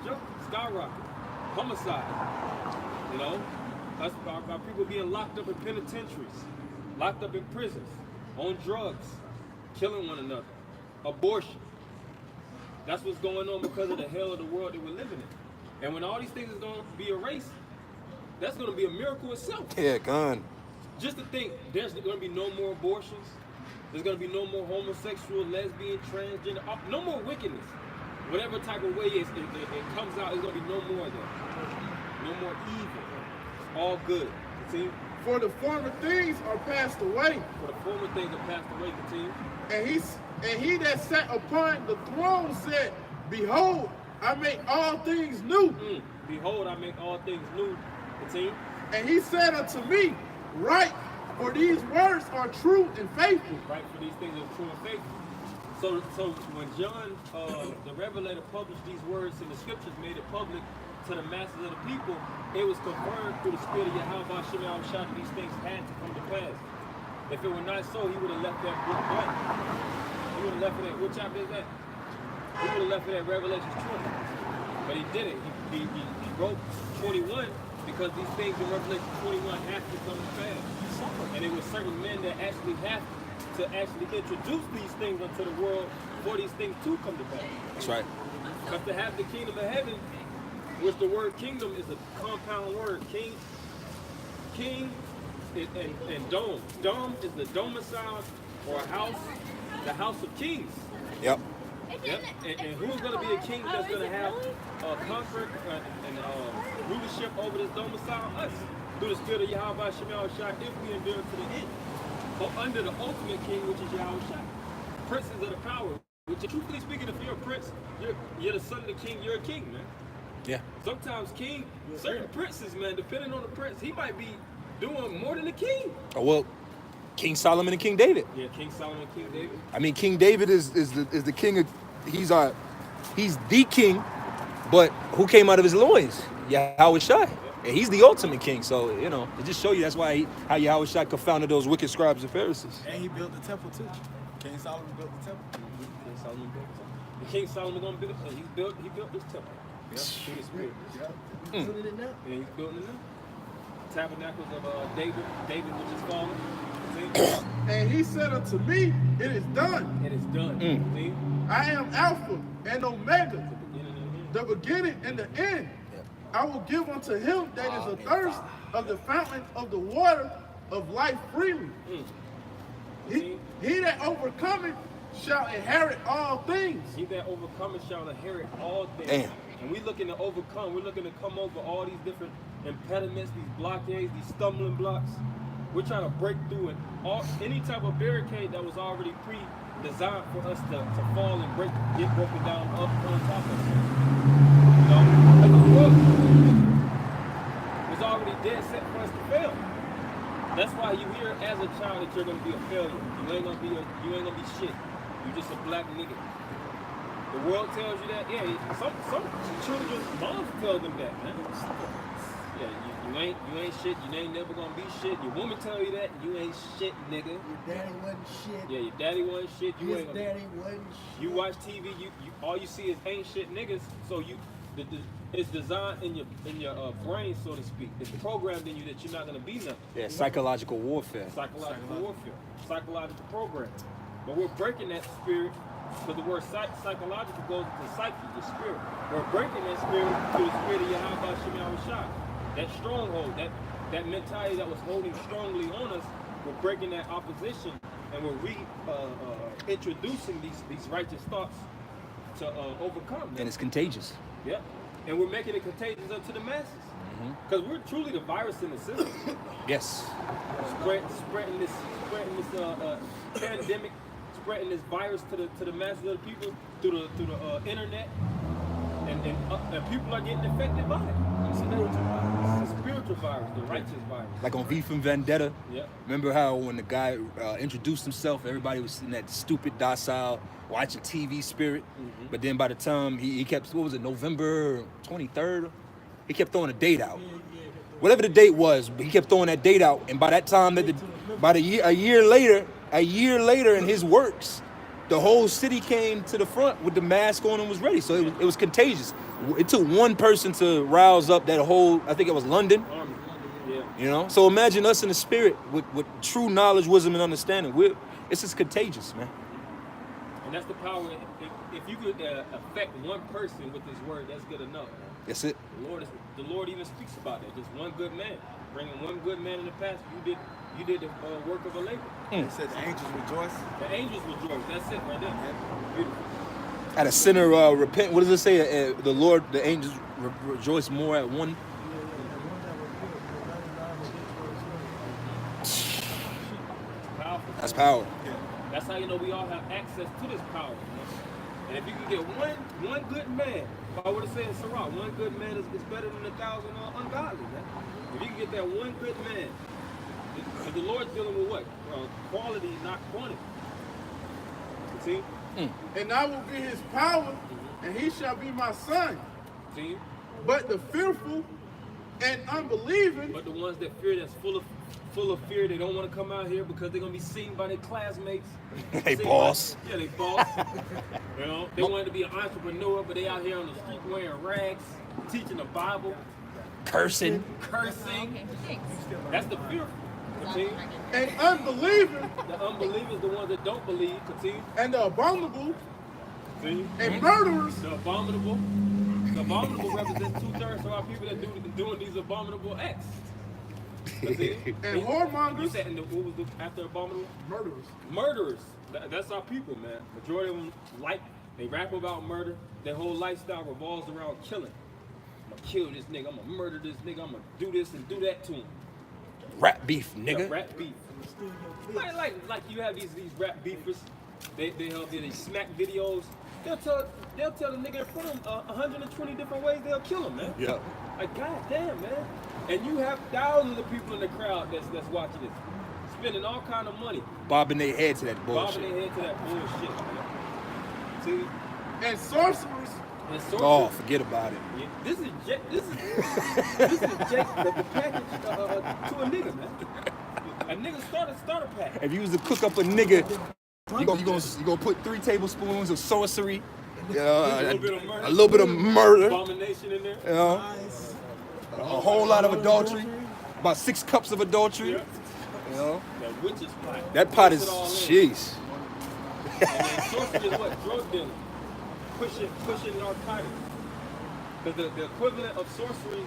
skyrocketing. Homicide. You know? Us, our people being locked up in penitentiaries, locked up in prisons, on drugs, killing one another, abortion. That's what's going on because of the hell of the world that we're living in. And when all these things are going to be erased, that's going to be a miracle itself. Yeah, gone. Just to think, there's going to be no more abortions. There's going to be no more homosexual, lesbian, transgender, no more wickedness. Whatever type of way it comes out, there's going to be no more of that. No more evil. All good. Continue. For the former things are passed away. For the former things are passed away. Continue. And he that sat upon the throne said, behold, I make all things new. Behold, I make all things new. Continue. And he said unto me, write, for these words are true and faithful. Right, for these things are true and faithful. So when John, the Revelator, published these words in the scriptures, made it public to the masses of the people, it was confirmed through the spirit of Yahweh Shem Shah that these things had to come to pass. If it were not so, he would have left that book blank. He would have left it at, what chapter is that? He would have left it at Revelation 20. But he didn't. He wrote 21 because these things in Revelation 21 have to come to pass. And it was certain men that actually have to actually introduce these things unto the world for these things to come to pass. That's right. Because to have the kingdom of heaven, which the word kingdom is a compound word. King and dome. Dome is the domicile or house, the house of kings. Yep. Yep. And who's going to be a king that's going to have comfort and rulership over this domicile? Us. Through the spirit of Yahweh Shema Shah, if we endure to the end. Or under the ultimate king, which is Yahweh Shah. Princes of the power. Which, truthfully speaking, if you're a prince, you're the son of the king, you're a king, man. Yeah. Sometimes certain princes, man, depending on the prince, he might be doing more than the king. Oh, well, King Solomon and King David. Yeah, King Solomon and King David. I mean, King David is the king of, he's the king, but who came out of his loins? Yahweh Shai. And he's the ultimate king. So, you know, it just show you that's why how Yahweh Shai confounded those wicked scribes and Pharisees. And he built the temple too. King Solomon built the temple. King Solomon built the temple. And King Solomon gonna build he built this temple. Yeah, through the spirit. He's building it now. Yeah, he's building it now. Tabernacles of David which is fallen. And he said unto me, it is done. It is done. See? I am Alpha and Omega, the beginning and the end. I will give unto him that is athirst of the fountain of the water of life freely. He that overcometh shall inherit all things. He that overcometh shall inherit all things. Damn. And we're looking to overcome. We're looking to come over all these different impediments, these blockades, these stumbling blocks. We're trying to break through it. Any type of barricade that was already pre-designed for us to fall and get broken down up on top of it. You know, like the world was already dead set for us to fail. That's why you hear as a child that you're gonna be a failure. You ain't gonna be shit. You just a black nigga. The world tells you that. Yeah, some children's moms tell them that, man. Yeah, you ain't shit. You ain't never gonna be shit. Your woman tell you that. You ain't shit, nigga. Your daddy wasn't shit. Yeah, your daddy wasn't shit. You His daddy wasn't shit. You watch TV. You all you see is ain't shit niggas. So it's designed in your brain, so to speak. It's programmed in you that you're not gonna be nothing. Yeah, psychological warfare. Psychological warfare. Psychological programming. But we're breaking that spirit. Because the word psychological goes into psyche, the spirit. We're breaking that spirit to the spirit of Yahweh Shem Shah. That stronghold, that mentality that was holding strongly on us, we're breaking that opposition and we're introducing these righteous thoughts to overcome them. And it's contagious. Yeah. And we're making it contagious up to the masses. Because we're truly the virus in the system. Yes. Spreading this pandemic, spreading this virus to the masses of the people through the internet, and people are getting affected by it. The spiritual virus, the righteous virus. Like on V from Vendetta. Yeah. Remember how when the guy introduced himself, everybody was in that stupid docile, watching TV spirit. But then by the time he kept, what was it, November 23rd? He kept throwing a date out. Whatever the date was, he kept throwing that date out. And by that time, a year later in his works, the whole city came to the front with the mask on and was ready. So it was contagious. It took one person to rouse up that whole, I think it was London. Yeah. You know? So imagine us in the spirit with true knowledge, wisdom, and understanding. It's just contagious, man. And that's the power. If you could affect one person with this word, that's good enough. That's it. The Lord even speaks about that. Just one good man. Bringing one good man in the past, you did the work of a labor. It said the angels rejoice. The angels rejoice. That's it right there. Beautiful. At a sinner repent. What does it say? The angels rejoice more at one. Powerful. That's power. That's how you know we all have access to this power. And if you can get one good man, if I would have said in Sirach, one good man is better than 1,000 ungodly, man. If you can get that one good man, because the Lord's dealing with what? Quality, not quantity. See? And I will be his power, and he shall be my son. See? But the fearful and unbelieving. But the ones that fear, that's full of fear, they don't want to come out here because they're gonna be seen by their classmates. Hey, boss. Yeah, they boss. You know, they wanted to be an entrepreneur, but they out here on the street wearing rags, teaching the Bible, Cursing. That's the fearful. Continue. And unbelieving. The unbelievers, the ones that don't believe. Continue. And the abominable. See? And murderers. The abominable. The abominable represents 2/3 of our people that doing these abominable acts. And whoremongers. You said, and what was the after abominable? Murderers. Murderers. That's our people, man. Majority of them they rap about murder. Their whole lifestyle revolves around killing. I'm gonna kill this nigga. I'm gonna murder this nigga. I'm gonna do this and do that to him. Rap beef, nigga. Yeah, rap beef. Like you have these rap beefers. They have these smack videos. They'll tell the nigga in front of them 120 different ways they'll kill him, man. Yeah. Like, goddamn, man. And you have thousands of people in the crowd that's watching this, spending all kind of money. Bobbing their head to that bullshit. Bobbing their head to that bullshit, man. See? And sorcerers. Oh, forget about it. Yeah. This is Jake, the package to a nigga, man. A nigga starter pack. If you was to cook up a nigga, you gonna put 3 tablespoons of sorcery, a little bit of murder, abomination in there, a whole lot of adultery, about 6 cups of adultery. Yeah. You know, that witch's pot. that pot is jeez. And then sorcery is what? Drug dealing. Pushing narcotics. Because the equivalent of sorcery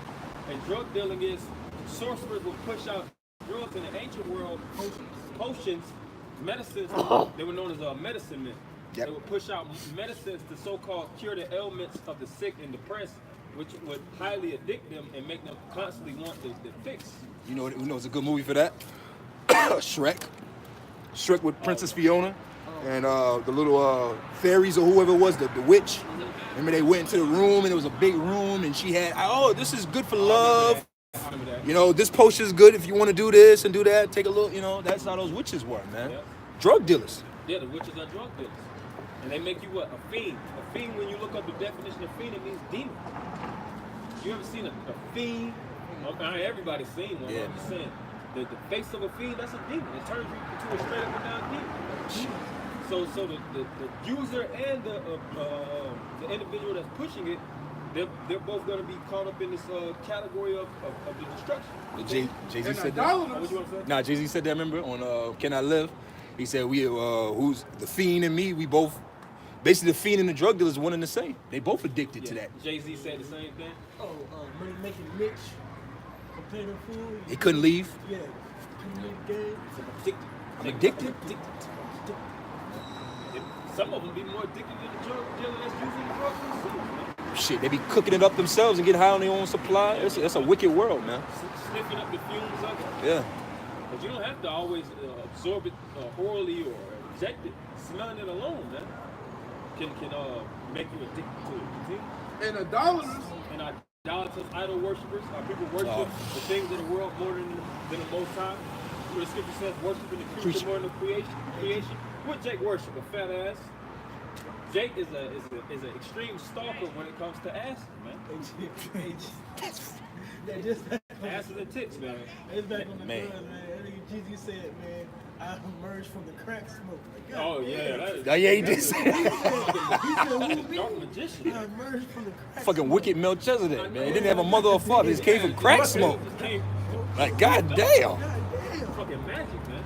and drug dealing is sorcerers will push out drugs in the ancient world, potions, medicines. They were known as medicine men. Yep. They would push out medicines to so-called cure the ailments of the sick and depressed, which would highly addict them and make them constantly want the fix. You know it's a good movie for that? Shrek. Shrek with Princess Fiona. And the little fairies or whoever it was, the witch. Remember they went into the room and it was a big room and she had, this is good for love. You know, this potion is good if you want to do this and do that. Take a look, that's how those witches were, man. Yep. Drug dealers. Yeah, the witches are drug dealers. And they make you what? A fiend. A fiend, when you look up the definition of fiend, it means demon. You ever seen a fiend? Everybody's seen one. Yeah. I'm just saying. The face of a fiend, that's a demon. It turns you into a straight up and down demon. So the user and the individual that's pushing it, they're both going to be caught up in this category of the destruction. Jay-Z said that. What you want to say? Nah, Jay-Z said that, remember, on Can I Live? He said, who's the fiend and me, we both, basically the fiend and the drug dealers one and the same. They both addicted to that. Jay-Z said the same thing. Making rich, competitive food. He couldn't leave. Yeah. I'm addicted. Some of them be more addicted to the drug dealer that's using the drugs themselves. Shit, they be cooking it up themselves and getting high on their own supply. It's a wicked world, man. Sniffing up the fumes of it. Yeah. But you don't have to always absorb it orally or inject it. Smelling it alone, man, can make you addicted to it. See? And idolaters. And idolaters, idol worshippers. Our people worship the things of the world more than the Most High. Where the scripture says, worshiping the creature more than the creation. What Jake worship? A fat ass. Jake is an extreme stalker when it comes to asses, man. Asses and tits, man. It's back on the drugs, man. I think Jeezy said, man, I emerged from the crack smoke. Like, oh yeah, he did say he said, dark magician. I emerged from the crack fucking wicked Melchizedek, man. He didn't have a mother or father. He just came from crack smoke. Like, goddamn. Fucking magic, man.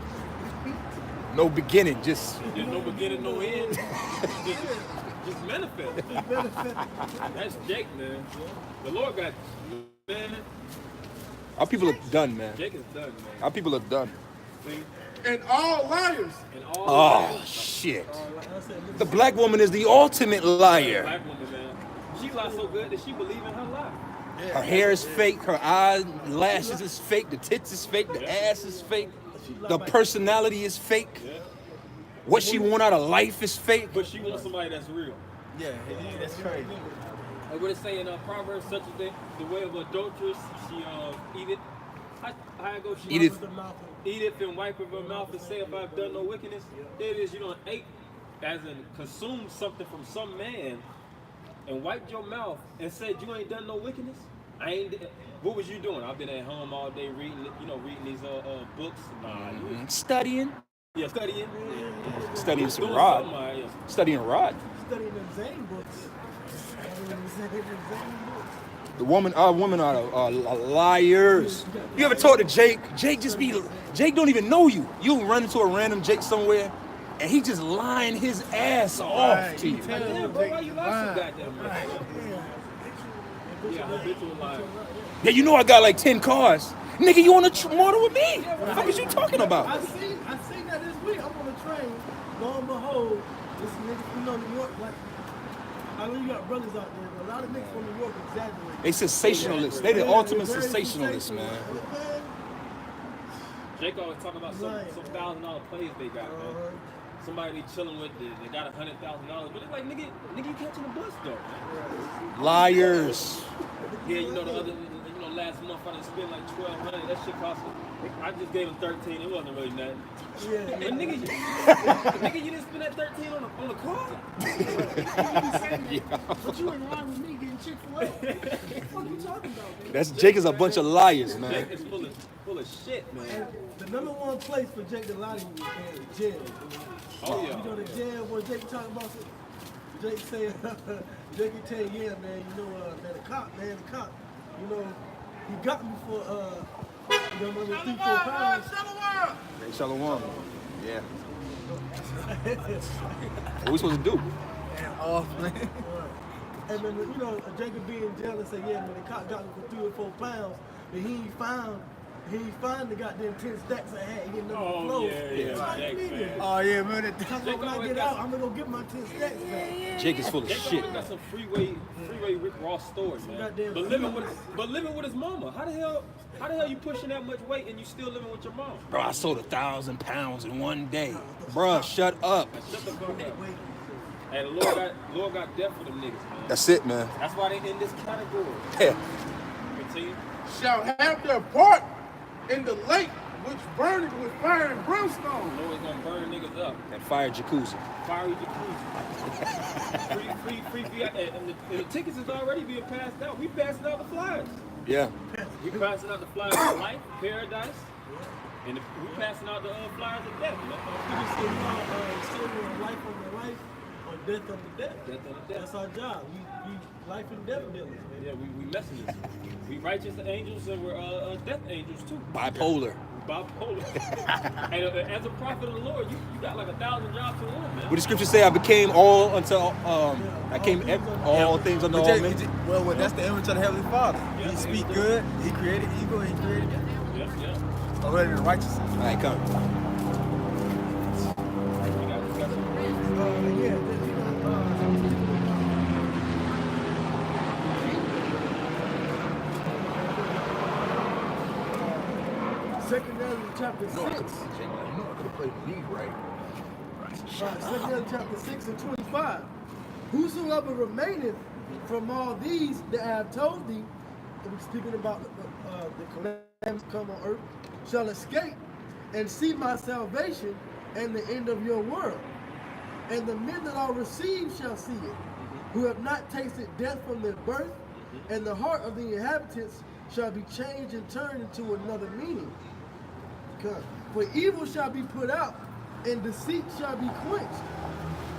No beginning, just. There's no beginning, no end. just manifest. That's Jake, man. The Lord got you, man. Our people are done, man. Jake is done, man. Our people are done. See? And all liars. And all liars. Shit. The black woman is the ultimate liar. Black woman, man. She lies so good that she believes in her lie. Her hair is fake, her eyelashes is fake, the tits is fake, the ass is fake, the personality is fake. What she want out of life is fake. But she wants somebody that's real. Yeah, that's crazy. Like what it say in Proverbs, such as the way of adulteress, she eateth. How it goes? She eateth and wipeth her mouth and saith, I've done no wickedness. There it is, you don't ate, as in consumed something from some man, and wiped your mouth and said you ain't done no wickedness. I ain't. What was you doing? I've been at home all day reading, reading these books. Nah, you was Studying. Yeah, studying. Studying some Doing rod. something, yeah. Studying rod. Studying them Zane books. The woman are liars. You ever talk to Jake? Jake don't even know you. You run into a random Jake somewhere, and he just lying his ass off to you. Damn, bro, why you lie so goddamn much? Yeah, habitual liar. Yeah, you know I got like 10 cars. Nigga, you on a motor with me? What the fuck is you talking about? I seen that this week. I'm on a train. Lo and behold, this nigga, New York, like, I know you got brothers out there, but a lot of niggas from New York exaggerate. They sensationalists. They the ultimate sensationalists, man. Jake always talking about some $1,000 plays they got, man. Somebody they chilling with, they got $100,000, but it's like, nigga, you catching the bus though, man. Liars. Yeah, last month I done spent like $1,200. That shit cost me. I just gave him 13. It wasn't really nothing. Yeah. But nigga, you didn't spend that 13 on a car. But you in line with me getting Chick-fil-A. What the fuck you talking about, man? Jake is a bunch of liars, man. Jake is full of shit, man. And the number one place for Jake to lie to you is jail. Oh yeah. You know the jail where Jake talking about some. Jake said, Jake can tell you, yeah, man, the cop, you know, he got me for, you know, 3-4 pounds. Hey, Shalom. Yeah. What we supposed to do? Off, man. And then, you know, Jacob be in jail and say, yeah, man, the cop got me for 3 or 4 pounds, and he ain't found the goddamn 10 stacks I had. He didn't know the flow. Yeah. Oh yeah, man. When I get out, I'm gonna go get my 10 stacks back. Jake is full of shit, got man. some freeway Rick Ross stories, man. But living with his mama. How the hell you pushing that much weight and you still living with your mom? Bro, I sold 1,000 pounds in one day. Bro, shut up. Shut the fuck up. Hey, the Lord got death for them niggas, man. That's it, man. That's why they in this category. Yeah. Continue. Shall have their part in the lake which burneth with fire and brimstone. Lord's gonna burn niggas up. That fire jacuzzi. Fiery jacuzzi. free and the tickets is already being passed out. We passing out the flyers. Yeah. We passing out the flyers of life, paradise, and we passing out the flyers of death. You still life on the life or death on the death. Death on the death. That's our job. We life and death dealers, man. Yeah, we messengers. We righteous angels and we're death angels too. Bipolar. Bipolar. And as a prophet of the Lord, you got like 1,000 jobs to one, man. What the scripture say? I became all unto I came all things unto all men. Well, that's the image of the Heavenly Father. He speak good. He created evil. He created good. Yeah. Already in righteousness. All right, come. Secondary chapter 6. Secondary chapter 6 and 25. Whosoever remaineth from all these that I have told thee, we're speaking about the calamities come on earth, shall escape and see my salvation and the end of your world. And the men that are received shall see it, who have not tasted death from their birth, and the heart of the inhabitants shall be changed and turned into another meaning. For evil shall be put out, and deceit shall be quenched.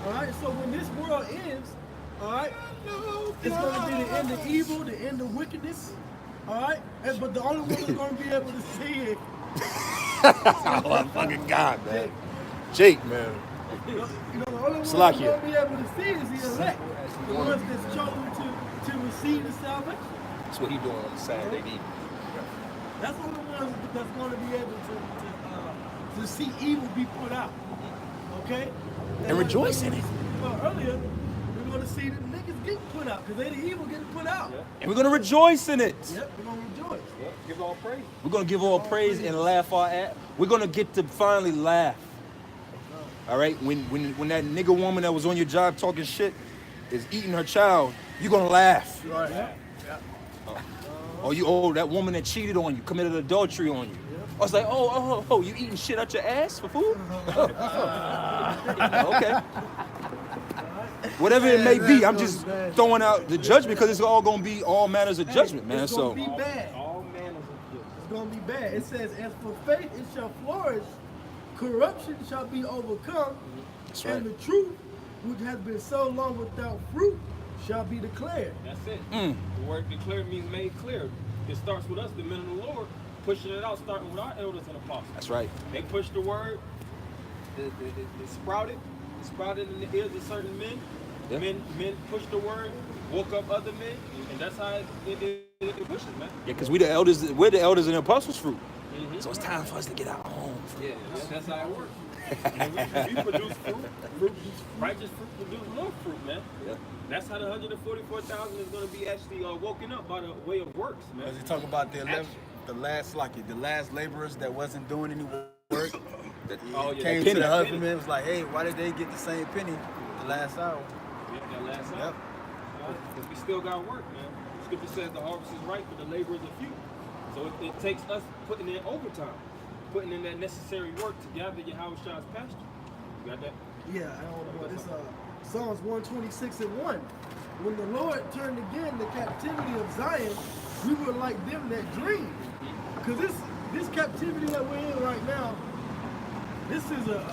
All right, so when this world ends, all right, it's going to be the end of evil, the end of wickedness. All right, but the only one that's going to be able to see it. Oh my fucking God, man. Jake, man. The only one that's Slakia. going to be able to see is the elect, the ones that's chosen to receive the salvation. That's what he doing on Saturday evening. That's one of the ones that's going to be able to see evil be put out. Okay? And rejoice in it. Well, earlier, we're going to see the niggas getting put out because they the evil getting put out. Yeah. And we're going to rejoice in it. Yep, we're going to rejoice. Yeah. Give all praise. We're going to give all praise and laugh our ass. We're going to get to finally laugh. All right? When that nigga woman that was on your job talking shit, is eating her child, you're gonna laugh. Right. Yeah. Or that woman that cheated on you, committed adultery on you. I was like, oh, you eating shit out your ass for food? Okay. Whatever it may be, I'm just throwing out the judgment because it's all gonna be all matters of judgment, man. It's So gonna be bad. All manners of guilt. It's gonna be bad. It says, as for faith, it shall flourish. Corruption shall be overcome. That's right. And the truth, which has been so long without fruit, shall be declared. That's it. The word declared means made clear. It starts with us, the men of the Lord, pushing it out, starting with our elders and apostles. that's right. They pushed the word. It sprouted. It sprouted in the ears of certain men. Yeah. Men pushed the word, woke up other men, and that's how it pushes, man. Yeah, because we're the elders and the apostles' fruit. So it's time for us to get our own fruit. Yeah, that's how it works. And we produce fruit, righteous fruit produce more fruit, man. Yeah. That's how the 144,000 is going to be actually woken up by the way of works, man. As you talk about the last laborers that wasn't doing any work, that came to the husbandman, was like, hey, why did they get the same penny the last hour? Yeah, that last hour. Because we still got work, man. Scripture says the harvest is ripe, but the laborers are few. So it takes us putting in overtime, putting in that necessary work to gather Yahweh's pasture. You got that? Yeah, I don't know. This Psalms 126:1. When the Lord turned again the captivity of Zion, we were like them that dream. Because this captivity that we're in right now, this is a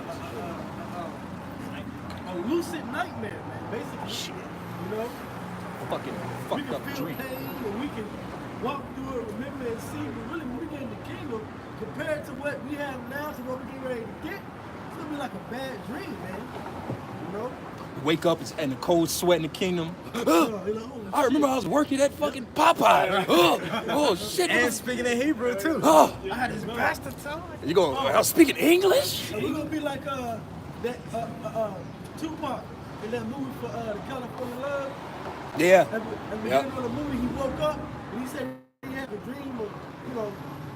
lucid nightmare, man. Basically, you know, Fucking we fucked can up feel dream. pain and we can walk through it, remember and see. But really, when we get in the kingdom, compared to what we have now to what we're getting ready to get, it's gonna be like a bad dream, man. You know. Wake up and the cold sweat in the kingdom. I remember I was working at fucking Popeye. Oh shit! And speaking in Hebrew too. Oh, I had this bastard tongue. you going? I was speaking English. And we're gonna be like that Tupac in that movie for the California Love. Yeah. At the beginning of the movie, he woke up and he said he had a dream of, you know.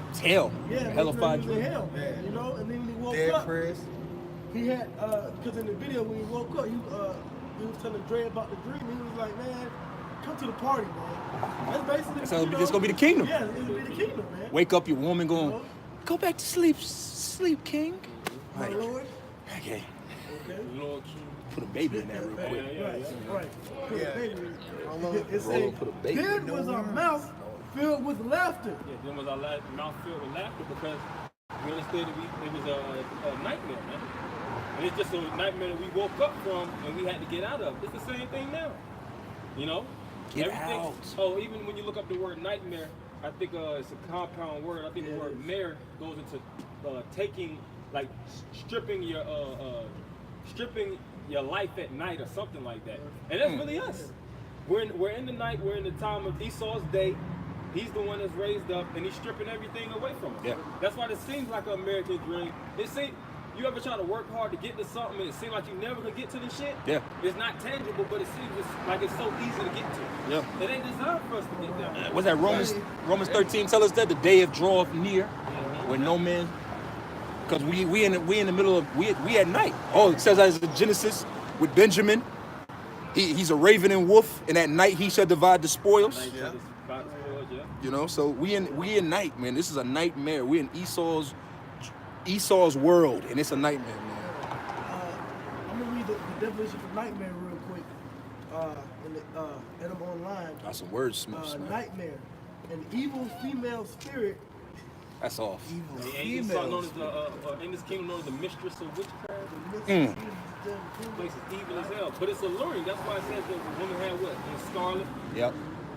It's hell. Yeah, Hellified he was dream. in hell, man. You know, and then when he woke Dead up, prayers. he had because in the video when he woke up, he was telling Dre about the dream. He was like, man, come to the party, man. That's basically. So it's gonna be the kingdom. Yeah, it's gonna be the kingdom, man. Wake up, your woman going, go back to sleep, king. My Like, Lord. okay. Lord, Put a baby in there real quick. Right. Put a baby in there. It Roll, said, put a baby then in there. was our mouth filled with laughter. Yeah, then was our mouth filled with laughter because we understood it was a nightmare, man. And it's just a nightmare that we woke up from and we had to get out of. It's the same thing now. You know? Get out. Oh, even when you look up the word nightmare, I think it's a compound word. I think the word mare goes into taking, like stripping your life at night or something like that. And that's really us. We're in the night, we're in the time of Esau's day. He's the one that's raised up and he's stripping everything away from us. Yeah. That's why it seems like an American dream. You ever try to work hard to get to something and it seems like you never could get to the shit? Yeah. It's not tangible, but it seems like it's so easy to get to. Yeah. It ain't designed for us to get there. What's that? Romans 13 tell us that the day of draweth near, when no man. Because we in the middle of we at night. Oh, it says that in Genesis with Benjamin. He's a raven and wolf, and at night he shall divide the spoils. Yeah. You know, so we in night, man. This is a nightmare. We're in Esau's world, and it's a nightmare, man. I'm gonna read the definition of nightmare real quick. And I'm online. Got some words, Smiths, man. Nightmare, an evil female spirit. That's off. In this kingdom known as the mistress of witchcraft. Place is evil as hell, but it's alluring. That's why it says that the woman had what? In scarlet. Yep.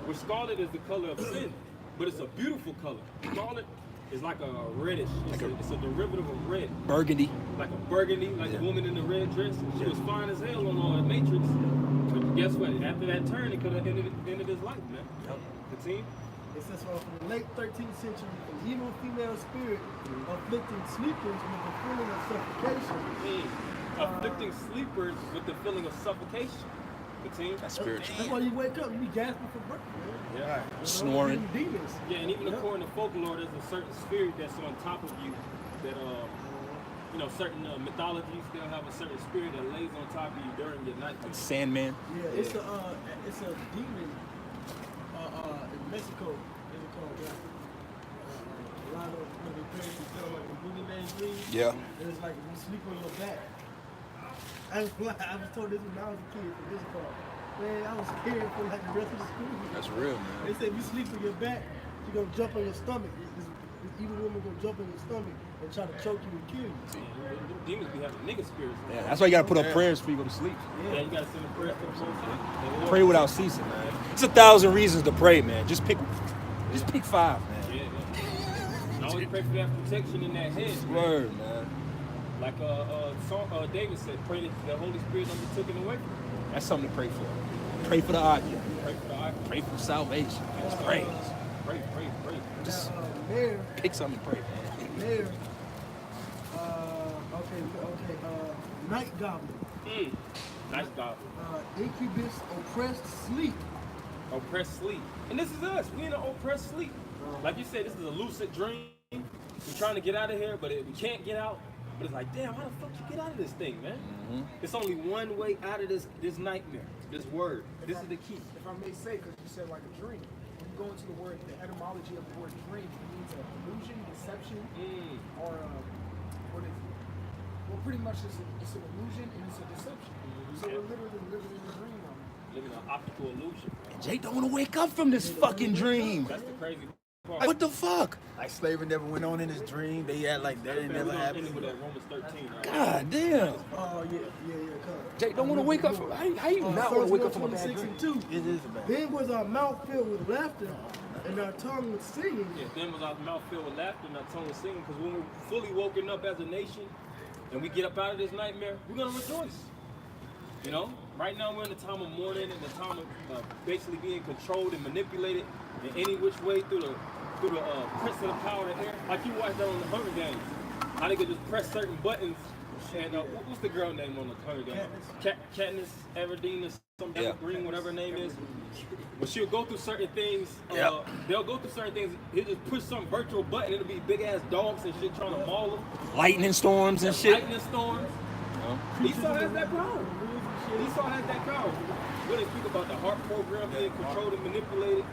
Where scarlet is the color of sin, but it's a beautiful color. Scarlet is like a reddish. It's a derivative of red. Burgundy. Like a burgundy, like the woman in the red dress. She was fine as hell on the Matrix. But guess what? After that turn, it could have ended his life, man. Continue. It says from the late 13th century, an evil female spirit afflicting sleepers with the feeling of suffocation. Afflicting sleepers with the feeling of suffocation. Continue. That's spiritual. That's why you wake up, you be gasping for breath, man. Yeah. Right. Snoring. Yeah, and even according to folklore, there's a certain spirit that's on top of you that you know, certain mythologies, they'll have a certain spirit that lays on top of you during your night. Like Sandman. Yeah, it's a demon in Mexico. It's called like, a lot of when they pray, they tell like a boogeyman dream. Yeah. And it's like if you sleep on your back. I was told this when I was a kid for this part. Man, I was scared for like the rest of the school. That's real, man. They said if you sleep on your back, you're gonna jump on your stomach. This evil woman gonna jump on your stomach and try to choke you and kill you. Demons be having nigga spirits. Yeah, that's why you gotta put up prayers before you go to sleep. Yeah, you gotta send a prayer to the Most. Pray without ceasing, man. It's 1,000 reasons to pray, man. Just pick 5, man. Yeah, and always pray for that protection in that head. Word, man. Like David said, pray that the Holy Spirit don't be taken away from you. That's something to pray for. Pray for the object. Pray for the object. Pray for salvation. Just pray. Pray. Just Mayor, pick something to pray, man. Mayor, Night Goblin. Night Goblin. Incubus, oppressed sleep. Oppressed sleep. And this is us. We in an oppressed sleep. Like you said, this is a lucid dream. We're trying to get out of here, but we can't get out. But it's like, damn, how the fuck you get out of this thing, man? It's only one way out of this nightmare, this word. This is the key. If I may say, because you said like a dream, when you go into the word, the etymology of the word dream, it means an illusion, deception, or what is it? Well, pretty much it's an illusion and it's a deception. So we're literally living in a dream right now. Living an optical illusion. Jake don't want to wake up from this fucking dream. That's the crazy part. Like, what the fuck? Like slavery never went on in his dream. They had like that. It never happened. With that Romans 13, right? God damn. Oh yeah. Jake don't want to wake up from. How you not want to wake up from a bad 26 dream? and 2. It is a bad. Then was our mouth filled with laughter and our tongue was singing. Yeah, then was our mouth filled with laughter and our tongue was singing. Because when we're fully woken up as a nation and we get up out of this nightmare, we're going to rejoice. You know? Right now we're in the time of mourning and the time of basically being controlled and manipulated in any which way through the prince of the power of the air. Like you watched that on the Hunger Games. How they could just press certain buttons. And what's the girl name on the Hunger Games? Katniss Everdeen or something, Green, whatever her name is. But she'll go through certain things. They'll go through certain things. He'll just push some virtual button. It'll be big ass dogs and shit trying to maul them. Lightning storms and shit. Lightning storms. Esau has that power. Esau has that power. When they speak about the heart program being controlled and manipulated,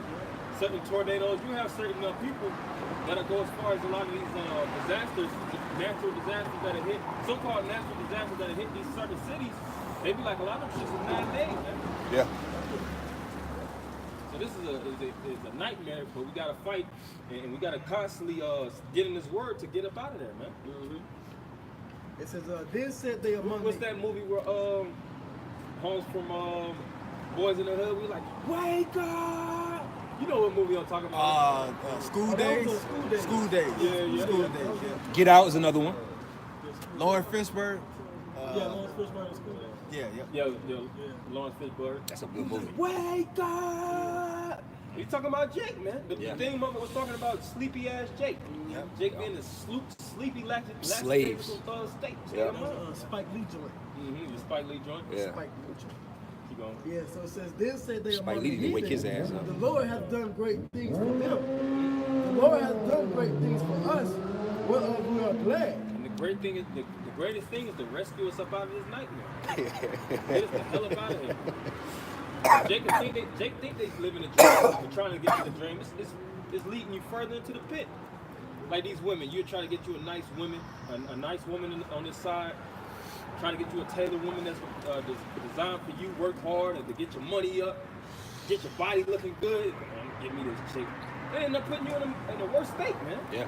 certain tornadoes, you have certain people that'll go as far as a lot of these disasters, natural disasters that have hit, so-called natural disasters that have hit these certain cities. They be like a lot of them shits in 9 days, man. Yeah. So this is a nightmare, but we gotta fight and we gotta constantly get in this word to get up out of there, man. It says, then said they among what's that movie where Homes from Boys in the Hood, we like, wake up! You know what movie I'm talking about? School Days. School Days. Yeah. School Days. Yeah. Get Out is another one. Lawrence Fishburne. Lawrence Fishburne in School Days. Yeah. Lawrence Fishburne. That's a good movie. Wake up! We talking about Jake, man. The thing Mama was talking about sleepy ass Jake. Jake being the sleepy slaves. State. Spike Lee joint. The Spike Lee joint. Yeah. Spike Lee joint. Keep going. Yeah, so it says, then said they Spike among Lee the didn't wake his heathen, ass up. the Lord has done great things for them. The Lord has done great things for us, whereof we are glad. And the great thing is, the greatest thing is to rescue us up out of this nightmare. Get us the hell up out of here. Jake think they live in a dream. They're trying to get to the dream. It's leading you further into the pit. Like these women, you're trying to get you a nice woman, a nice woman on this side. Trying to get you a tailored woman that's designed for you. Work hard and to get your money up, get your body looking good. Give me this chick. They end up putting you in a worse state, man. Yeah.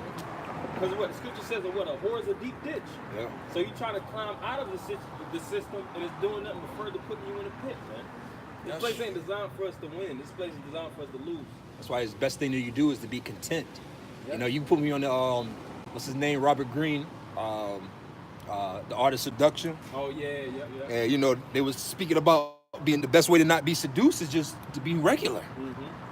Because what the scripture says, a whore is a deep ditch. Yeah. So you try to climb out of the system, and it's doing nothing but further putting you in a pit, man. This place ain't designed for us to win. This place is designed for us to lose. That's why the best thing that you do is to be content. You know, you put me on the what's his name, Robert Greene, the Art of Seduction. Oh yeah. And you know, they was speaking about being the best way to not be seduced is just to be regular.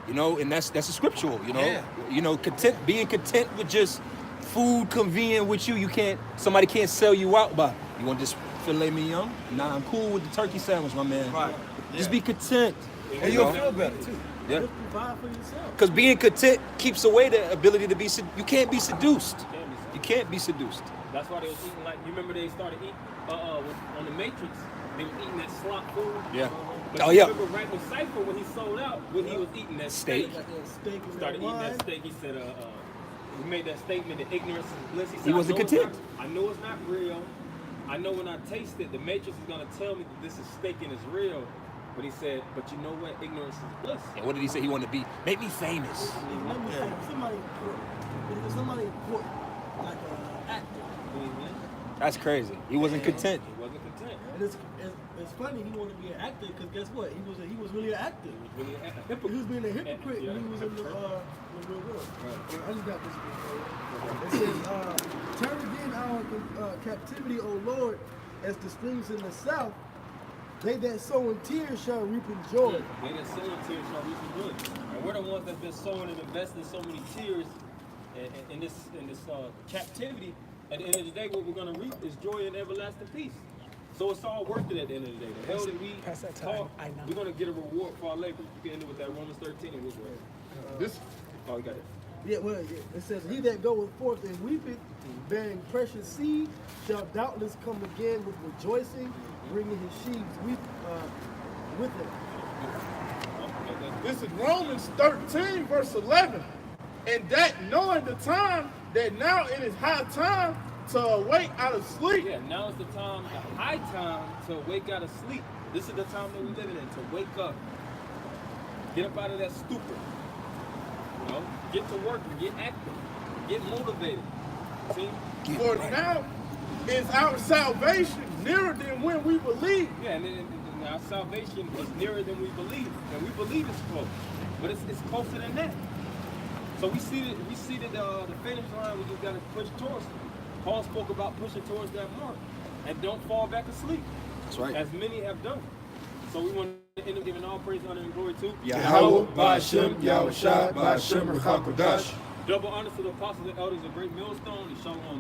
You know, and that's a scriptural. You know, you know, being content with just food convenient with you. Somebody can't sell you out by. You want this filet mignon? Nah, I'm cool with the turkey sandwich, my man. Right. Just be content. And you'll feel better too. Yeah. Provide for yourself. Because being content keeps away the ability to be. You can't be seduced. You can't be seduced. That's why they was eating like, you remember they started eating, on the Matrix, they were eating that slop food. Yeah. But Oh, you yeah. remember right with Cypher when he sold out, when he was eating that steak. Steak and Started eating wine. that steak, he said, he made that statement that ignorance is bliss. He said, He wasn't "I know it's content. not- I know it's not real. I know when I taste it, the Matrix is gonna tell me that this is steak and it's real. But he said, but you know what? Ignorance is bliss. And what did he say he wanted to be? Make me famous. Let me say, somebody important, like an actor. That's crazy. He wasn't content. He wasn't content. And it's funny he wanted to be an actor because guess what? He was really an actor. He was really a hypocrite. He was being a hypocrite when he was in the real world. I just got this again. It says, turn again our captivity, O Lord, as the streams in the south. They that sow in tears shall reap in joy. They that sow in tears shall reap in joy. And we're the ones that's been sowing and investing so many tears in this captivity. At the end of the day, what we're going to reap is joy and everlasting peace. So it's all worth it at the end of the day. The hell that we talk, we're going to get a reward for our labor. You can end it with that Romans 13 and we'll go ahead. This. Oh, you got it. Yeah, well, it says, he that goeth forth and weepeth, bearing precious seed, shall doubtless come again with rejoicing, bringing his sheaves with him. This is Romans 13, verse 11. And that knowing the time, that now it is high time to awake out of sleep. Yeah, now is the time, the high time to wake out of sleep. This is the time that we're living in, to wake up. Get up out of that stupor. You know, get to work and get active. Get motivated. See? For now is our salvation nearer than when we believe. Yeah, and our salvation is nearer than we believe. And we believe it's close. But it's closer than that. So we see that the finish line, we just got to push towards it. Paul spoke about pushing towards that mark. And don't fall back asleep. That's right. As many have done. So we want to end up giving all praise, honor, and glory to Yahweh, Ba'ashem, Yahushua, Ba'ashem, Ruach HaKodesh. double honor to the apostles and elders of Great Millstone and Shalom.